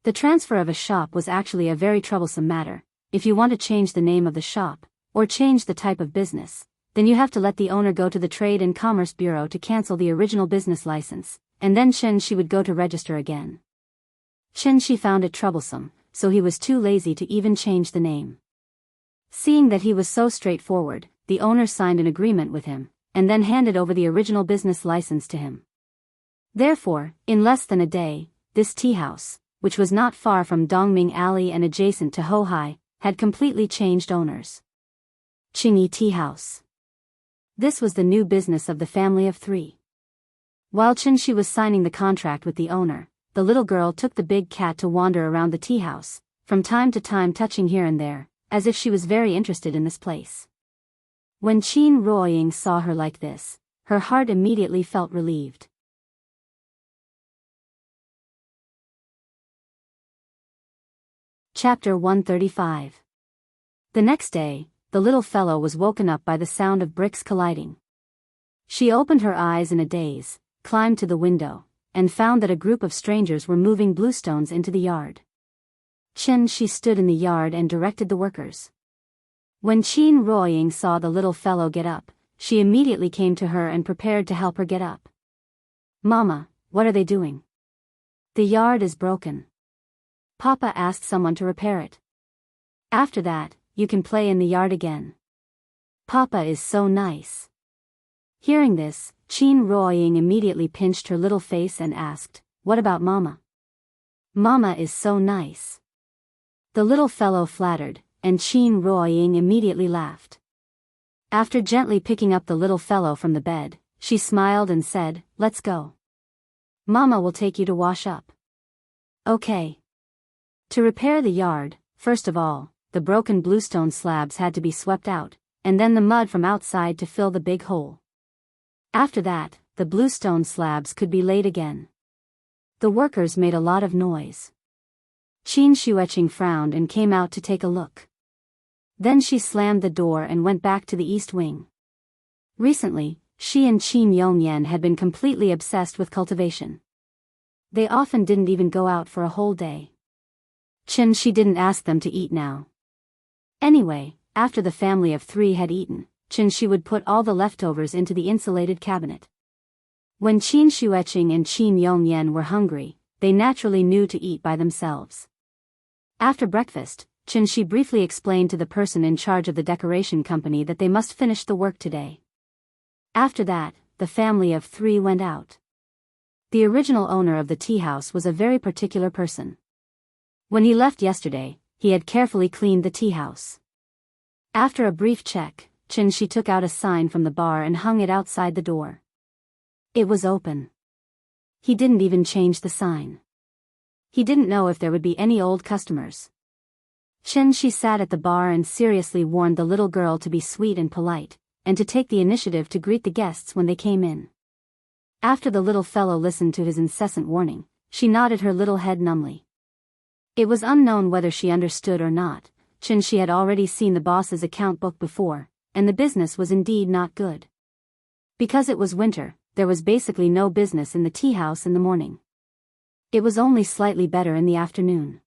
The transfer of a shop was actually a very troublesome matter. If you want to change the name of the shop, or change the type of business, then you have to let the owner go to the Trade and Commerce Bureau to cancel the original business license, and then Xianxia would go to register again. Xianxia found it troublesome, so he was too lazy to even change the name. Seeing that he was so straightforward, the owner signed an agreement with him, and then handed over the original business license to him. Therefore, in less than a day, this tea house, which was not far from Dongming Alley and adjacent to Hohai, had completely changed owners. Qingyi Tea House. This was the new business of the family of 3. While Xianxia was signing the contract with the owner, the little girl took the big cat to wander around the tea house, from time to time touching here and there, as if she was very interested in this place. When Qin Ruoying saw her like this, her heart immediately felt relieved. Chapter 135. The next day, the little fellow was woken up by the sound of bricks colliding. She opened her eyes in a daze, climbed to the window, and found that a group of strangers were moving bluestones into the yard. Xianxia stood in the yard and directed the workers. When Qin Ruoying saw the little fellow get up, she immediately came to her and prepared to help her get up. "Mama, what are they doing?" "The yard is broken. Papa asked someone to repair it. After that, you can play in the yard again. Papa is so nice." Hearing this, Qin Ruoying immediately pinched her little face and asked, "What about Mama?" "Mama is so nice." The little fellow flattered, and Qin Ruoying immediately laughed. After gently picking up the little fellow from the bed, she smiled and said, "Let's go. Mama will take you to wash up." "Okay." To repair the yard, first of all, the broken bluestone slabs had to be swept out, and then the mud from outside to fill the big hole. After that, the bluestone slabs could be laid again. The workers made a lot of noise. Qin Xianxia frowned and came out to take a look. Then she slammed the door and went back to the east wing. Recently, she and Qin Yongyan had been completely obsessed with cultivation. They often didn't even go out for a whole day. Xianxia didn't ask them to eat now. Anyway, after the family of 3 had eaten, Xianxia would put all the leftovers into the insulated cabinet. When Qin Xianxia and Qin Yongyan were hungry, they naturally knew to eat by themselves. After breakfast, Qianxi briefly explained to the person in charge of the decoration company that they must finish the work today. After that, the family of 3 went out. The original owner of the tea house was a very particular person. When he left yesterday, he had carefully cleaned the tea house. After a brief check, Qianxi took out a sign from the bar and hung it outside the door. It was open. He didn't even change the sign. He didn't know if there would be any old customers. Qianxi sat at the bar and seriously warned the little girl to be sweet and polite, and to take the initiative to greet the guests when they came in. After the little fellow listened to his incessant warning, she nodded her little head numbly. It was unknown whether she understood or not. Qianxi had already seen the boss's account book before, and the business was indeed not good. Because it was winter, there was basically no business in the tea house in the morning. It was only slightly better in the afternoon.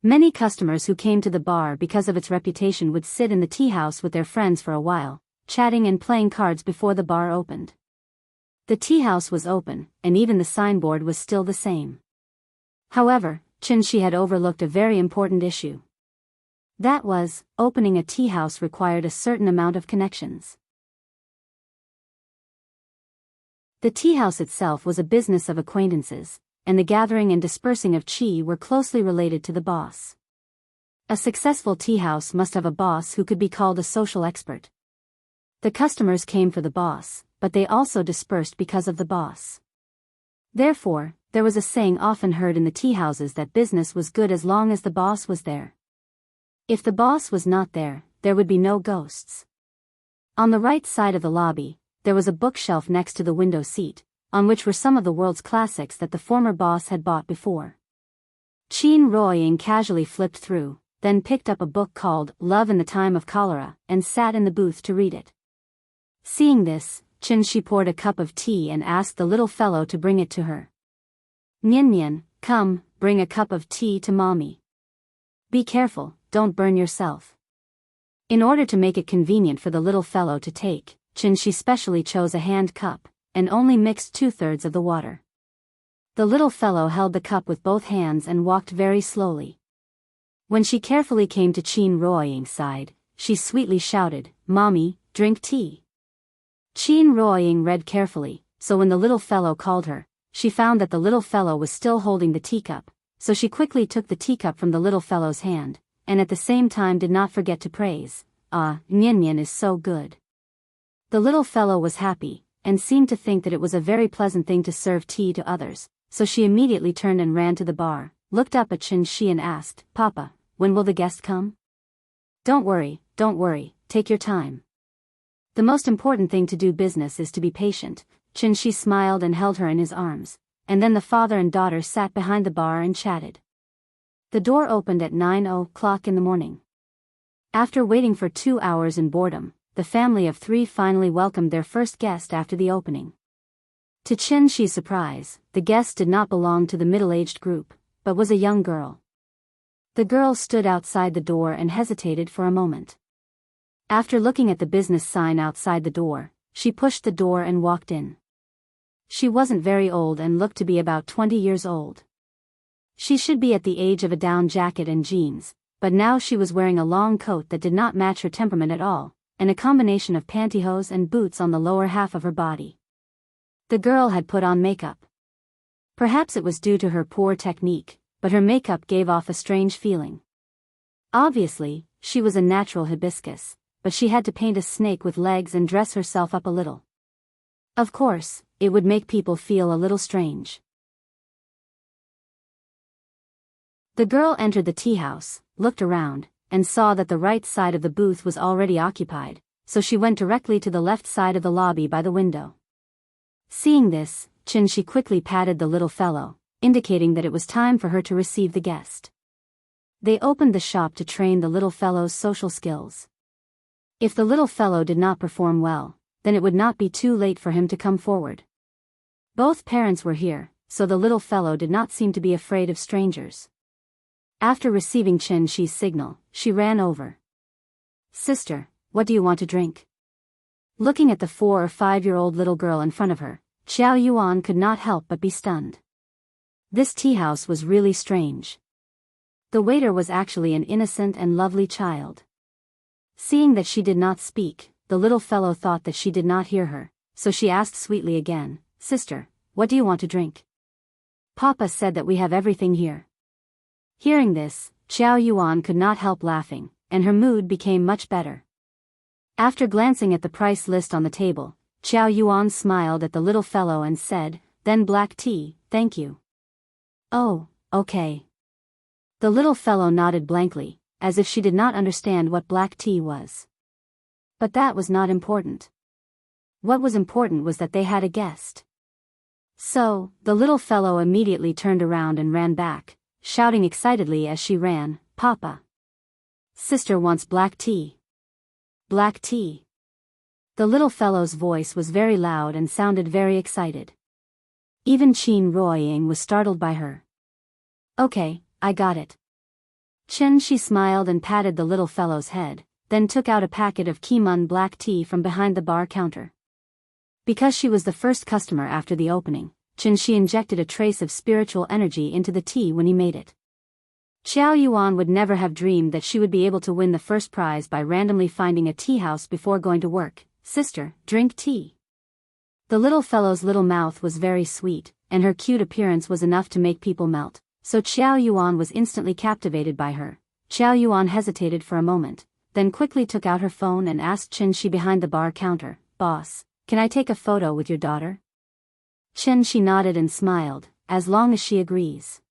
Many customers who came to the bar because of its reputation would sit in the tea house with their friends for a while, chatting and playing cards before the bar opened. The tea house was open, and even the signboard was still the same. However, Qianxi had overlooked a very important issue. That was, opening a tea house required a certain amount of connections. The tea house itself was a business of acquaintances, and the gathering and dispersing of qi were closely related to the boss. A successful tea house must have a boss who could be called a social expert. The customers came for the boss, but they also dispersed because of the boss. Therefore, there was a saying often heard in the tea houses that business was good as long as the boss was there. If the boss was not there, there would be no ghosts. On the right side of the lobby, there was a bookshelf next to the window seat, on which were some of the world's classics that the former boss had bought before. Qin Ruoying casually flipped through, then picked up a book called Love in the Time of Cholera, and sat in the booth to read it. Seeing this, Qianxi poured a cup of tea and asked the little fellow to bring it to her. Nian, come, bring a cup of tea to mommy. Be careful, don't burn yourself. In order to make it convenient for the little fellow to take, Qianxi specially chose a hand cup, and only mixed 2/3 of the water. The little fellow held the cup with both hands and walked very slowly. When she carefully came to Qin Ruoying's side, she sweetly shouted, "Mommy, drink tea." Qin Ruoying read carefully, so when the little fellow called her, she found that the little fellow was still holding the teacup, so she quickly took the teacup from the little fellow's hand, and at the same time did not forget to praise, Nian is so good. The little fellow was happy, and seemed to think that it was a very pleasant thing to serve tea to others, so she immediately turned and ran to the bar, looked up at Qianxi and asked, "Papa, when will the guest come?" Don't worry, take your time. The most important thing to do business is to be patient." Qianxi smiled and held her in his arms, and then the father and daughter sat behind the bar and chatted. The door opened at 9 o'clock in the morning. After waiting for 2 hours in boredom, the family of 3 finally welcomed their first guest after the opening. To Qianxi's surprise, the guest did not belong to the middle-aged group, but was a young girl. The girl stood outside the door and hesitated for a moment. After looking at the business sign outside the door, she pushed the door and walked in. She wasn't very old and looked to be about 20 years old. She should be at the age of a down jacket and jeans, but now she was wearing a long coat that did not match her temperament at all, and a combination of pantyhose and boots on the lower half of her body. The girl had put on makeup. Perhaps it was due to her poor technique, but her makeup gave off a strange feeling. Obviously, she was a natural hibiscus, but she had to paint a snake with legs and dress herself up a little. Of course, it would make people feel a little strange. The girl entered the tea house, looked around, and saw that the right side of the booth was already occupied, so she went directly to the left side of the lobby by the window. Seeing this, Qianxi quickly patted the little fellow, indicating that it was time for her to receive the guest. They opened the shop to train the little fellow's social skills. If the little fellow did not perform well, then it would not be too late for him to come forward. Both parents were here, so the little fellow did not seem to be afraid of strangers. After receiving Qianxi's signal, she ran over. "Sister, what do you want to drink?" Looking at the 4 or 5-year-old little girl in front of her, Xiao Yuan could not help but be stunned. This tea house was really strange. The waiter was actually an innocent and lovely child. Seeing that she did not speak, the little fellow thought that she did not hear her, so she asked sweetly again, "Sister, what do you want to drink?" "Papa said that we have everything here." Hearing this, Xiao Yuan could not help laughing, and her mood became much better. After glancing at the price list on the table, Xiao Yuan smiled at the little fellow and said, "Then black tea, thank you." "Oh, okay." The little fellow nodded blankly, as if she did not understand what black tea was. But that was not important. What was important was that they had a guest. So, the little fellow immediately turned around and ran back, shouting excitedly as she ran, "Papa! Sister wants black tea. Black tea." The little fellow's voice was very loud and sounded very excited. Even Qin Ruoying was startled by her. "Okay, I got it." She smiled and patted the little fellow's head, then took out a packet of Kimun black tea from behind the bar counter. Because she was the first customer after the opening, She injected a trace of spiritual energy into the tea when he made it. Xiao Yuan would never have dreamed that she would be able to win the first prize by randomly finding a tea house before going to work. "Sister, drink tea." The little fellow's little mouth was very sweet, and her cute appearance was enough to make people melt, so Xiao Yuan was instantly captivated by her. Xiao Yuan hesitated for a moment, then quickly took out her phone and asked Shi behind the bar counter, "Boss, can I take a photo with your daughter?" Shi nodded and smiled, "As long as she agrees."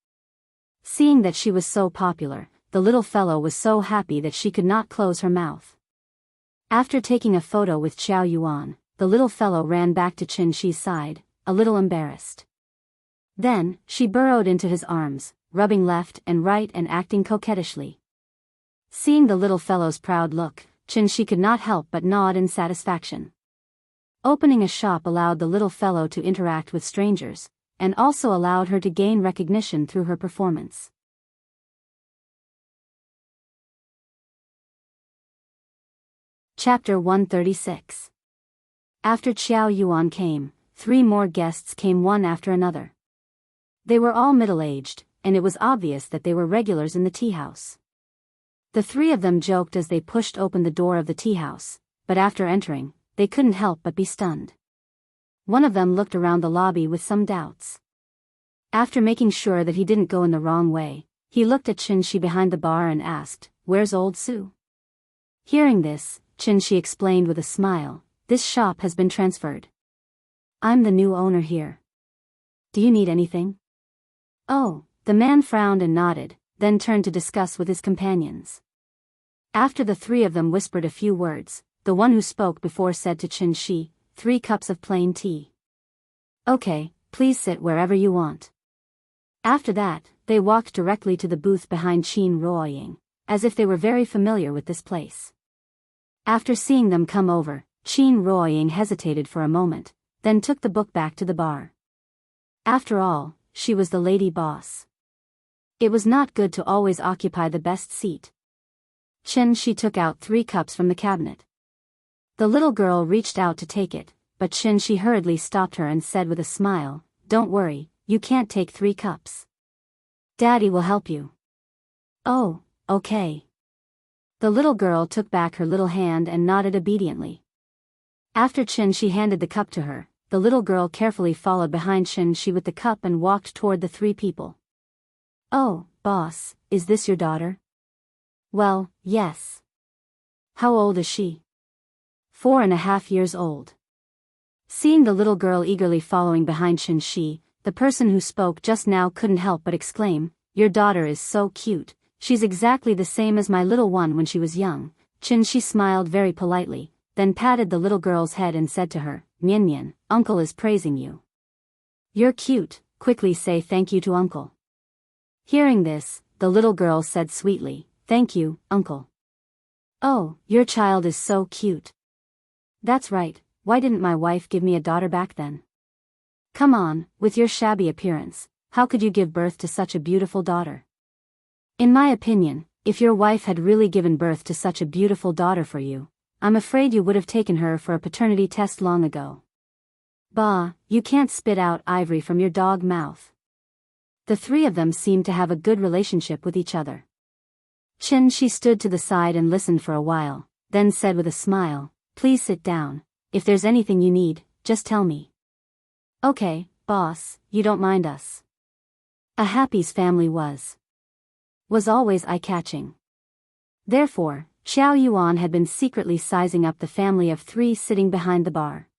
Seeing that she was so popular, the little fellow was so happy that she could not close her mouth. After taking a photo with Xiao Yuan, the little fellow ran back to Shi's side, a little embarrassed. Then, she burrowed into his arms, rubbing left and right and acting coquettishly. Seeing the little fellow's proud look, Shi could not help but nod in satisfaction. Opening a shop allowed the little fellow to interact with strangers, and also allowed her to gain recognition through her performance. Chapter 136. After Xiao Yuan came, 3 more guests came one after another. They were all middle-aged, and it was obvious that they were regulars in the tea house. The 3 of them joked as they pushed open the door of the tea house, but after entering, they couldn't help but be stunned. One of them looked around the lobby with some doubts. After making sure that he didn't go in the wrong way, he looked at Shi behind the bar and asked, "Where's old Su?" Hearing this, Shi explained with a smile, "This shop has been transferred. I'm the new owner here. Do you need anything?" "Oh," the man frowned and nodded, then turned to discuss with his companions. After the 3 of them whispered a few words, the one who spoke before said to Shi, "3 cups of plain tea." "Okay, please sit wherever you want." After that, they walked directly to the booth behind Qin Ruoying, as if they were very familiar with this place. After seeing them come over, Qin Ruoying hesitated for a moment, then took the book back to the bar. After all, she was the lady boss. It was not good to always occupy the best seat. She took out 3 cups from the cabinet. The little girl reached out to take it, but Shi hurriedly stopped her and said with a smile, "Don't worry, you can't take 3 cups. Daddy will help you." "Oh, okay." The little girl took back her little hand and nodded obediently. After Shi handed the cup to her, the little girl carefully followed behind Shi with the cup and walked toward the 3 people. "Oh, boss, is this your daughter?" "Well, yes." "How old is she?" 4.5 years old. Seeing the little girl eagerly following behind Shi, the person who spoke just now couldn't help but exclaim, "Your daughter is so cute, she's exactly the same as my little one when she was young." Shi smiled very politely, then patted the little girl's head and said to her, "Mian Mian, Uncle is praising you. You're cute, quickly say thank you to Uncle." Hearing this, the little girl said sweetly, "Thank you, Uncle." "Oh, your child is so cute." "That's right, why didn't my wife give me a daughter back then?" "Come on, with your shabby appearance, how could you give birth to such a beautiful daughter?" "In my opinion, if your wife had really given birth to such a beautiful daughter for you, I'm afraid you would have taken her for a paternity test long ago." "Bah, you can't spit out ivory from your dog mouth." The 3 of them seemed to have a good relationship with each other. Qianxia stood to the side and listened for a while, then said with a smile, "Please sit down. If there's anything you need, just tell me." "Okay, boss, you don't mind us." A Happy's family was always eye-catching. Therefore, Xiao Yuan had been secretly sizing up the family of 3 sitting behind the bar.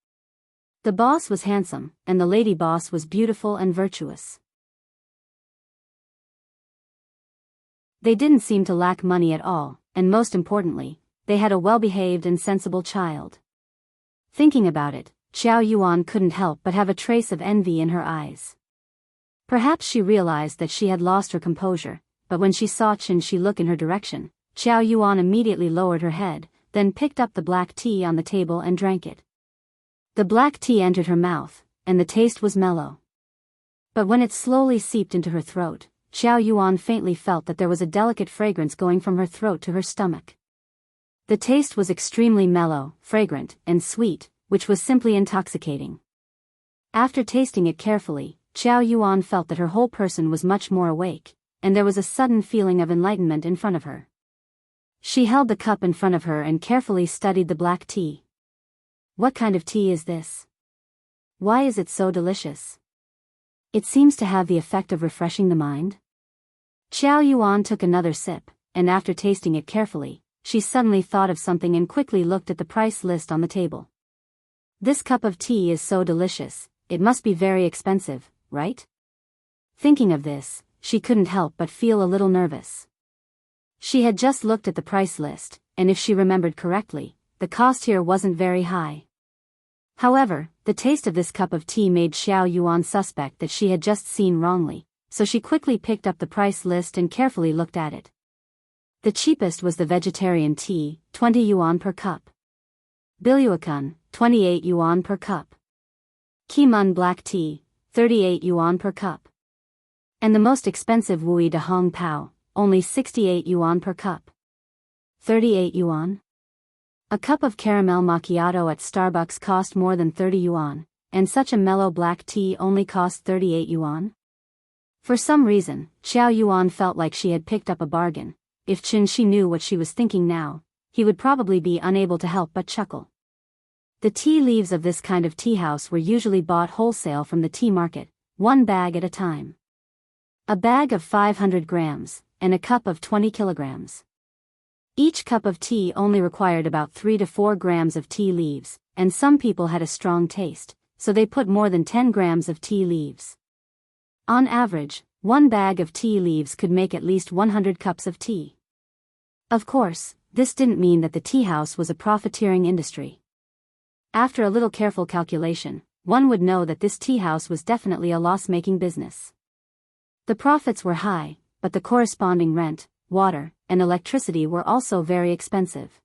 The boss was handsome, and the lady boss was beautiful and virtuous. They didn't seem to lack money at all, and most importantly, they had a well-behaved and sensible child. Thinking about it, Xiao Yuan couldn't help but have a trace of envy in her eyes. Perhaps she realized that she had lost her composure, but when she saw Qianxia look in her direction, Xiao Yuan immediately lowered her head, then picked up the black tea on the table and drank it. The black tea entered her mouth, and the taste was mellow. But when it slowly seeped into her throat, Xiao Yuan faintly felt that there was a delicate fragrance going from her throat to her stomach. The taste was extremely mellow, fragrant, and sweet, which was simply intoxicating. After tasting it carefully, Xiao Yuan felt that her whole person was much more awake, and there was a sudden feeling of enlightenment in front of her. She held the cup in front of her and carefully studied the black tea. What kind of tea is this? Why is it so delicious? It seems to have the effect of refreshing the mind. Xiao Yuan took another sip, and after tasting it carefully, she suddenly thought of something and quickly looked at the price list on the table. This cup of tea is so delicious, it must be very expensive, right? Thinking of this, she couldn't help but feel a little nervous. She had just looked at the price list, and if she remembered correctly, the cost here wasn't very high. However, the taste of this cup of tea made Xiao Yuan suspect that she had just seen wrongly, so she quickly picked up the price list and carefully looked at it. The cheapest was the vegetarian tea, 20 yuan per cup. Biluakun, 28 yuan per cup. Kimun black tea, 38 yuan per cup. And the most expensive Wui de Hong Pao, only 68 yuan per cup. 38 yuan? A cup of caramel macchiato at Starbucks cost more than 30 yuan, and such a mellow black tea only cost 38 yuan? For some reason, Xiao Yuan felt like she had picked up a bargain. If Qianxia knew what she was thinking now, he would probably be unable to help but chuckle. The tea leaves of this kind of tea house were usually bought wholesale from the tea market, 1 bag at a time. A bag of 500 grams, and a cup of 20 kilograms. Each cup of tea only required about 3 to 4 grams of tea leaves, and some people had a strong taste, so they put more than 10 grams of tea leaves. On average, 1 bag of tea leaves could make at least 100 cups of tea. Of course, this didn't mean that the tea house was a profiteering industry. After a little careful calculation, one would know that this tea house was definitely a loss-making business. The profits were high, but the corresponding rent, water, and electricity were also very expensive.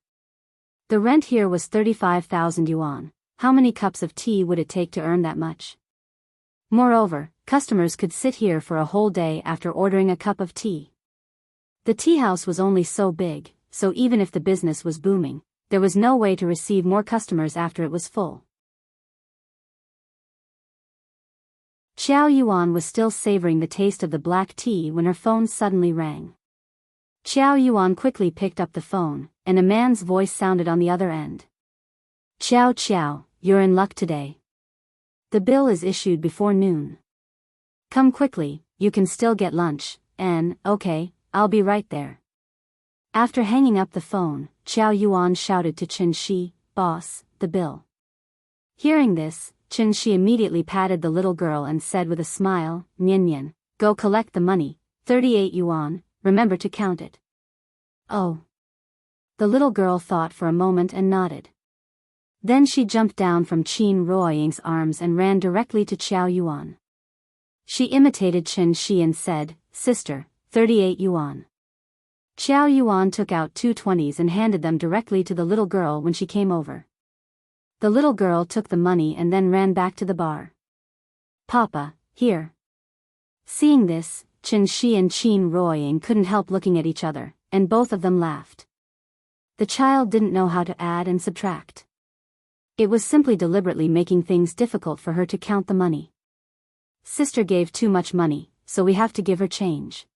The rent here was 35,000 yuan. How many cups of tea would it take to earn that much? Moreover, customers could sit here for a whole day after ordering a cup of tea. The tea house was only so big, so even if the business was booming, there was no way to receive more customers after it was full. Xiao Yuan was still savoring the taste of the black tea when her phone suddenly rang. Xiao Yuan quickly picked up the phone, and a man's voice sounded on the other end. Xiao, you're in luck today. The bill is issued before noon. Come quickly, you can still get lunch, and, okay, I'll be right there. After hanging up the phone, Xiao Yuan shouted to Qianxia, "Boss, the bill." Hearing this, Qianxia immediately patted the little girl and said with a smile, "Nian, go collect the money, 38 yuan, remember to count it." Oh. The little girl thought for a moment and nodded. Then she jumped down from Qin Ruoying's arms and ran directly to Xiao Yuan. She imitated Qianxia and said, "Sister, 38 yuan." Xiao Yuan took out 2 20s and handed them directly to the little girl when she came over. The little girl took the money and then ran back to the bar. "Papa, here." Seeing this, Qianxia and Qin Ruoying couldn't help looking at each other, and both of them laughed. The child didn't know how to add and subtract. It was simply deliberately making things difficult for her to count the money. "Sister gave too much money, so we have to give her change."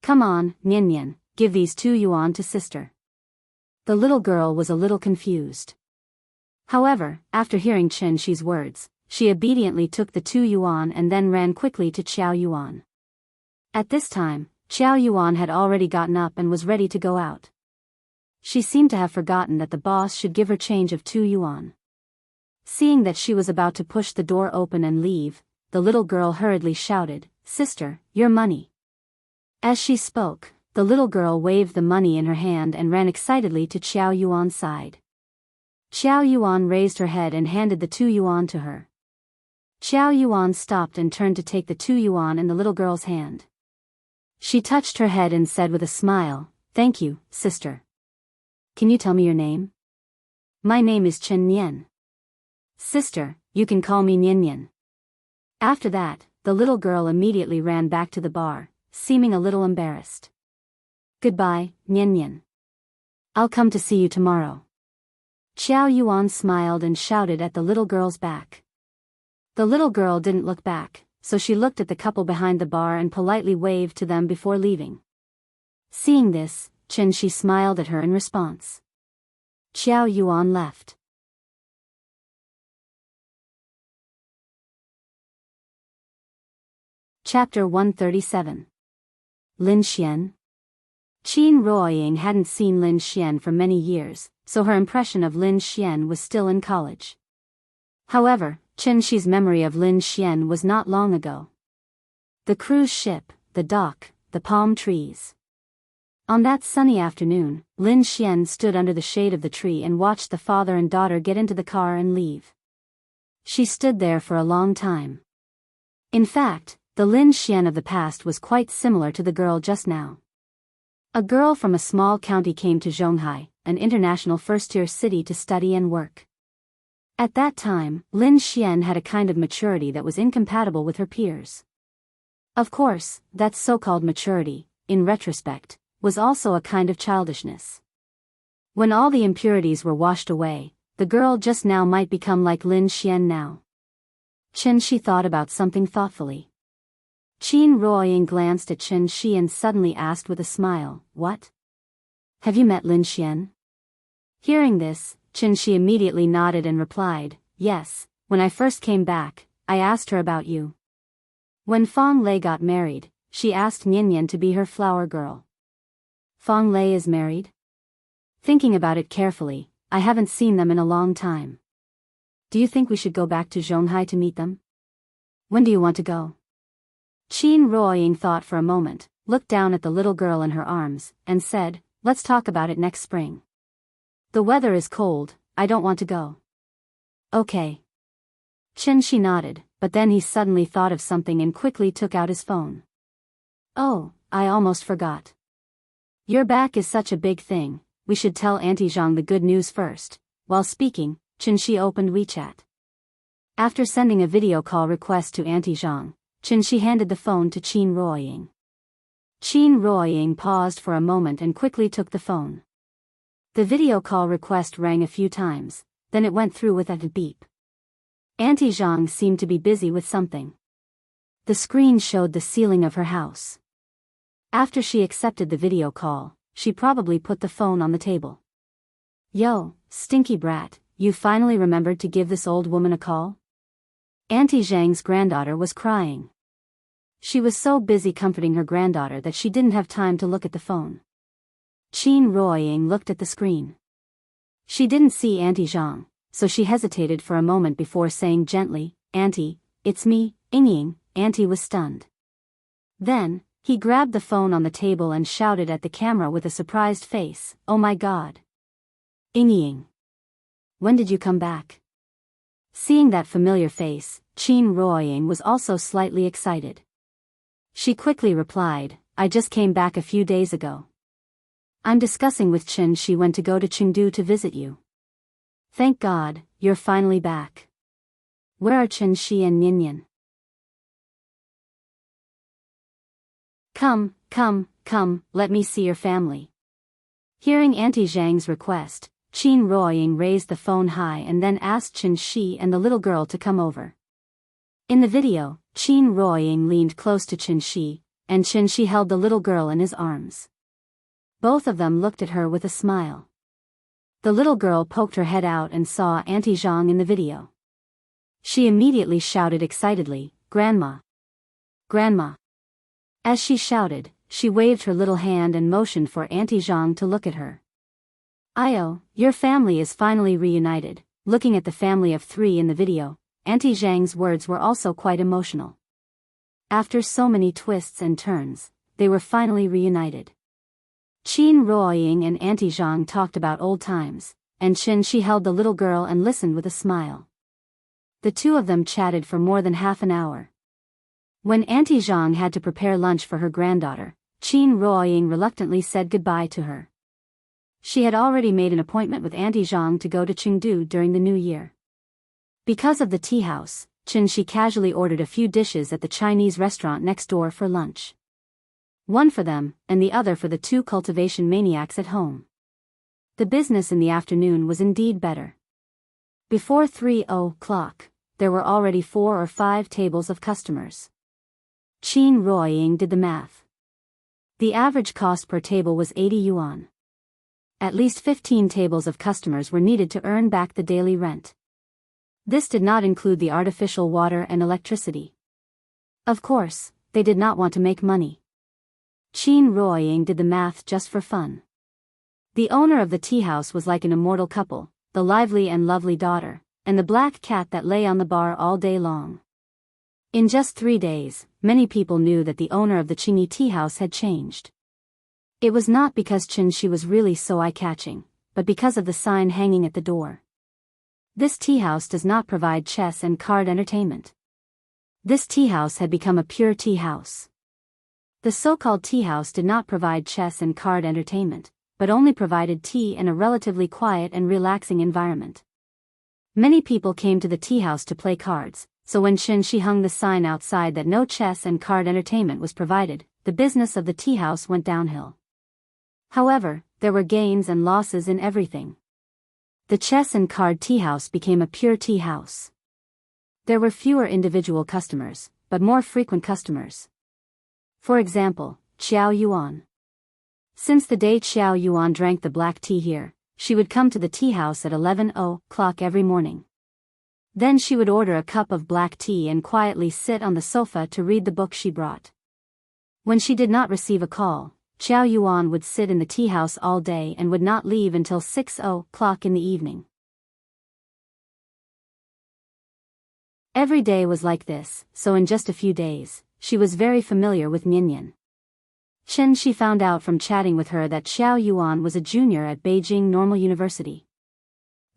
"Come on, Nian, give these 2 yuan to sister. The little girl was a little confused. However, after hearing Chen Shi's words, she obediently took the 2 yuan and then ran quickly to Qiao Yuan. At this time, Qiao Yuan had already gotten up and was ready to go out. She seemed to have forgotten that the boss should give her change of 2 yuan. Seeing that she was about to push the door open and leave, the little girl hurriedly shouted, "Sister, your money." As she spoke, the little girl waved the money in her hand and ran excitedly to Qiao Yuan's side. Qiao Yuan raised her head and handed the 2 yuan to her. Qiao Yuan stopped and turned to take the 2 yuan in the little girl's hand. She touched her head and said with a smile, "Thank you, sister. Can you tell me your name?" "My name is Chen Nian." "Sister, you can call me Nian Nian." After that, the little girl immediately ran back to the bar, seeming a little embarrassed. "Goodbye, Nian Nian. I'll come to see you tomorrow." Qiao Yuan smiled and shouted at the little girl's back. The little girl didn't look back, so she looked at the couple behind the bar and politely waved to them before leaving. Seeing this, Chen Shi smiled at her in response. Qiao Yuan left. Chapter 137. Lin Xian. Qin Ruoying hadn't seen Lin Xian for many years, so her impression of Lin Xian was still in college. However, Chen Shi's memory of Lin Xian was not long ago. The cruise ship, the dock, the palm trees. On that sunny afternoon, Lin Xian stood under the shade of the tree and watched the father and daughter get into the car and leave. She stood there for a long time. In fact, the Lin Xian of the past was quite similar to the girl just now. A girl from a small county came to Jianghu, an international first-tier city, to study and work. At that time, Lin Xian had a kind of maturity that was incompatible with her peers. Of course, that so-called maturity, in retrospect, was also a kind of childishness. When all the impurities were washed away, the girl just now might become like Lin Xian now. Chen Shi thought about something thoughtfully. Qin Ruoying glanced at Chen Shi and suddenly asked with a smile, "What? Have you met Lin Xian?" Hearing this, Chen Shi immediately nodded and replied, "Yes, when I first came back, I asked her about you. When Fang Lei got married, she asked Nian Nian to be her flower girl." "Fang Lei is married?" Thinking about it carefully, I haven't seen them in a long time. Do you think we should go back to Zhonghai to meet them? When do you want to go? Qin Ruoying thought for a moment, looked down at the little girl in her arms, and said, "Let's talk about it next spring. The weather is cold, I don't want to go." "Okay." Chen Shi nodded, but then he suddenly thought of something and quickly took out his phone. "Oh, I almost forgot. Your back is such a big thing, we should tell Auntie Zhang the good news first." While speaking, Chen Shi opened WeChat. After sending a video call request to Auntie Zhang, Chen Shi handed the phone to Qin Ruoying. Qin Ruoying paused for a moment and quickly took the phone. The video call request rang a few times, then it went through without a beep. Auntie Zhang seemed to be busy with something. The screen showed the ceiling of her house. After she accepted the video call, she probably put the phone on the table. "Yo, stinky brat, you finally remembered to give this old woman a call?" Auntie Zhang's granddaughter was crying. She was so busy comforting her granddaughter that she didn't have time to look at the phone. Qin Ruoying looked at the screen. She didn't see Auntie Zhang, so she hesitated for a moment before saying gently, "Auntie, it's me, Yingying." Auntie was stunned. Then, he grabbed the phone on the table and shouted at the camera with a surprised face, "Oh my God! Yingying! When did you come back?" Seeing that familiar face, Qin Ruoying was also slightly excited. She quickly replied, "I just came back a few days ago. I'm discussing with Chen Shi when to go to Chengdu to visit you." "Thank God, you're finally back. Where are Chen Shi and Nian Nian?" Come, let me see your family." Hearing Auntie Zhang's request, Qin Ruoying raised the phone high and then asked Chen Shi and the little girl to come over. In the video, Qin Ruoying leaned close to Chen Shi, and Chen Shi held the little girl in his arms. Both of them looked at her with a smile. The little girl poked her head out and saw Auntie Zhang in the video. She immediately shouted excitedly, "Grandma! Grandma!" As she shouted, she waved her little hand and motioned for Auntie Zhang to look at her. "Io, your family is finally reunited." Looking at the family of 3 in the video, Auntie Zhang's words were also quite emotional. After so many twists and turns, they were finally reunited. Qin Ruoying and Auntie Zhang talked about old times, and Qin Shi held the little girl and listened with a smile. The two of them chatted for more than half an hour. When Auntie Zhang had to prepare lunch for her granddaughter, Qin Ruoying reluctantly said goodbye to her. She had already made an appointment with Auntie Zhang to go to Chengdu during the New Year. Because of the tea house, Qin Shi casually ordered a few dishes at the Chinese restaurant next door for lunch. One for them, and the other for the 2 cultivation maniacs at home. The business in the afternoon was indeed better. Before 3:00, there were already 4 or 5 tables of customers. Qin Ruoying did the math. The average cost per table was 80 yuan. At least 15 tables of customers were needed to earn back the daily rent. This did not include the artificial water and electricity. Of course, they did not want to make money. Qin Ruoying did the math just for fun. The owner of the tea house was like an immortal couple, the lively and lovely daughter, and the black cat that lay on the bar all day long. In just 3 days, many people knew that the owner of the Qingyi tea house had changed. It was not because Qin Shi was really so eye-catching, but because of the sign hanging at the door. This tea house does not provide chess and card entertainment. This tea house had become a pure tea house. The so-called tea house did not provide chess and card entertainment, but only provided tea and a relatively quiet and relaxing environment. Many people came to the tea house to play cards, so when Qin Shi hung the sign outside that no chess and card entertainment was provided, the business of the tea house went downhill. However, there were gains and losses in everything. The chess and card tea house became a pure tea house. There were fewer individual customers, but more frequent customers. For example, Xiao Yuan. Since the day Xiao Yuan drank the black tea here, she would come to the tea house at 11:00 every morning. Then she would order a cup of black tea and quietly sit on the sofa to read the book she brought. When she did not receive a call, Xiao Yuan would sit in the tea house all day and would not leave until 6:00 in the evening. Every day was like this, so in just a few days, she was very familiar with Ninian. Qin Shi found out from chatting with her that Xiao Yuan was a junior at Beijing Normal University.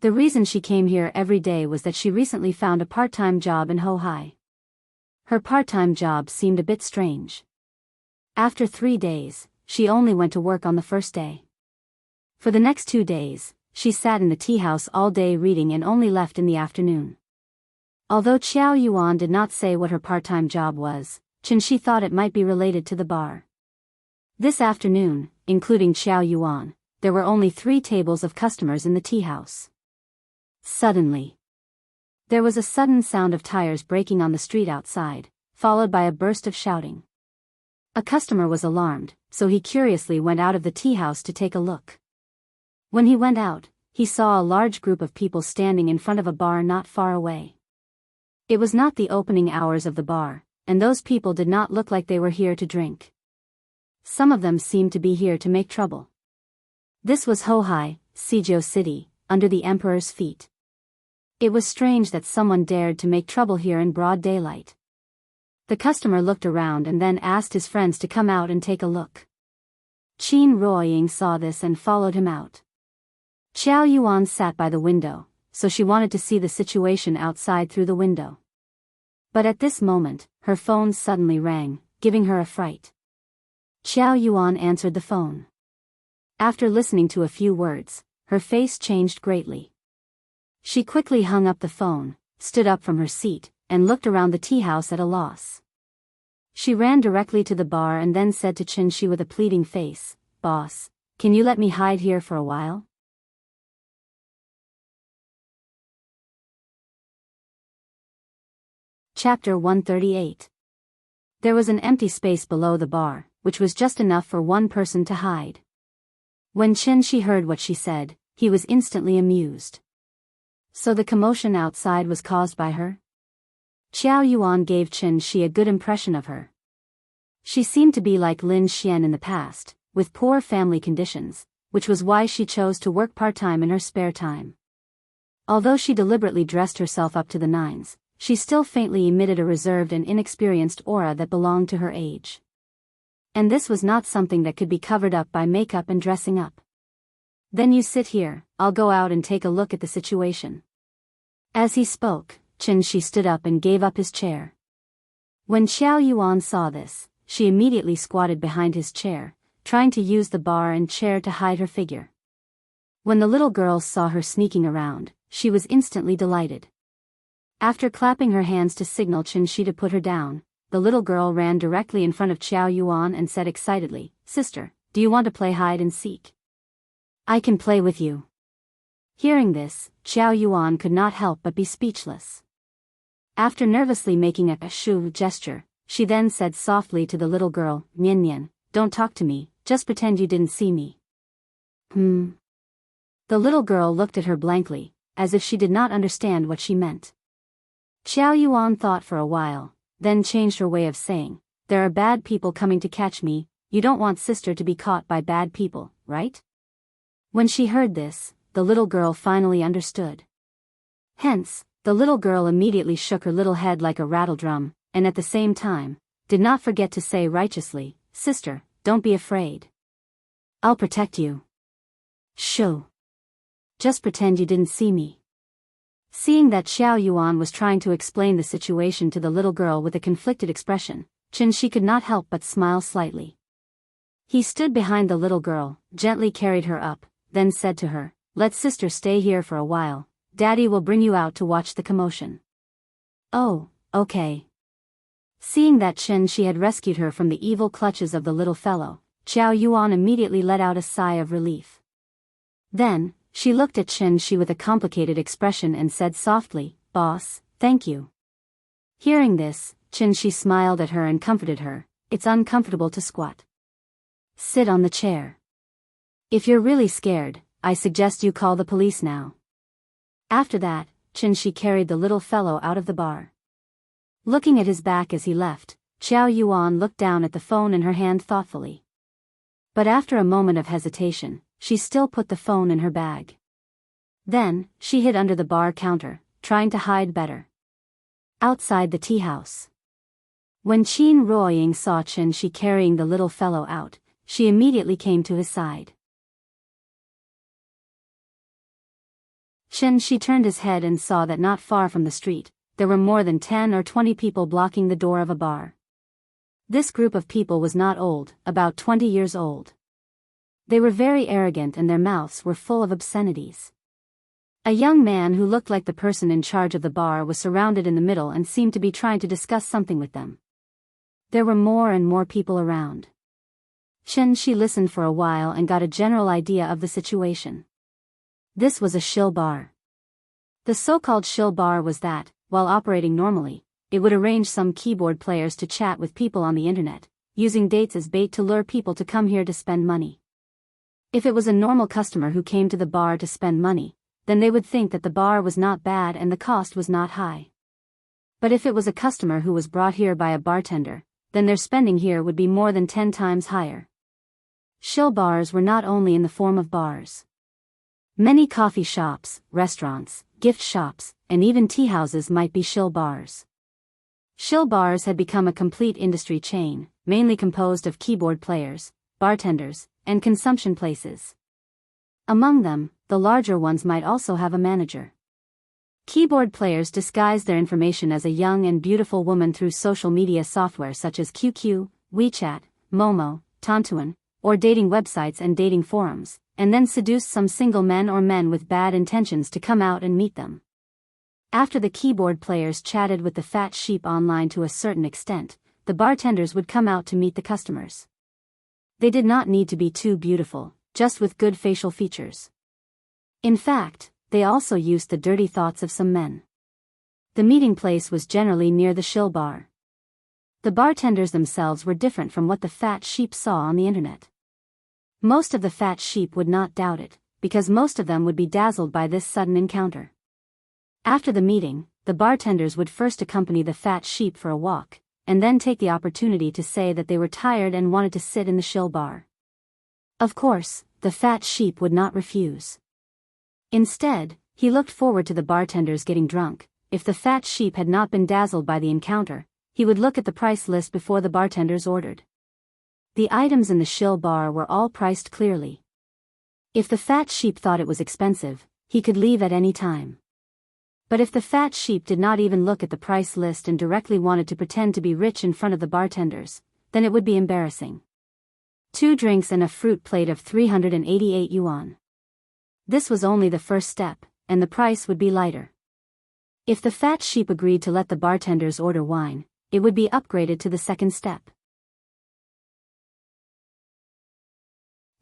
The reason she came here every day was that she recently found a part-time job in Hohai. Her part-time job seemed a bit strange. After 3 days, she only went to work on the first day. For the next 2 days, she sat in the tea house all day reading and only left in the afternoon. Although Xiao Yuan did not say what her part-time job was, Qin Shi thought it might be related to the bar. This afternoon, including Xiao Yuan, there were only 3 tables of customers in the tea house. Suddenly, there was a sudden sound of tires braking on the street outside, followed by a burst of shouting. A customer was alarmed, so he curiously went out of the tea house to take a look. When he went out, he saw a large group of people standing in front of a bar not far away. It was not the opening hours of the bar, and those people did not look like they were here to drink. Some of them seemed to be here to make trouble. This was Hohai, Suzhou City, under the emperor's feet. It was strange that someone dared to make trouble here in broad daylight. The customer looked around and then asked his friends to come out and take a look. Qin Ruoying saw this and followed him out. Xiao Yuan sat by the window, so she wanted to see the situation outside through the window. But at this moment, her phone suddenly rang, giving her a fright. Xiao Yuan answered the phone. After listening to a few words, her face changed greatly. She quickly hung up the phone, stood up from her seat, and looked around the tea house at a loss. She ran directly to the bar and then said to Qin Shi with a pleading face, "Boss, can you let me hide here for a while?" Chapter 138. There was an empty space below the bar, which was just enough for one person to hide. When Qianxi heard what she said, he was instantly amused. So the commotion outside was caused by her? Qiao Yuan gave Qianxi a good impression of her. She seemed to be like Lin Xian in the past, with poor family conditions, which was why she chose to work part-time in her spare time. Although she deliberately dressed herself up to the nines, she still faintly emitted a reserved and inexperienced aura that belonged to her age. And this was not something that could be covered up by makeup and dressing up. Then you sit here, I'll go out and take a look at the situation. As he spoke, Qianxi stood up and gave up his chair. When Qiao Yuan saw this, she immediately squatted behind his chair, trying to use the bar and chair to hide her figure. When the little girls saw her sneaking around, she was instantly delighted. After clapping her hands to signal Qianxi to put her down, the little girl ran directly in front of Qiao Yuan and said excitedly, "Sister, do you want to play hide and seek? I can play with you." Hearing this, Qiao Yuan could not help but be speechless. After nervously making a shu gesture, she then said softly to the little girl, "Nian Nian, don't talk to me, just pretend you didn't see me." The little girl looked at her blankly, as if she did not understand what she meant. Qiao Yuan thought for a while, then changed her way of saying, "There are bad people coming to catch me, you don't want sister to be caught by bad people, right?" When she heard this, the little girl finally understood. Hence, the little girl immediately shook her little head like a rattle drum, and at the same time, did not forget to say righteously, "Sister, don't be afraid. I'll protect you. Shoo. Just pretend you didn't see me." Seeing that Xiao Yuan was trying to explain the situation to the little girl with a conflicted expression, Qianxi could not help but smile slightly. He stood behind the little girl, gently carried her up, then said to her, "Let sister stay here for a while, Daddy will bring you out to watch the commotion." "Oh, okay." Seeing that Qianxi had rescued her from the evil clutches of the little fellow, Qiao Yuan immediately let out a sigh of relief. Then, she looked at Qianxi with a complicated expression and said softly, "Boss, thank you." Hearing this, Qianxi smiled at her and comforted her, "It's uncomfortable to squat. Sit on the chair. If you're really scared, I suggest you call the police now." After that, Qianxi carried the little fellow out of the bar. Looking at his back as he left, Qiao Yuan looked down at the phone in her hand thoughtfully. But after a moment of hesitation, she still put the phone in her bag. Then, she hid under the bar counter, trying to hide better. Outside the tea house. When Qin Ruoying saw Qianxi carrying the little fellow out, she immediately came to his side. Qianxi turned his head and saw that not far from the street, there were more than 10 or 20 people blocking the door of a bar. This group of people was not old, about 20 years old. They were very arrogant and their mouths were full of obscenities. A young man who looked like the person in charge of the bar was surrounded in the middle and seemed to be trying to discuss something with them. There were more and more people around. Qianxi listened for a while and got a general idea of the situation. This was a shill bar. The so-called shill bar was that, while operating normally, it would arrange some keyboard players to chat with people on the internet, using dates as bait to lure people to come here to spend money. If it was a normal customer who came to the bar to spend money, then they would think that the bar was not bad and the cost was not high. But if it was a customer who was brought here by a bartender, then their spending here would be more than 10 times higher. Shill bars were not only in the form of bars. Many coffee shops, restaurants, gift shops, and even tea houses might be shill bars. Shill bars had become a complete industry chain, mainly composed of keyboard players, bartenders, and consumption places. Among them, the larger ones might also have a manager. Keyboard players disguised their information as a young and beautiful woman through social media software such as QQ, WeChat, Momo, Tantuan, or dating websites and dating forums, and then seduced some single men or men with bad intentions to come out and meet them. After the keyboard players chatted with the fat sheep online to a certain extent, the bartenders would come out to meet the customers. They did not need to be too beautiful, just with good facial features. In fact, they also used the dirty thoughts of some men. The meeting place was generally near the shill bar. The bartenders themselves were different from what the fat sheep saw on the internet. Most of the fat sheep would not doubt it, because most of them would be dazzled by this sudden encounter. After the meeting, the bartenders would first accompany the fat sheep for a walk, and then take the opportunity to say that they were tired and wanted to sit in the shill bar. Of course, the fat sheep would not refuse. Instead, he looked forward to the bartenders getting drunk. If the fat sheep had not been dazzled by the encounter, he would look at the price list before the bartenders ordered. The items in the shill bar were all priced clearly. If the fat sheep thought it was expensive, he could leave at any time. But if the fat sheep did not even look at the price list and directly wanted to pretend to be rich in front of the bartenders, then it would be embarrassing. 2 drinks and a fruit plate of 388 yuan. This was only the first step, and the price would be lighter. If the fat sheep agreed to let the bartenders order wine, it would be upgraded to the second step.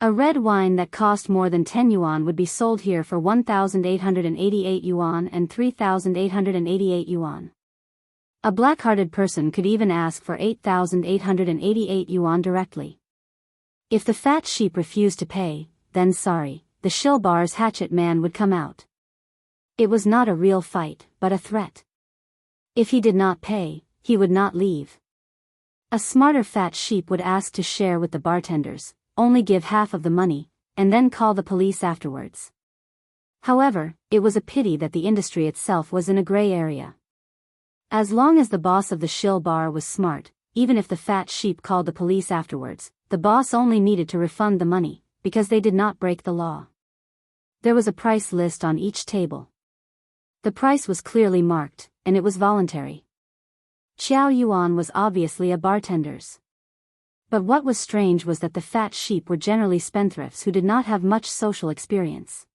A red wine that cost more than 10 yuan would be sold here for 1,888 yuan and 3,888 yuan. A black-hearted person could even ask for 8,888 yuan directly. If the fat sheep refused to pay, then sorry, the shill bar's hatchet man would come out. It was not a real fight, but a threat. If he did not pay, he would not leave. A smarter fat sheep would ask to share with the bartenders, only give half of the money, and then call the police afterwards. However, it was a pity that the industry itself was in a gray area. As long as the boss of the shill bar was smart, even if the fat sheep called the police afterwards, the boss only needed to refund the money, because they did not break the law. There was a price list on each table. The price was clearly marked, and it was voluntary. Xiao Yuan was obviously a bartender's. But what was strange was that the fat sheep were generally spendthrifts who did not have much social experience.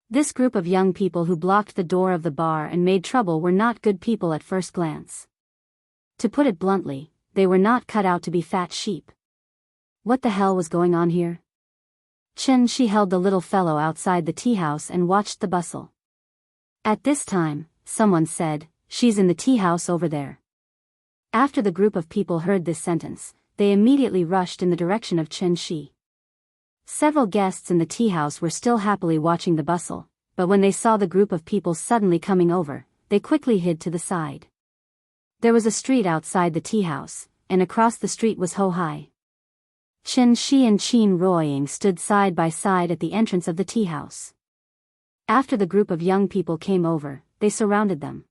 This group of young people who blocked the door of the bar and made trouble were not good people at first glance. To put it bluntly, they were not cut out to be fat sheep. What the hell was going on here? She held the little fellow outside the tea house and watched the bustle. At this time, someone said, "She's in the tea house over there." After the group of people heard this sentence, they immediately rushed in the direction of Shi. Several guests in the tea house were still happily watching the bustle, but when they saw the group of people suddenly coming over, they quickly hid to the side. There was a street outside the tea house, and across the street was Ho-Hai. Shi and Qin Ruoying stood side by side at the entrance of the tea house. After the group of young people came over, they surrounded them.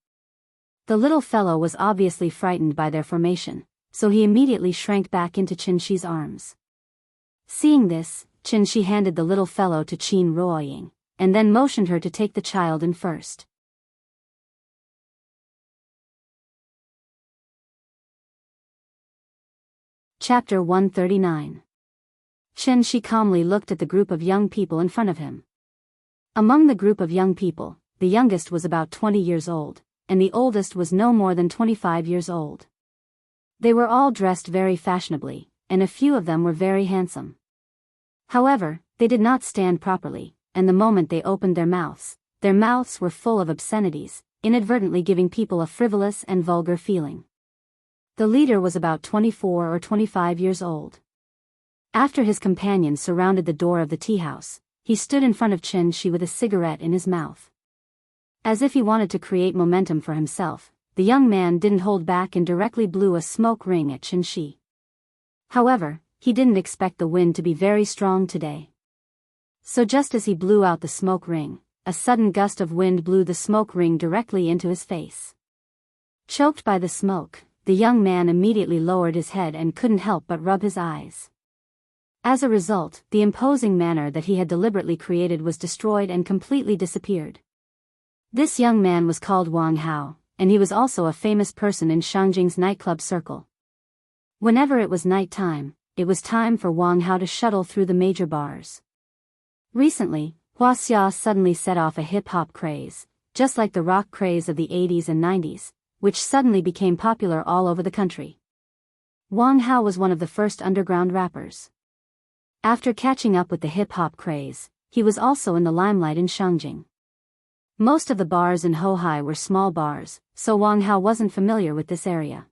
The little fellow was obviously frightened by their formation, so he immediately shrank back into Shi's arms. Seeing this, Shi handed the little fellow to Qin Ruoying, and then motioned her to take the child in first. Chapter 139. Shi calmly looked at the group of young people in front of him. Among the group of young people, the youngest was about 20 years old, and the oldest was no more than 25 years old. They were all dressed very fashionably, and a few of them were very handsome. However, they did not stand properly, and the moment they opened their mouths were full of obscenities, inadvertently giving people a frivolous and vulgar feeling. The leader was about 24 or 25 years old. After his companions surrounded the door of the tea house, he stood in front of Shi with a cigarette in his mouth. As if he wanted to create momentum for himself, the young man didn't hold back and directly blew a smoke ring at Shi. However, he didn't expect the wind to be very strong today. So just as he blew out the smoke ring, a sudden gust of wind blew the smoke ring directly into his face. Choked by the smoke, the young man immediately lowered his head and couldn't help but rub his eyes. As a result, the imposing manner that he had deliberately created was destroyed and completely disappeared. This young man was called Wang Hao, and he was also a famous person in Shangjing's nightclub circle. Whenever it was night time, it was time for Wang Hao to shuttle through the major bars. Recently, Wuxia suddenly set off a hip-hop craze, just like the rock craze of the 80s and 90s, which suddenly became popular all over the country. Wang Hao was one of the first underground rappers. After catching up with the hip-hop craze, he was also in the limelight in Shangjing. Most of the bars in Ho-Hai were small bars, so Wang Hao wasn't familiar with this area.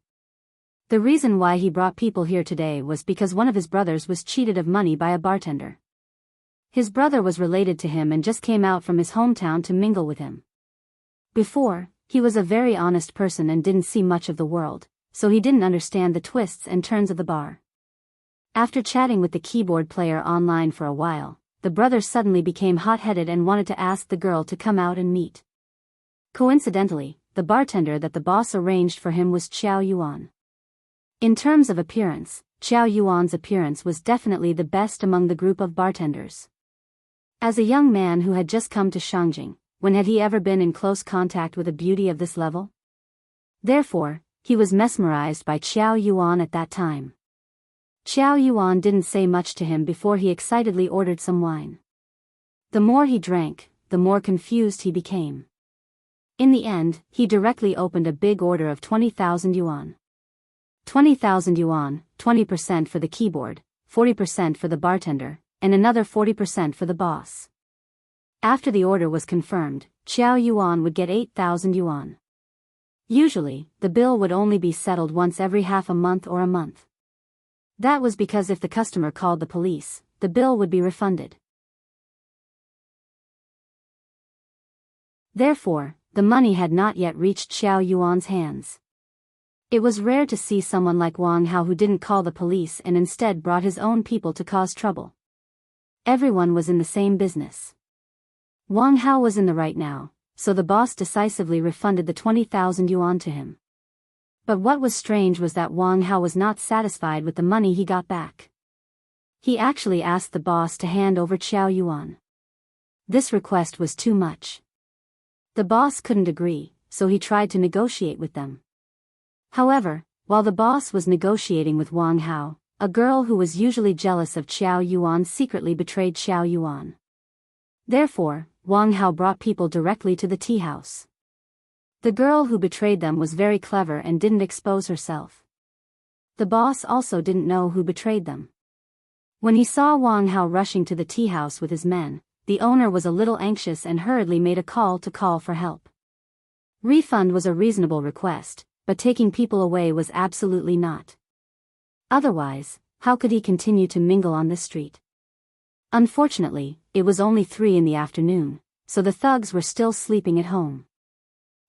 The reason why he brought people here today was because one of his brothers was cheated of money by a bartender. His brother was related to him and just came out from his hometown to mingle with him. Before, he was a very honest person and didn't see much of the world, so he didn't understand the twists and turns of the bar. After chatting with the keyboard player online for a while, the brother suddenly became hot-headed and wanted to ask the girl to come out and meet. Coincidentally, the bartender that the boss arranged for him was Xiao Yuan. In terms of appearance, Xiao Yuan's appearance was definitely the best among the group of bartenders. As a young man who had just come to Shangjing, when had he ever been in close contact with a beauty of this level? Therefore, he was mesmerized by Xiao Yuan at that time. Xiao Yuan didn't say much to him before he excitedly ordered some wine. The more he drank, the more confused he became. In the end, he directly opened a big order of 20,000 yuan. 20,000 yuan, 20% for the keyboard, 40% for the bartender, and another 40% for the boss. After the order was confirmed, Xiao Yuan would get 8,000 yuan. Usually, the bill would only be settled once every half a month or a month. That was because if the customer called the police, the bill would be refunded. Therefore, the money had not yet reached Xiao Yuan's hands. It was rare to see someone like Wang Hao who didn't call the police and instead brought his own people to cause trouble. Everyone was in the same business. Wang Hao was in the right now, so the boss decisively refunded the 20,000 yuan to him. But what was strange was that Wang Hao was not satisfied with the money he got back. He actually asked the boss to hand over Xiao Yuan. This request was too much. The boss couldn't agree, so he tried to negotiate with them. However, while the boss was negotiating with Wang Hao, a girl who was usually jealous of Xiao Yuan secretly betrayed Xiao Yuan. Therefore, Wang Hao brought people directly to the tea house. The girl who betrayed them was very clever and didn't expose herself. The boss also didn't know who betrayed them. When he saw Wang Hao rushing to the tea house with his men, the owner was a little anxious and hurriedly made a call for help. Refund was a reasonable request, but taking people away was absolutely not. Otherwise, how could he continue to mingle on this street? Unfortunately, it was only 3 in the afternoon, so the thugs were still sleeping at home.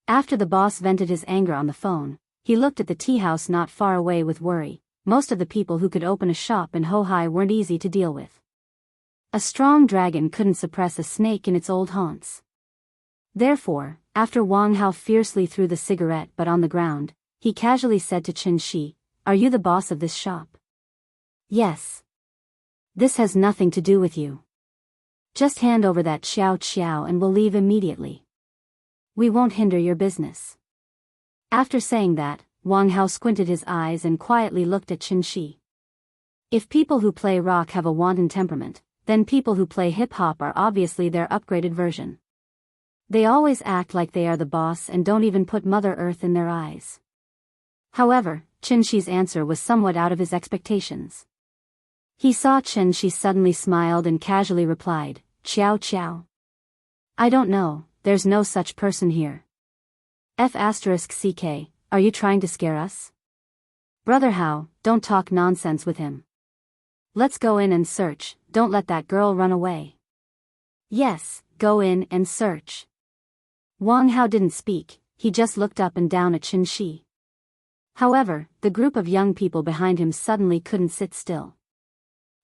After the boss vented his anger on the phone, he looked at the tea house not far away with worry. Most of the people who could open a shop in Hohai weren't easy to deal with. A strong dragon couldn't suppress a snake in its old haunts. Therefore, after Wang Hao fiercely threw the cigarette butt on the ground, he casually said to Qin Shi, "Are you the boss of this shop?" "Yes." "This has nothing to do with you. Just hand over that Xiao and we'll leave immediately. We won't hinder your business." After saying that, Wang Hao squinted his eyes and quietly looked at Qin Shi. If people who play rock have a wanton temperament, then people who play hip-hop are obviously their upgraded version. They always act like they are the boss and don't even put Mother Earth in their eyes. However, Qin Shi's answer was somewhat out of his expectations. He saw Qin Shi suddenly smiled and casually replied, Xiao. "I don't know, there's no such person here." F***CK, are you trying to scare us? Brother Hao, don't talk nonsense with him. Let's go in and search, don't let that girl run away. Yes, go in and search. Wang Hao didn't speak, he just looked up and down at Qin Shi. However, the group of young people behind him suddenly couldn't sit still.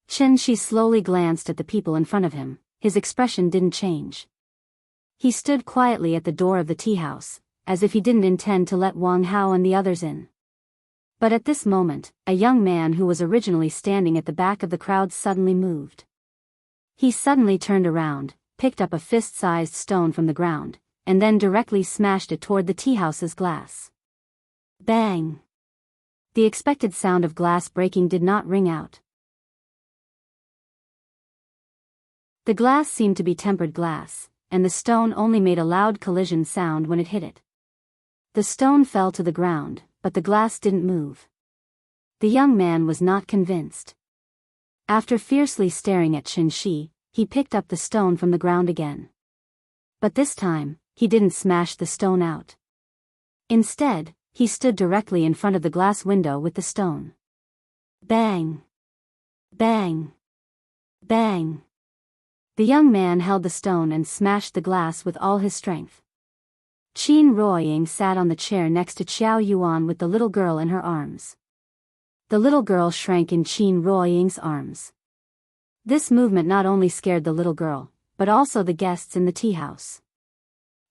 Qin Shi slowly glanced at the people in front of him, his expression didn't change. He stood quietly at the door of the tea house, as if he didn't intend to let Wang Hao and the others in. But at this moment, a young man who was originally standing at the back of the crowd suddenly moved. He suddenly turned around, picked up a fist-sized stone from the ground, and then directly smashed it toward the tea house's glass. Bang! The expected sound of glass breaking did not ring out. The glass seemed to be tempered glass, and the stone only made a loud collision sound when it hit it. The stone fell to the ground, but the glass didn't move. The young man was not convinced. After fiercely staring at Qin Shi, he picked up the stone from the ground again. But this time, he didn't smash the stone out. Instead, he stood directly in front of the glass window with the stone. Bang! Bang! Bang! The young man held the stone and smashed the glass with all his strength. Qin Ruoying sat on the chair next to Qiao Yuan with the little girl in her arms. The little girl shrank in Qin Ruoying's arms. This movement not only scared the little girl, but also the guests in the tea house.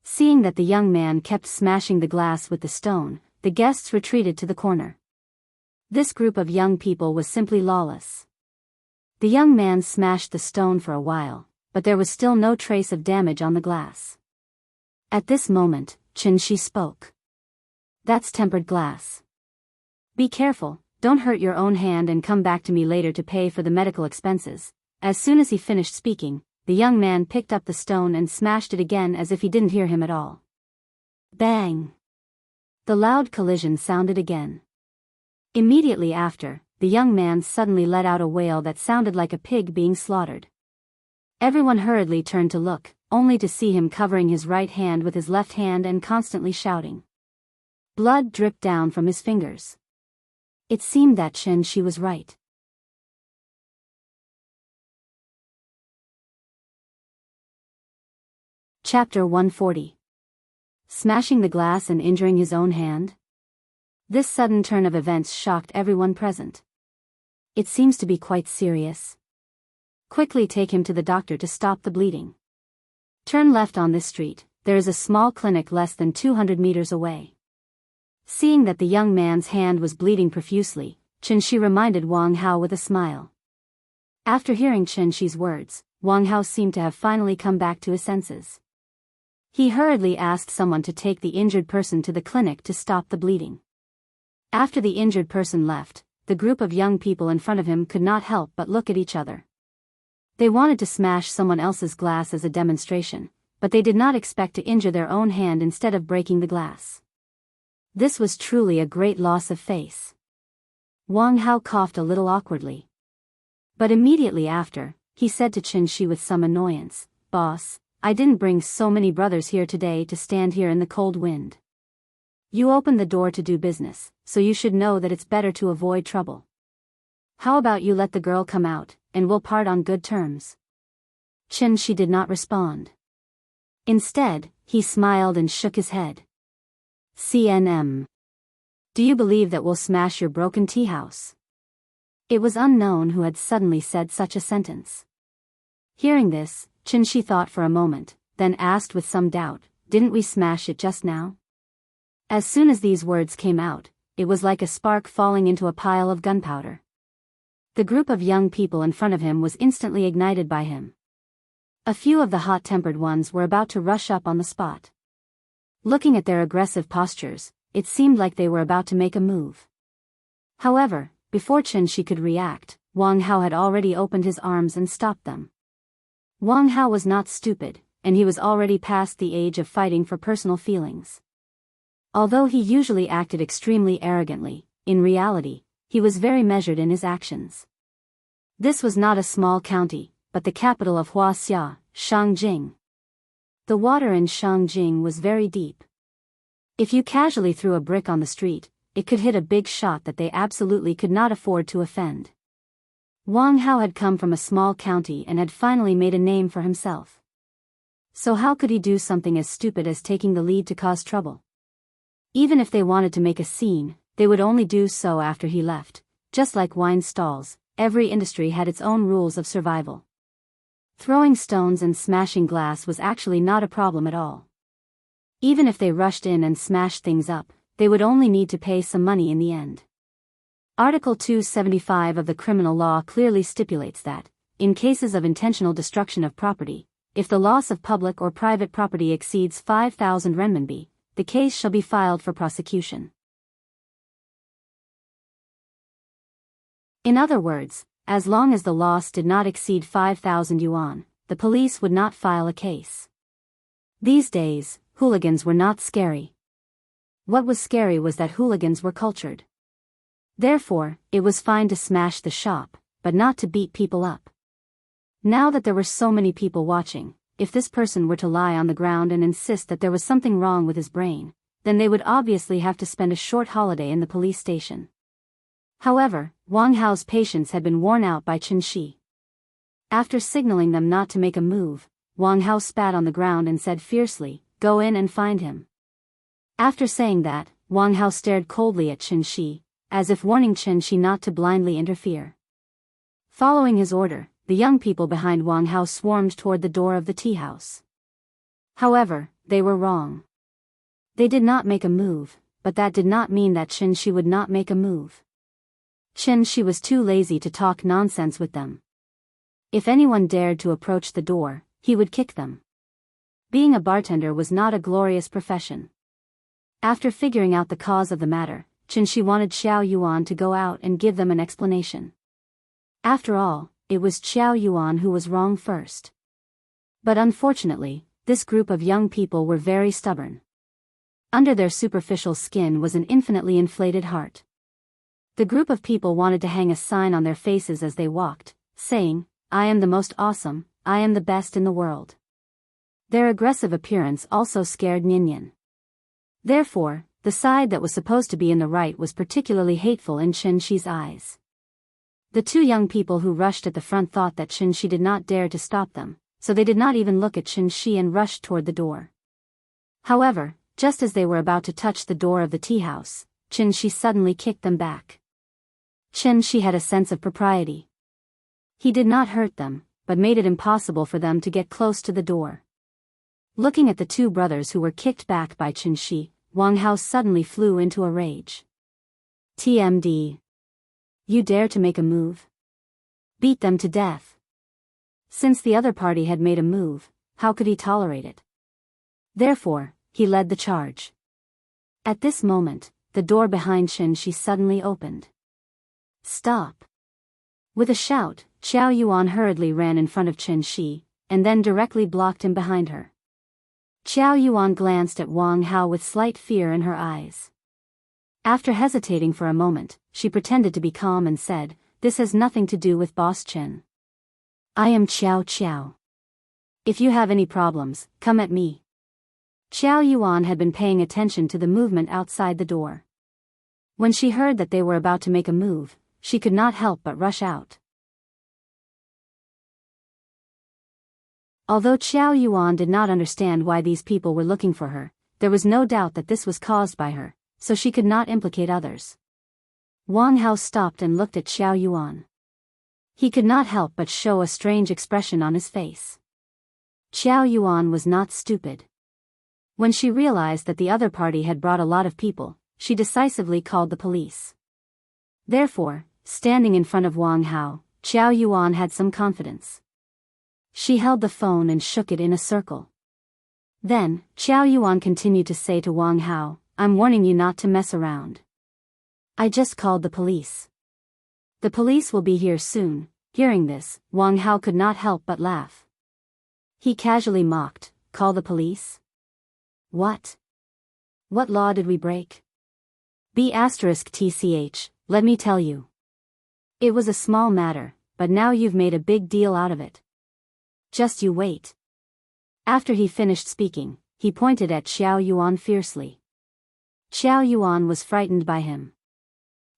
Seeing that the young man kept smashing the glass with the stone, the guests retreated to the corner. This group of young people was simply lawless. The young man smashed the stone for a while, but there was still no trace of damage on the glass. At this moment, Chen Shi spoke. That's tempered glass. Be careful, don't hurt your own hand and come back to me later to pay for the medical expenses. As soon as he finished speaking, the young man picked up the stone and smashed it again as if he didn't hear him at all. Bang! The loud collision sounded again. Immediately after, the young man suddenly let out a wail that sounded like a pig being slaughtered. Everyone hurriedly turned to look, only to see him covering his right hand with his left hand and constantly shouting. Blood dripped down from his fingers. It seemed that Chen Shi was right. Chapter 140. Smashing the glass and injuring his own hand? This sudden turn of events shocked everyone present. It seems to be quite serious. Quickly take him to the doctor to stop the bleeding. Turn left on this street, there is a small clinic less than 200 meters away. Seeing that the young man's hand was bleeding profusely, Chen Shi reminded Wang Hao with a smile. After hearing Chen Shi's words, Wang Hao seemed to have finally come back to his senses. He hurriedly asked someone to take the injured person to the clinic to stop the bleeding. After the injured person left, the group of young people in front of him could not help but look at each other. They wanted to smash someone else's glass as a demonstration, but they did not expect to injure their own hand instead of breaking the glass. This was truly a great loss of face. Wang Hao coughed a little awkwardly. But immediately after, he said to Chen Shi with some annoyance, "Boss, I didn't bring so many brothers here today to stand here in the cold wind. You opened the door to do business, so you should know that it's better to avoid trouble. How about you let the girl come out, and we'll part on good terms?" Chen Shi did not respond. Instead, he smiled and shook his head. "CNM. Do you believe that we'll smash your broken tea house?" It was unknown who had suddenly said such a sentence. Hearing this, Chen Shi thought for a moment, then asked with some doubt, "Didn't we smash it just now?" As soon as these words came out, it was like a spark falling into a pile of gunpowder. The group of young people in front of him was instantly ignited by him. A few of the hot-tempered ones were about to rush up on the spot. Looking at their aggressive postures, it seemed like they were about to make a move. However, before Chen Shi could react, Wang Hao had already opened his arms and stopped them. Wang Hao was not stupid, and he was already past the age of fighting for personal feelings. Although he usually acted extremely arrogantly, in reality, he was very measured in his actions. This was not a small county, but the capital of Wuxia Xianxia. The water in Xianxia was very deep. If you casually threw a brick on the street, it could hit a big shot that they absolutely could not afford to offend. Wang Hao had come from a small county and had finally made a name for himself. So how could he do something as stupid as taking the lead to cause trouble? Even if they wanted to make a scene, they would only do so after he left. Just like wine stalls, every industry had its own rules of survival. Throwing stones and smashing glass was actually not a problem at all. Even if they rushed in and smashed things up, they would only need to pay some money in the end. Article 275 of the criminal law clearly stipulates that, in cases of intentional destruction of property, if the loss of public or private property exceeds 5,000 renminbi, the case shall be filed for prosecution. In other words, as long as the loss did not exceed 5,000 yuan, the police would not file a case. These days, hooligans were not scary. What was scary was that hooligans were cultured. Therefore, it was fine to smash the shop, but not to beat people up. Now that there were so many people watching, if this person were to lie on the ground and insist that there was something wrong with his brain, then they would obviously have to spend a short holiday in the police station. However, Wang Hao's patience had been worn out by Qin Shi. After signaling them not to make a move, Wang Hao spat on the ground and said fiercely, "Go in and find him." After saying that, Wang Hao stared coldly at Qin Shi, as if warning Qin Shi not to blindly interfere. Following his order, the young people behind Wang Hao swarmed toward the door of the tea house. However, they were wrong. They did not make a move, but that did not mean that Qin Shi would not make a move. Qin Shi was too lazy to talk nonsense with them. If anyone dared to approach the door, he would kick them. Being a bartender was not a glorious profession. After figuring out the cause of the matter, Qin Shi wanted Xiao Yuan to go out and give them an explanation. After all, it was Xiao Yuan who was wrong first. But unfortunately, this group of young people were very stubborn. Under their superficial skin was an infinitely inflated heart. The group of people wanted to hang a sign on their faces as they walked, saying, "I am the most awesome, I am the best in the world." Their aggressive appearance also scared Ninian. Therefore, the side that was supposed to be in the right was particularly hateful in Qin Shi's eyes. The two young people who rushed at the front thought that Qin Shi did not dare to stop them, so they did not even look at Qin Shi and rushed toward the door. However, just as they were about to touch the door of the tea house, Qin Shi suddenly kicked them back. Qin Shi had a sense of propriety. He did not hurt them, but made it impossible for them to get close to the door. Looking at the two brothers who were kicked back by Qin Shi, Wang Hao suddenly flew into a rage. "TMD. You dare to make a move? Beat them to death." Since the other party had made a move, how could he tolerate it? Therefore, he led the charge. At this moment, the door behind Qin Shi suddenly opened. "Stop!" With a shout, Xiao Yuan hurriedly ran in front of Qin Shi, and then directly blocked him behind her. Xiao Yuan glanced at Wang Hao with slight fear in her eyes. After hesitating for a moment, she pretended to be calm and said, "This has nothing to do with Boss Chen. I am Qiao Qiao. If you have any problems, come at me." Xiao Yuan had been paying attention to the movement outside the door. When she heard that they were about to make a move, she could not help but rush out. Although Xiao Yuan did not understand why these people were looking for her, there was no doubt that this was caused by her, so she could not implicate others. Wang Hao stopped and looked at Xiao Yuan. He could not help but show a strange expression on his face. Xiao Yuan was not stupid. When she realized that the other party had brought a lot of people, she decisively called the police. Therefore, standing in front of Wang Hao, Xiao Yuan had some confidence. She held the phone and shook it in a circle. Then, Xiao Yuan continued to say to Wang Hao, "I'm warning you not to mess around. I just called the police. The police will be here soon." Hearing this, Wang Hao could not help but laugh. He casually mocked, "Call the police? What? What law did we break? B*TCH, let me tell you. It was a small matter, but now you've made a big deal out of it. Just you wait." After he finished speaking, he pointed at Xiao Yuan fiercely. Xiao Yuan was frightened by him.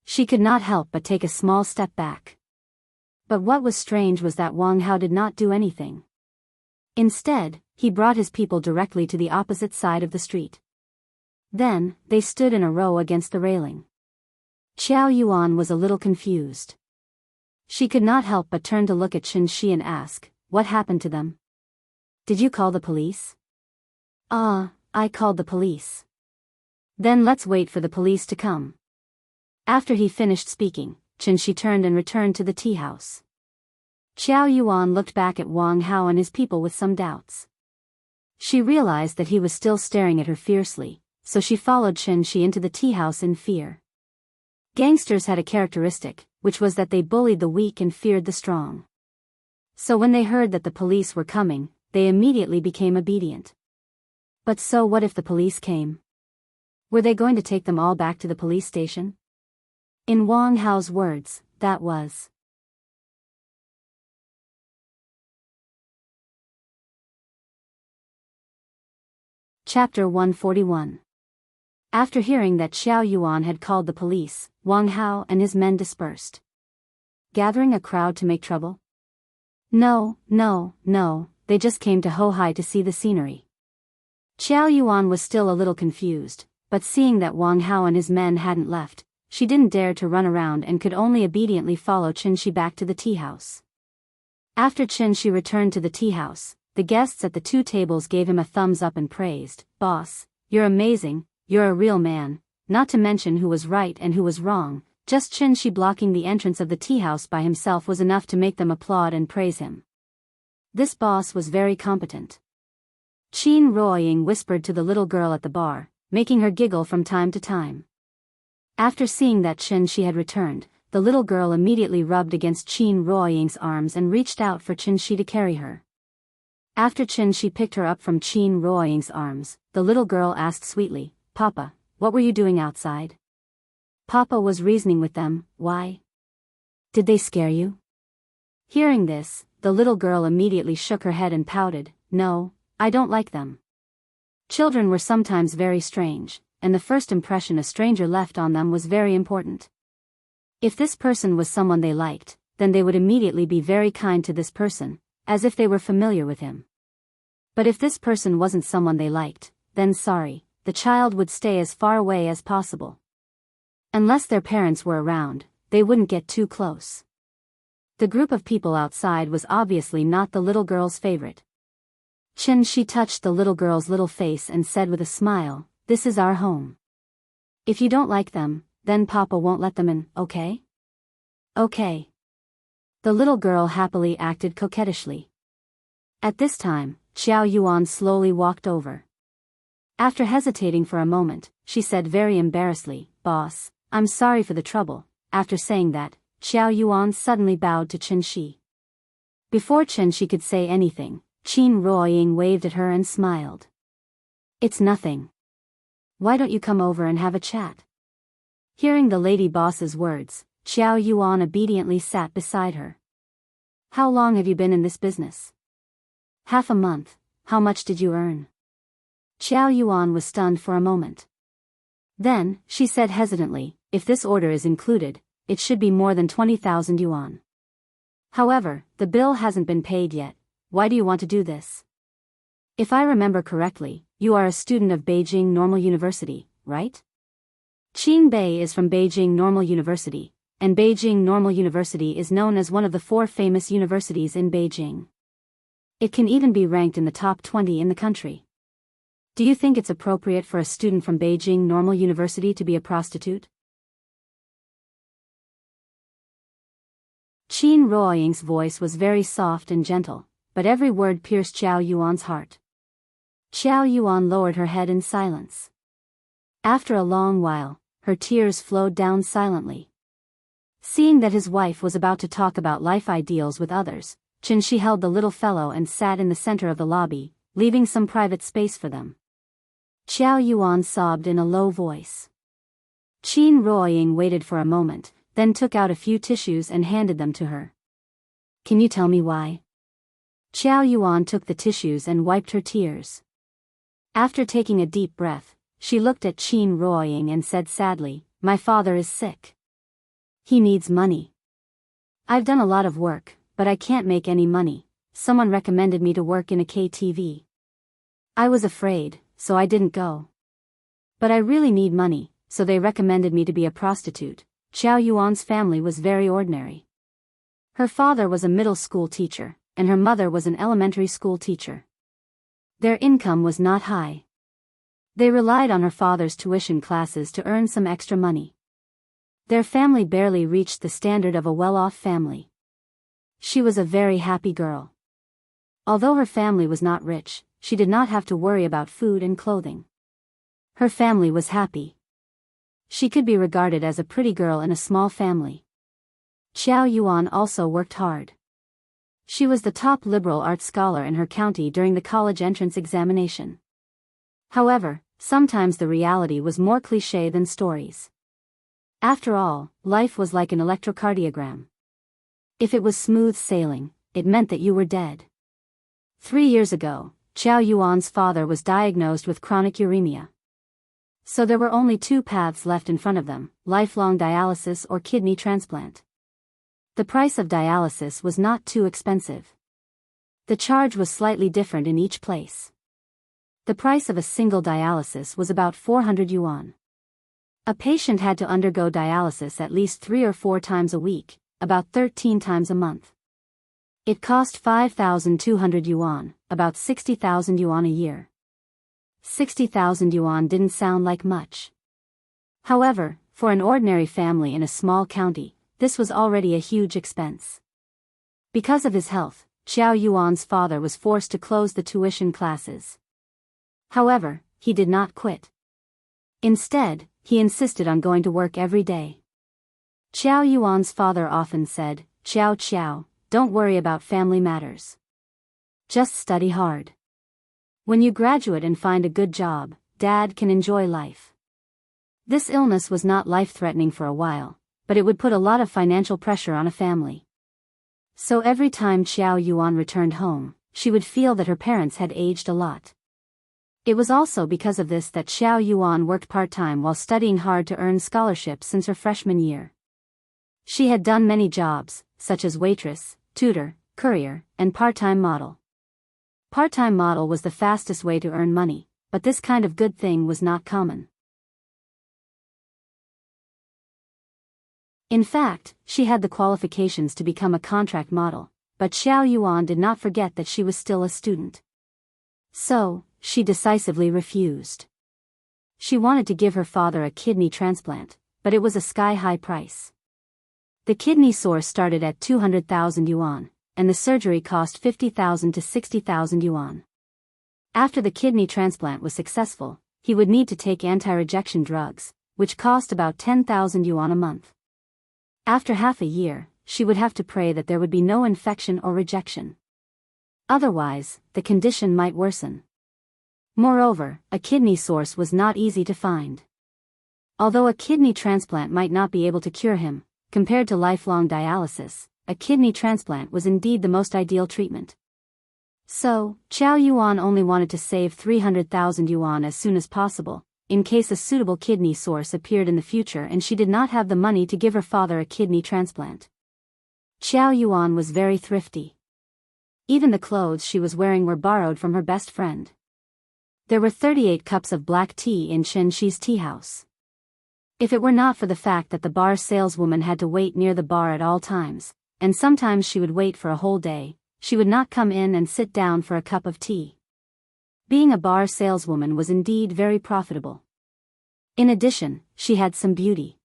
She could not help but take a small step back. But what was strange was that Wang Hao did not do anything. Instead, he brought his people directly to the opposite side of the street. Then, they stood in a row against the railing. Xiao Yuan was a little confused. She could not help but turn to look at Qin Shi and ask, "What happened to them? Did you call the police?" I called the police." "Then let's wait for the police to come." After he finished speaking, Qin Shi turned and returned to the tea house. Xiao Yuan looked back at Wang Hao and his people with some doubts. She realized that he was still staring at her fiercely, so she followed Qin Shi into the tea house in fear. Gangsters had a characteristic, which was that they bullied the weak and feared the strong. So when they heard that the police were coming, they immediately became obedient. But so what if the police came? Were they going to take them all back to the police station? In Wang Hao's words, that was. Chapter 141. After hearing that Xiao Yuan had called the police, Wang Hao and his men dispersed. Gathering a crowd to make trouble? No, they just came to Hohai to see the scenery. Xiao Yuan was still a little confused, but seeing that Wang Hao and his men hadn't left, she didn't dare to run around and could only obediently follow Qin back to the tea house. After Qin returned to the tea house, the guests at the 2 tables gave him a thumbs up and praised, "Boss, you're amazing, you're a real man," not to mention who was right and who was wrong. Just Qin blocking the entrance of the tea house by himself was enough to make them applaud and praise him. This boss was very competent. Qin Ruoying whispered to the little girl at the bar, making her giggle from time to time. After seeing that Qin had returned, the little girl immediately rubbed against Qin Ruoying's arms and reached out for Qin to carry her. After Qin picked her up from Qin Ruoying's arms, the little girl asked sweetly, "Papa, what were you doing outside?" Papa was reasoning with them. Why? Did they scare you? Hearing this, the little girl immediately shook her head and pouted, "No, I don't like them." Children were sometimes very strange, and the first impression a stranger left on them was very important. If this person was someone they liked, then they would immediately be very kind to this person, as if they were familiar with him. But if this person wasn't someone they liked, then sorry, the child would stay as far away as possible. Unless their parents were around, they wouldn't get too close. The group of people outside was obviously not the little girl's favorite. Qin touched the little girl's little face and said with a smile, "This is our home. If you don't like them, then Papa won't let them in, okay?" "Okay." The little girl happily acted coquettishly. At this time, Xiao Yuan slowly walked over. After hesitating for a moment, she said very embarrassedly, "Boss, I'm sorry for the trouble." After saying that, Xiao Yuan suddenly bowed to Qin. Before Qin could say anything, Qin Ruoying waved at her and smiled. "It's nothing. Why don't you come over and have a chat?" Hearing the lady boss's words, Xiao Yuan obediently sat beside her. "How long have you been in this business?" "Half a month. How much did you earn?" Xiao Yuan was stunned for a moment. Then, she said hesitantly, "If this order is included, it should be more than 20,000 yuan. However, the bill hasn't been paid yet. Why do you want to do this?" "If I remember correctly, you are a student of Beijing Normal University, right?" Qin Bei is from Beijing Normal University, and Beijing Normal University is known as one of the 4 famous universities in Beijing. It can even be ranked in the top 20 in the country. Do you think it's appropriate for a student from Beijing Normal University to be a prostitute? Qin Ruoying's voice was very soft and gentle, but every word pierced Xiao Yuan's heart. Xiao Yuan lowered her head in silence. After a long while, her tears flowed down silently. Seeing that his wife was about to talk about life ideals with others, Qin held the little fellow and sat in the center of the lobby, leaving some private space for them. Xiao Yuan sobbed in a low voice. Qin Ruoying waited for a moment, then took out a few tissues and handed them to her. "Can you tell me why?" Xiao Yuan took the tissues and wiped her tears. After taking a deep breath, she looked at Qin Ruoying and said sadly, "My father is sick. He needs money. I've done a lot of work, but I can't make any money. Someone recommended me to work in a KTV. I was afraid, so I didn't go. But I really need money, so they recommended me to be a prostitute." Xiao Yuan's family was very ordinary. Her father was a middle school teacher, and her mother was an elementary school teacher. Their income was not high. They relied on her father's tuition classes to earn some extra money. Their family barely reached the standard of a well-off family. She was a very happy girl. Although her family was not rich, she did not have to worry about food and clothing. Her family was happy. She could be regarded as a pretty girl in a small family. Xiao Yuan also worked hard. She was the top liberal arts scholar in her county during the college entrance examination. However, sometimes the reality was more cliché than stories. After all, life was like an electrocardiogram. If it was smooth sailing, it meant that you were dead. 3 years ago, Xiao Yuan's father was diagnosed with chronic uremia. So there were only two paths left in front of them, lifelong dialysis or kidney transplant. The price of dialysis was not too expensive. The charge was slightly different in each place. The price of a single dialysis was about 400 yuan. A patient had to undergo dialysis at least 3 or 4 times a week, about 13 times a month. It cost 5,200 yuan, about 60,000 yuan a year. 60,000 yuan didn't sound like much. However, for an ordinary family in a small county, this was already a huge expense. Because of his health, Xiao Yuan's father was forced to close the tuition classes. However, he did not quit. Instead, he insisted on going to work every day. Xiao Yuan's father often said, Xiao, don't worry about family matters. Just study hard. When you graduate and find a good job, Dad can enjoy life. This illness was not life-threatening for a while, but it would put a lot of financial pressure on a family. So every time Xiao Yuan returned home, she would feel that her parents had aged a lot. It was also because of this that Xiao Yuan worked part-time while studying hard to earn scholarships since her freshman year. She had done many jobs, such as waitress, tutor, courier, and part-time model. Part-time model was the fastest way to earn money, but this kind of good thing was not common. In fact, she had the qualifications to become a contract model, but Xiao Yuan did not forget that she was still a student. So, she decisively refused. She wanted to give her father a kidney transplant, but it was a sky-high price. The kidney source started at 200,000 yuan, and the surgery cost 50,000 to 60,000 yuan. After the kidney transplant was successful, he would need to take anti-rejection drugs, which cost about 10,000 yuan a month. After half a year, she would have to pray that there would be no infection or rejection. Otherwise, the condition might worsen. Moreover, a kidney source was not easy to find. Although a kidney transplant might not be able to cure him, compared to lifelong dialysis, a kidney transplant was indeed the most ideal treatment. So, Xiao Yuan only wanted to save 300,000 yuan as soon as possible, in case a suitable kidney source appeared in the future and she did not have the money to give her father a kidney transplant. Xiao Yuan was very thrifty. Even the clothes she was wearing were borrowed from her best friend. There were 38 cups of black tea in Xianxi's tea house. If it were not for the fact that the bar saleswoman had to wait near the bar at all times, and sometimes she would wait for a whole day, she would not come in and sit down for a cup of tea. Being a bar saleswoman was indeed very profitable. In addition, she had some beauty.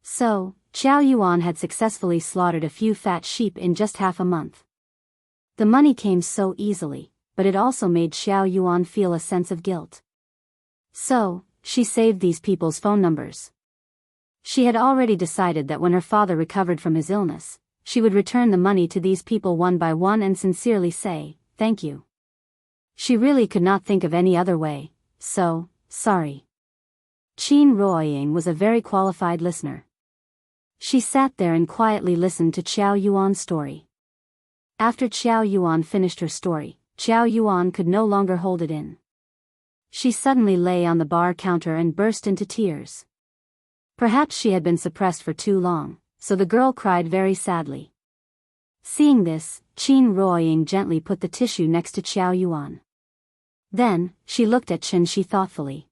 So, Xiao Yuan had successfully slaughtered a few fat sheep in just half a month. The money came so easily, but it also made Xiao Yuan feel a sense of guilt. So, she saved these people's phone numbers. She had already decided that when her father recovered from his illness, she would return the money to these people one by one and sincerely say, "Thank you." She really could not think of any other way, so, sorry. Qin Ruoying was a very qualified listener. She sat there and quietly listened to Xiao Yuan's story. After Xiao Yuan finished her story, Xiao Yuan could no longer hold it in. She suddenly lay on the bar counter and burst into tears. Perhaps she had been suppressed for too long, so the girl cried very sadly. Seeing this, Qin Ruoying gently put the tissue next to Xiao Yuan. Then, she looked at Qianxi thoughtfully.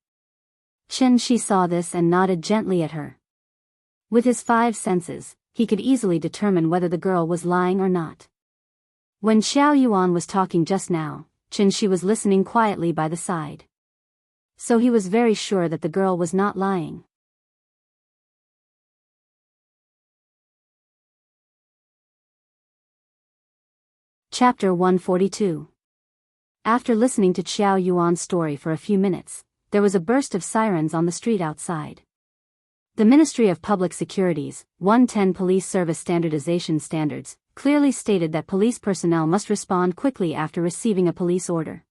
Qianxi saw this and nodded gently at her. With his 5 senses, he could easily determine whether the girl was lying or not. When Xiao Yuan was talking just now, Qianxi was listening quietly by the side. So he was very sure that the girl was not lying. Chapter 142. After listening to Xiao Yuan's story for a few minutes, there was a burst of sirens on the street outside. The Ministry of Public Security's 110 Police Service Standardization Standards clearly stated that police personnel must respond quickly after receiving a police order.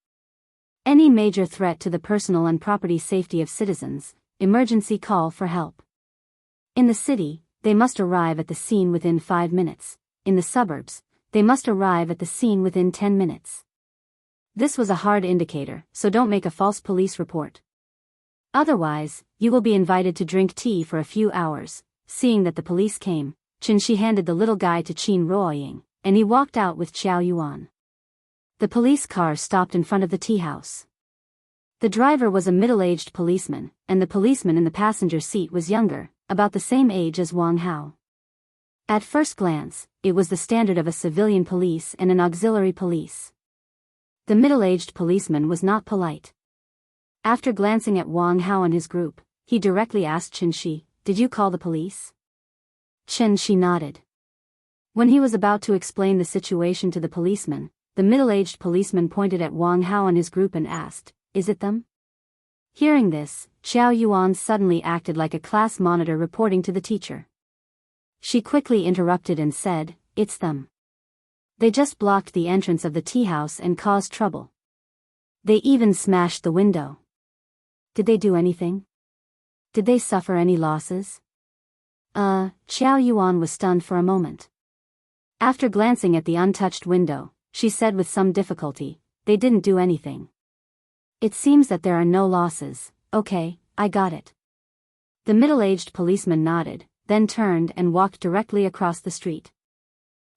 Any major threat to the personal and property safety of citizens, emergency call for help. In the city, they must arrive at the scene within 5 minutes. In the suburbs, they must arrive at the scene within 10 minutes. This was a hard indicator, so don't make a false police report. Otherwise, you will be invited to drink tea for a few hours." Seeing that the police came, Qianxi handed the little guy to Qin Ruoying, and he walked out with Xiao Yuan. The police car stopped in front of the tea house. The driver was a middle-aged policeman, and the policeman in the passenger seat was younger, about the same age as Wang Hao. At first glance, it was the standard of a civilian police and an auxiliary police. The middle-aged policeman was not polite. After glancing at Wang Hao and his group, he directly asked Qianxi, "Did you call the police?" Qianxi nodded. When he was about to explain the situation to the policeman, the middle-aged policeman pointed at Wang Hao and his group and asked, "Is it them?" Hearing this, Xiao Yuan suddenly acted like a class monitor reporting to the teacher. She quickly interrupted and said, "It's them. They just blocked the entrance of the tea house and caused trouble. They even smashed the window." "Did they do anything? Did they suffer any losses?" Xiao Yuan was stunned for a moment. After glancing at the untouched window, she said with some difficulty, "They didn't do anything. It seems that there are no losses." "Okay, I got it." The middle-aged policeman nodded, then turned and walked directly across the street.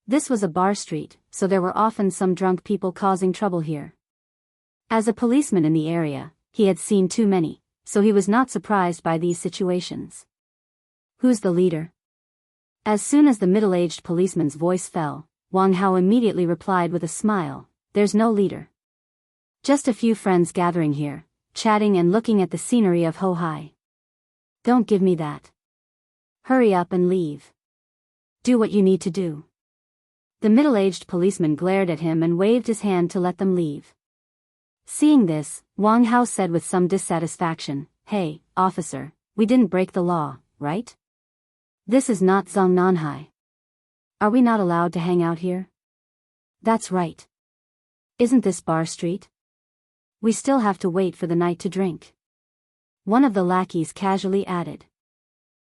This was a bar street, so there were often some drunk people causing trouble here. As a policeman in the area, he had seen too many, so he was not surprised by these situations. "Who's the leader?" As soon as the middle-aged policeman's voice fell, Wang Hao immediately replied with a smile, "There's no leader. Just a few friends gathering here, chatting and looking at the scenery of Hohai. Don't give me that. Hurry up and leave. Do what you need to do." The middle-aged policeman glared at him and waved his hand to let them leave. Seeing this, Wang Hao said with some dissatisfaction, "Hey, officer, we didn't break the law, right? This is not Zongnanhai. Are we not allowed to hang out here?" "That's right. Isn't this bar street? We still have to wait for the night to drink," one of the lackeys casually added.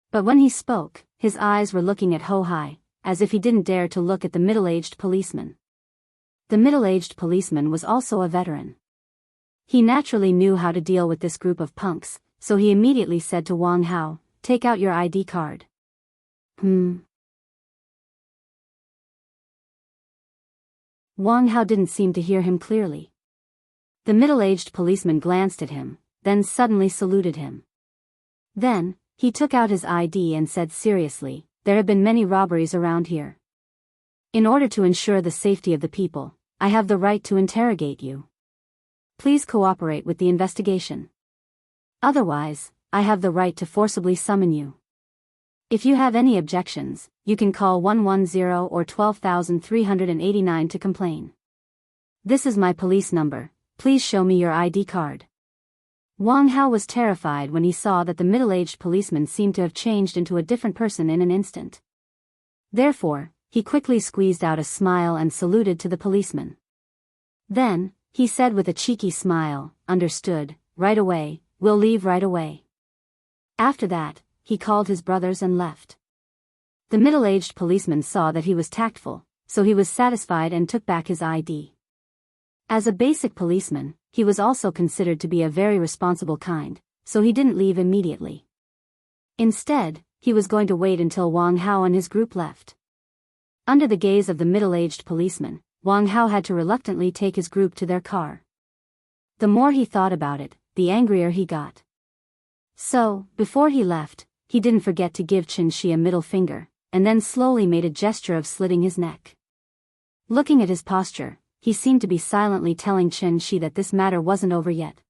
But when he spoke, his eyes were looking at Hohai, as if he didn't dare to look at the middle-aged policeman. The middle-aged policeman was also a veteran. He naturally knew how to deal with this group of punks, so he immediately said to Wang Hao, "Take out your ID card." Wang Hao didn't seem to hear him clearly. The middle-aged policeman glanced at him, then suddenly saluted him. Then, he took out his ID and said seriously, "There have been many robberies around here. In order to ensure the safety of the people, I have the right to interrogate you. Please cooperate with the investigation. Otherwise, I have the right to forcibly summon you. If you have any objections, you can call 110 or 12,389 to complain. This is my police number, please show me your ID card." Wang Hao was terrified when he saw that the middle-aged policeman seemed to have changed into a different person in an instant. Therefore, he quickly squeezed out a smile and saluted to the policeman. Then, he said with a cheeky smile, "Understood, right away, we'll leave right away." After that, he called his brothers and left. The middle-aged policeman saw that he was tactful, so he was satisfied and took back his ID. As a basic policeman, he was also considered to be a very responsible kind, so he didn't leave immediately. Instead, he was going to wait until Wang Hao and his group left. Under the gaze of the middle-aged policeman, Wang Hao had to reluctantly take his group to their car. The more he thought about it, the angrier he got. So, before he left, he didn't forget to give Qianxi a middle finger, and then slowly made a gesture of slitting his neck. Looking at his posture, he seemed to be silently telling Qianxi that this matter wasn't over yet.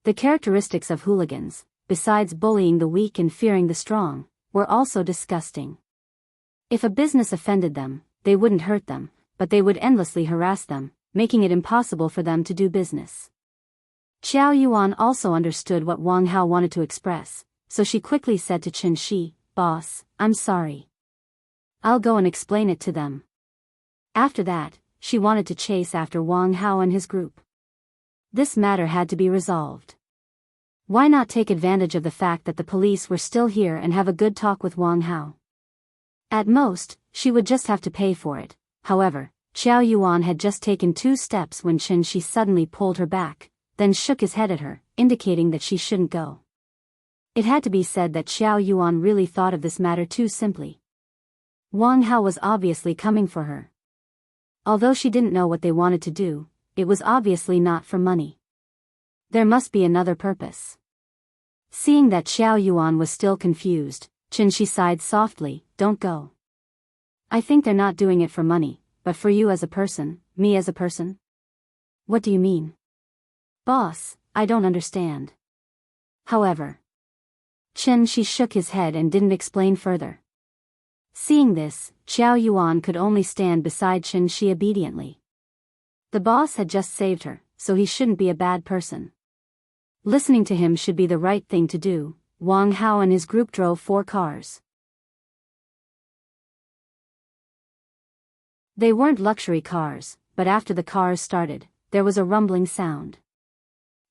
The characteristics of hooligans, besides bullying the weak and fearing the strong, were also disgusting. If a business offended them, they wouldn't hurt them, but they would endlessly harass them, making it impossible for them to do business. Xiao Yuan also understood what Wang Hao wanted to express, so she quickly said to Qianxi, "Boss, I'm sorry. I'll go and explain it to them." After that, she wanted to chase after Wang Hao and his group. This matter had to be resolved. Why not take advantage of the fact that the police were still here and have a good talk with Wang Hao? At most, she would just have to pay for it. However, Xiao Yuan had just taken 2 steps when Qianxi suddenly pulled her back, then shook his head at her, indicating that she shouldn't go. It had to be said that Xiao Yuan really thought of this matter too simply. Wang Hao was obviously coming for her. Although she didn't know what they wanted to do, it was obviously not for money. There must be another purpose. Seeing that Xiao Yuan was still confused, Qianxi sighed softly, "Don't go. I think they're not doing it for money, but for you as a person, me as a person." "What do you mean?" "Boss, I don't understand." However, Qianxi shook his head and didn't explain further. Seeing this, Xiao Yuan could only stand beside Qianxi obediently. The boss had just saved her, so he shouldn't be a bad person. Listening to him should be the right thing to do. Wang Hao and his group drove 4 cars. They weren't luxury cars, but after the cars started, there was a rumbling sound.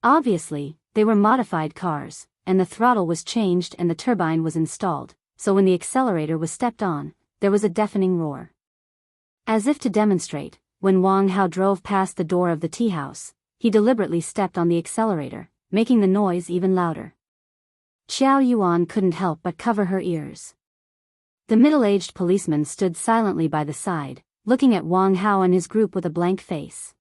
Obviously, they were modified cars, and the throttle was changed and the turbine was installed, so when the accelerator was stepped on, there was a deafening roar. As if to demonstrate, when Wang Hao drove past the door of the tea house, he deliberately stepped on the accelerator, making the noise even louder. Xiao Yuan couldn't help but cover her ears. The middle-aged policeman stood silently by the side, looking at Wang Hao and his group with a blank face.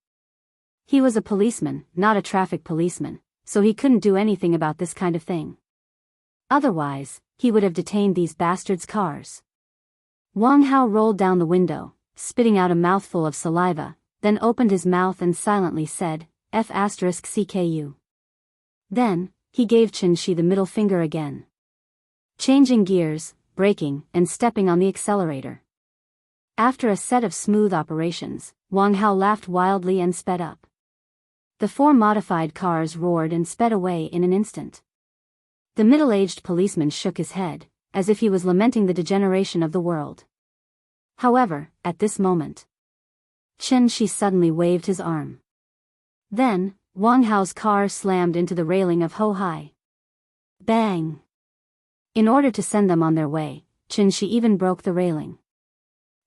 He was a policeman, not a traffic policeman, so he couldn't do anything about this kind of thing. Otherwise, he would have detained these bastards' cars. Wang Hao rolled down the window, spitting out a mouthful of saliva, then opened his mouth and silently said, F***CKU. Then, he gave Qianxi the middle finger again. Changing gears, braking, and stepping on the accelerator. After a set of smooth operations, Wang Hao laughed wildly and sped up. The 4 modified cars roared and sped away in an instant. The middle-aged policeman shook his head, as if he was lamenting the degeneration of the world. However, at this moment, Qianxi suddenly waved his arm. Then, Wang Hao's car slammed into the railing of Ho-Hai. Bang! In order to send them on their way, Qianxi even broke the railing.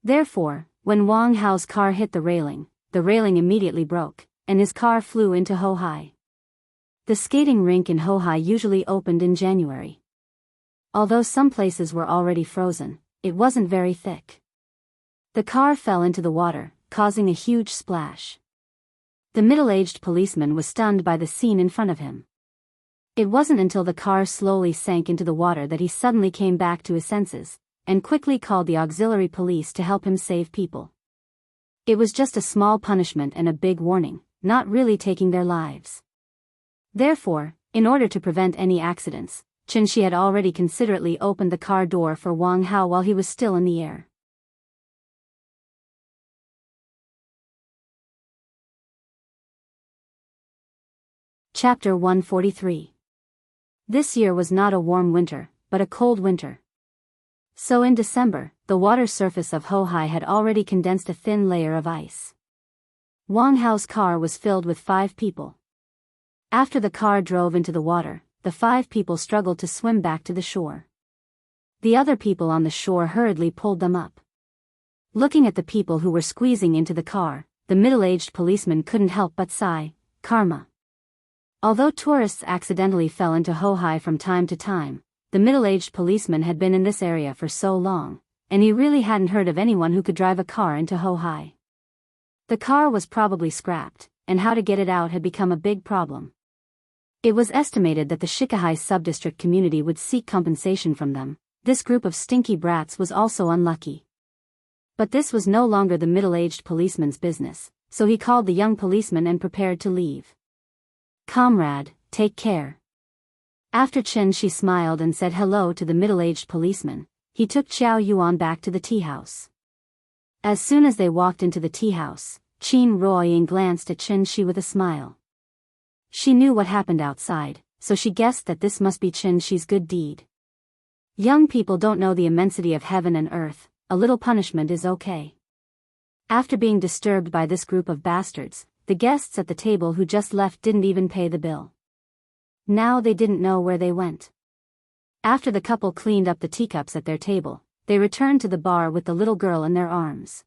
Therefore, when Wang Hao's car hit the railing immediately broke, and his car flew into Ho-Hai. The skating rink in Ho-Hai usually opened in January. Although some places were already frozen, it wasn't very thick. The car fell into the water, causing a huge splash. The middle-aged policeman was stunned by the scene in front of him. It wasn't until the car slowly sank into the water that he suddenly came back to his senses, and quickly called the auxiliary police to help him save people. It was just a small punishment and a big warning, not really taking their lives. Therefore, in order to prevent any accidents, Qianxi had already considerately opened the car door for Wang Hao while he was still in the air. Chapter 143. This year was not a warm winter, but a cold winter. So in December, the water surface of Ho-Hai had already condensed a thin layer of ice. Wang Hao's car was filled with 5 people. After the car drove into the water, the 5 people struggled to swim back to the shore. The other people on the shore hurriedly pulled them up. Looking at the people who were squeezing into the car, the middle-aged policeman couldn't help but sigh, karma. Although tourists accidentally fell into Ho-Hai from time to time, the middle-aged policeman had been in this area for so long, and he really hadn't heard of anyone who could drive a car into Ho-Hai. The car was probably scrapped, and how to get it out had become a big problem. It was estimated that the Shikahai subdistrict community would seek compensation from them. This group of stinky brats was also unlucky. But this was no longer the middle-aged policeman's business, so he called the young policeman and prepared to leave. Comrade, take care. After Qianxi smiled and said hello to the middle-aged policeman, he took Xiao Yuan back to the tea house. As soon as they walked into the tea house, Qin Ruoying glanced at Qianxi with a smile. She knew what happened outside, so she guessed that this must be Qianxi's good deed. Young people don't know the immensity of heaven and earth, a little punishment is okay. After being disturbed by this group of bastards, the guests at the table who just left didn't even pay the bill. Now they didn't know where they went. After the couple cleaned up the teacups at their table, they returned to the bar with the little girl in their arms.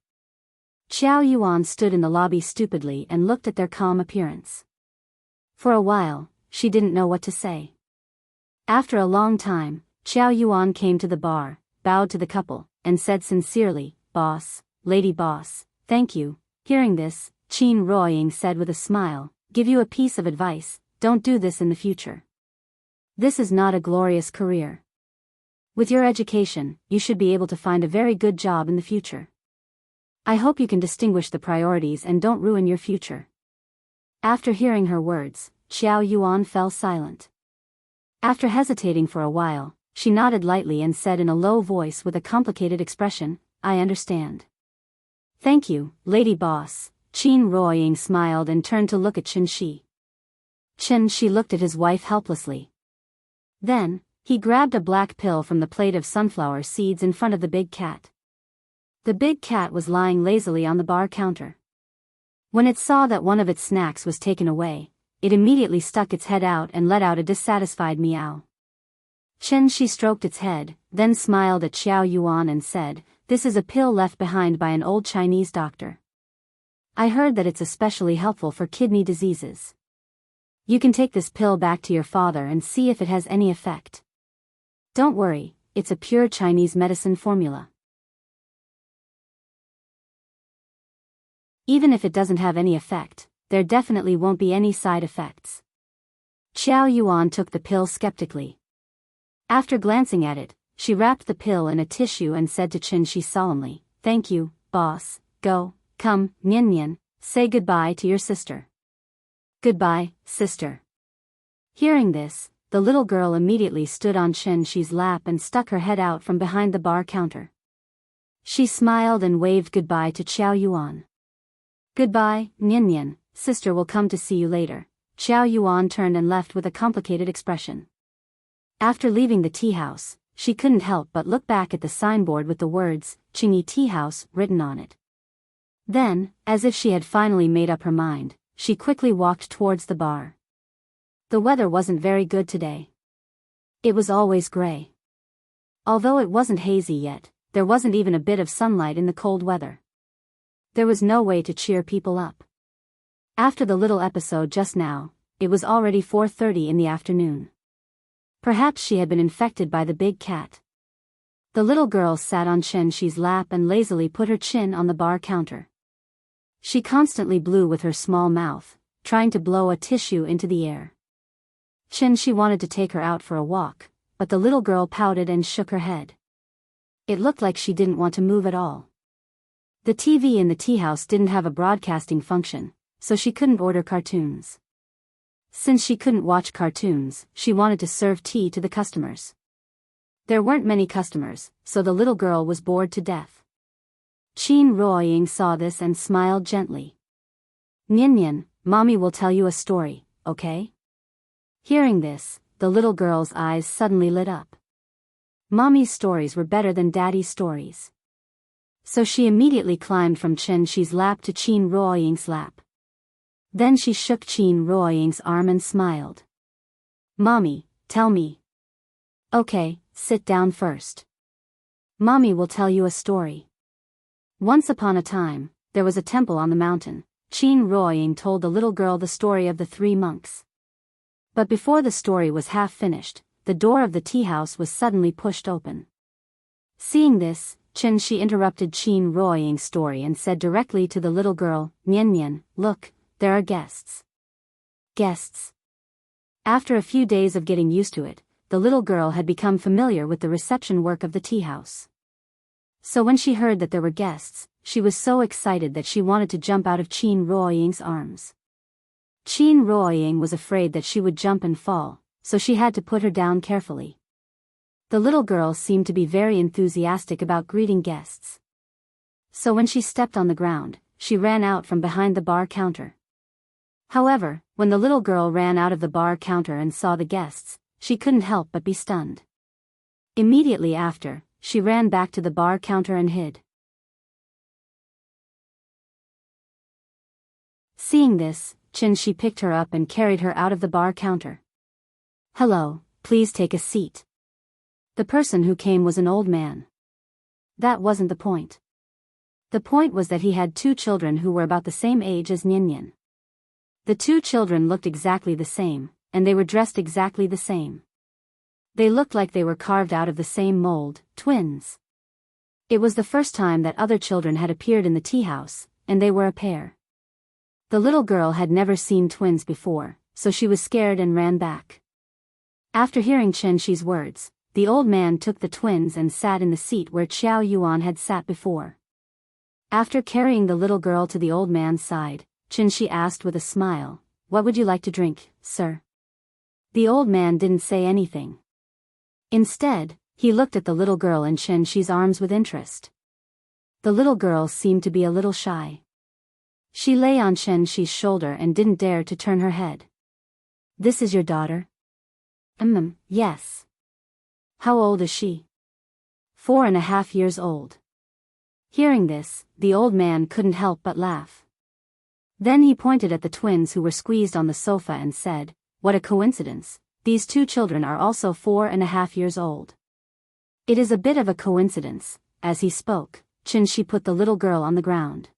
Xiao Yuan stood in the lobby stupidly and looked at their calm appearance. For a while, she didn't know what to say. After a long time, Xiao Yuan came to the bar, bowed to the couple, and said sincerely, "Boss, lady boss, thank you." Hearing this, Qin Ruoying said with a smile, "Give you a piece of advice, don't do this in the future. This is not a glorious career. With your education, you should be able to find a very good job in the future. I hope you can distinguish the priorities and don't ruin your future." After hearing her words, Xiao Yuan fell silent. After hesitating for a while, she nodded lightly and said in a low voice with a complicated expression, "I understand." "Thank you, lady boss." Qin Ruoying smiled and turned to look at Chen Shi. Chen Shi looked at his wife helplessly. Then, he grabbed a black pill from the plate of sunflower seeds in front of the big cat. The big cat was lying lazily on the bar counter. When it saw that one of its snacks was taken away, it immediately stuck its head out and let out a dissatisfied meow. Chen Shi stroked its head, then smiled at Xiao Yuan and said, "This is a pill left behind by an old Chinese doctor. I heard that it's especially helpful for kidney diseases. You can take this pill back to your father and see if it has any effect. Don't worry, it's a pure Chinese medicine formula. Even if it doesn't have any effect, there definitely won't be any side effects." Xiao Yuan took the pill skeptically. After glancing at it, she wrapped the pill in a tissue and said to Chen Shi solemnly, "Thank you, boss. Come, Nian Nian, say goodbye to your sister." "Goodbye, sister." Hearing this, the little girl immediately stood on Chen Shi's lap and stuck her head out from behind the bar counter. She smiled and waved goodbye to Xiao Yuan. "Goodbye, Nian Nian, sister will come to see you later." Xiao Yuan turned and left with a complicated expression. After leaving the tea house, she couldn't help but look back at the signboard with the words, "Qingyi Tea House," written on it. Then, as if she had finally made up her mind, she quickly walked towards the bar. The weather wasn't very good today. It was always gray. Although it wasn't hazy yet, there wasn't even a bit of sunlight in the cold weather. There was no way to cheer people up. After the little episode just now, it was already 4:30 in the afternoon. Perhaps she had been infected by the big cat. The little girl sat on Chen Shi's lap and lazily put her chin on the bar counter. She constantly blew with her small mouth, trying to blow a tissue into the air. Chen Shi wanted to take her out for a walk, but the little girl pouted and shook her head. It looked like she didn't want to move at all. The TV in the tea house didn't have a broadcasting function, so she couldn't order cartoons. Since she couldn't watch cartoons, she wanted to serve tea to the customers. There weren't many customers, so the little girl was bored to death. Qin Ruoying saw this and smiled gently. "Nian Nian, mommy will tell you a story, okay?" Hearing this, the little girl's eyes suddenly lit up. Mommy's stories were better than daddy's stories. So she immediately climbed from Chen Shi's lap to Qin Ruoying's lap. Then she shook Qin Ruoying's arm and smiled. "Mommy, tell me." "Okay, sit down first. Mommy will tell you a story." Once upon a time, there was a temple on the mountain. Qin Ruoying told the little girl the story of the 3 monks. But before the story was half finished, the door of the tea house was suddenly pushed open. Seeing this, Chen Shi interrupted Qin Ruoying's story and said directly to the little girl, "Nian Nian, look, there are guests." Guests. After a few days of getting used to it, the little girl had become familiar with the reception work of the tea house. So when she heard that there were guests, she was so excited that she wanted to jump out of Qin Ruoying's arms. Qin Ruoying was afraid that she would jump and fall, so she had to put her down carefully. The little girl seemed to be very enthusiastic about greeting guests. So when she stepped on the ground, she ran out from behind the bar counter. However, when the little girl ran out of the bar counter and saw the guests, she couldn't help but be stunned. Immediately after, she ran back to the bar counter and hid. Seeing this, Chen Shi picked her up and carried her out of the bar counter. "Hello, please take a seat." The person who came was an old man. That wasn't the point. The point was that he had 2 children who were about the same age as Nian Nian. The 2 children looked exactly the same, and they were dressed exactly the same. They looked like they were carved out of the same mold, twins. It was the first time that other children had appeared in the tea house, and they were a pair. The little girl had never seen twins before, so she was scared and ran back. After hearing Qianxi's words, the old man took the twins and sat in the seat where Qiao Yuan had sat before. After carrying the little girl to the old man's side, Qianxi asked with a smile, "What would you like to drink, sir?" The old man didn't say anything. Instead, he looked at the little girl in Qianxi's arms with interest. The little girl seemed to be a little shy. She lay on Qianxi's shoulder and didn't dare to turn her head. "This is your daughter?" Yes." "How old is she?" 4.5 years old. Hearing this, the old man couldn't help but laugh. Then he pointed at the twins who were squeezed on the sofa and said, "What a coincidence, these two children are also 4.5 years old." It is a bit of a coincidence. As he spoke, Qianxi put the little girl on the ground.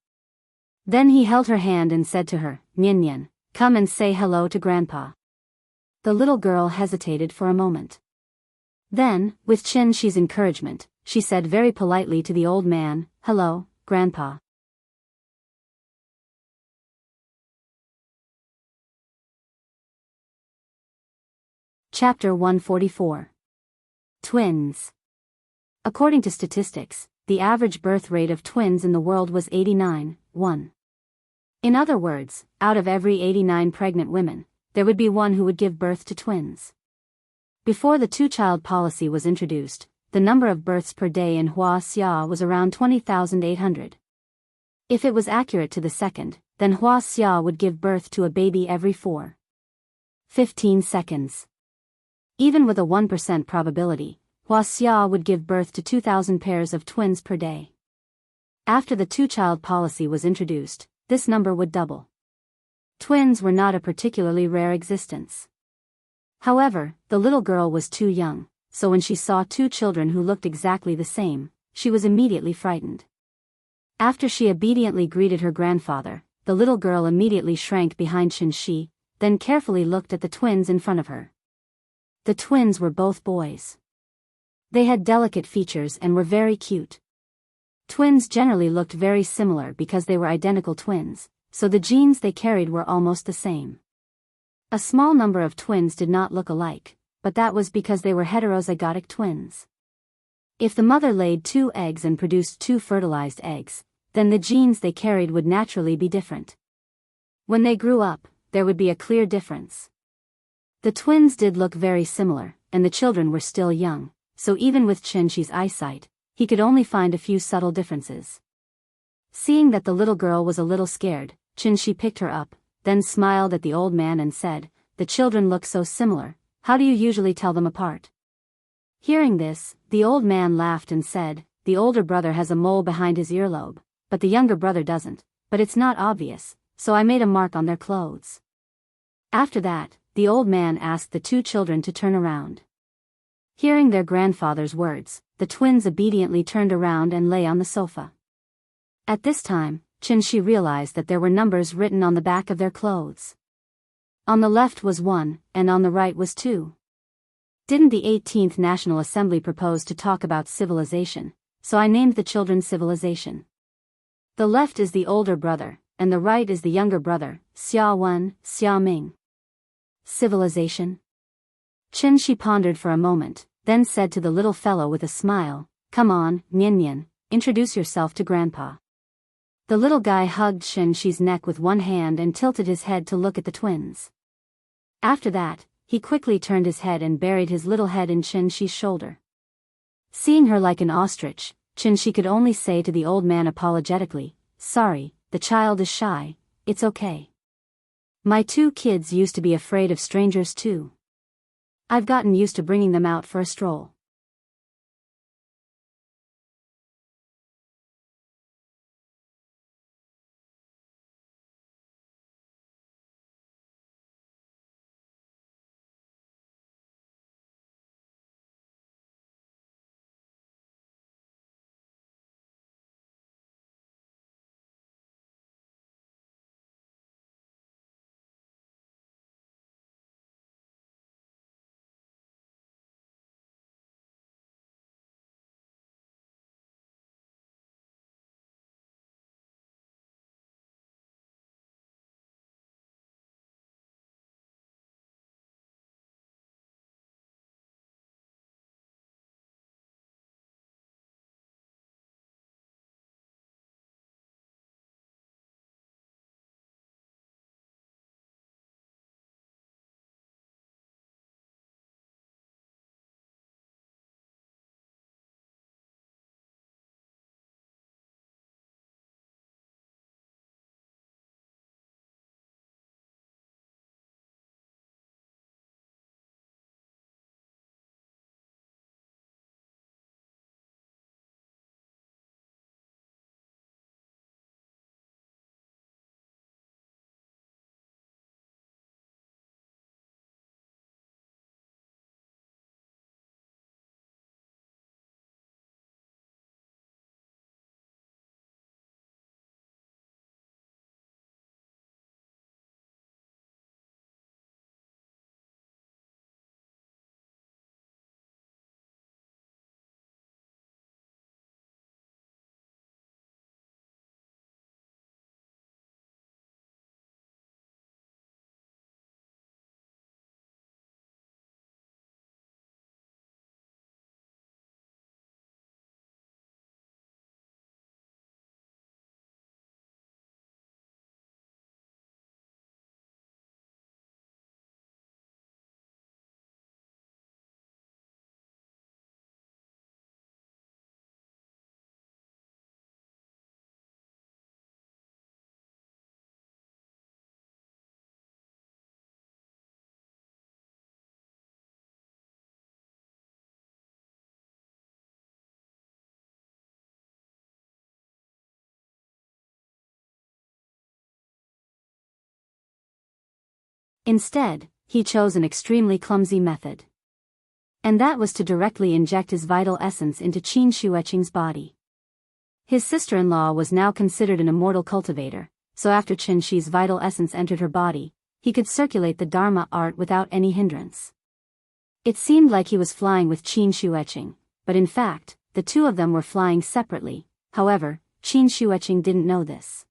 Then he held her hand and said to her, "Nian, come and say hello to Grandpa." The little girl hesitated for a moment. Then, with Qianxi's encouragement, she said very politely to the old man, "Hello, Grandpa." Chapter 144. Twins. According to statistics, the average birth rate of twins in the world was 89:1. In other words, out of every 89 pregnant women, there would be one who would give birth to twins. Before the two-child policy was introduced, the number of births per day in Wuxia was around 20,800. If it was accurate to the second, then Wuxia would give birth to a baby every 4.15 seconds. Even with a 1% probability, Wuxia would give birth to 2,000 pairs of twins per day. After the two-child policy was introduced, this number would double. Twins were not a particularly rare existence. However, the little girl was too young, so when she saw two children who looked exactly the same, she was immediately frightened. After she obediently greeted her grandfather, the little girl immediately shrank behind Qianxi, then carefully looked at the twins in front of her. The twins were both boys. They had delicate features and were very cute. Twins generally looked very similar because they were identical twins, so the genes they carried were almost the same. A small number of twins did not look alike, but that was because they were heterozygotic twins. If the mother laid 2 eggs and produced 2 fertilized eggs, then the genes they carried would naturally be different. When they grew up, there would be a clear difference. The twins did look very similar, and the children were still young, so even with Qianxi's eyesight, he could only find a few subtle differences. Seeing that the little girl was a little scared, Qianxi picked her up, then smiled at the old man and said, "The children look so similar, how do you usually tell them apart?" Hearing this, the old man laughed and said, "The older brother has a mole behind his earlobe, but the younger brother doesn't, but it's not obvious, so I made a mark on their clothes." After that, the old man asked the two children to turn around. Hearing their grandfather's words, the twins obediently turned around and lay on the sofa. At this time, Qianxi realized that there were numbers written on the back of their clothes. On the left was 1, and on the right was 2. Didn't the 18th National Assembly propose to talk about civilization, so I named the children Civilization. The left is the older brother, and the right is the younger brother, Xia Wen, Xia Ming. Civilization? Qianxi pondered for a moment, then said to the little fellow with a smile, "Come on, Nian, introduce yourself to Grandpa." The little guy hugged Qianxi's neck with one hand and tilted his head to look at the twins. After that, he quickly turned his head and buried his little head in Qianxi's shoulder. Seeing her like an ostrich, Qianxi could only say to the old man apologetically, "Sorry, the child is shy, it's okay. My 2 kids used to be afraid of strangers too. I've gotten used to bringing them out for a stroll." Instead, he chose an extremely clumsy method. And that was to directly inject his vital essence into Qin Shueqing's body. His sister-in-law was now considered an immortal cultivator, so after Qin Shi's vital essence entered her body, he could circulate the Dharma art without any hindrance. It seemed like he was flying with Qin Shueqing, but in fact, the two of them were flying separately. However, Qin Shueqing didn't know this.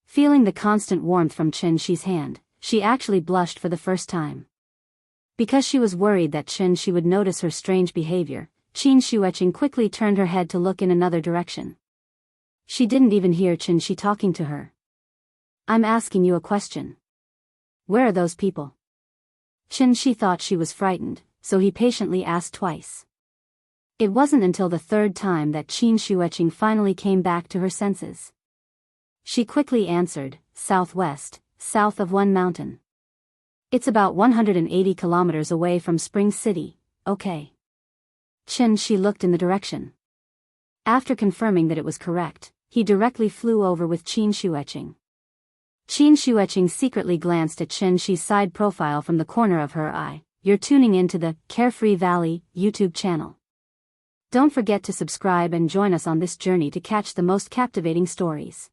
Feeling the constant warmth from Qin Shi's hand, she actually blushed for the first time. Because she was worried that Qin Shi would notice her strange behavior, Qin Shueqing quickly turned her head to look in another direction. She didn't even hear Qin Shi talking to her. "I'm asking you a question. Where are those people?" Qin Shi thought she was frightened, so he patiently asked twice. It wasn't until the third time that Qin Shueqing finally came back to her senses. She quickly answered, "Southwest, south of one mountain. It's about 180 kilometers away from Spring City, okay." Qin Shi looked in the direction. After confirming that it was correct, he directly flew over with Qin Shueqing. Qin Shueqing secretly glanced at Qin Shi's side profile from the corner of her eye. You're tuning into the Carefree Valley YouTube channel. Don't forget to subscribe and join us on this journey to catch the most captivating stories.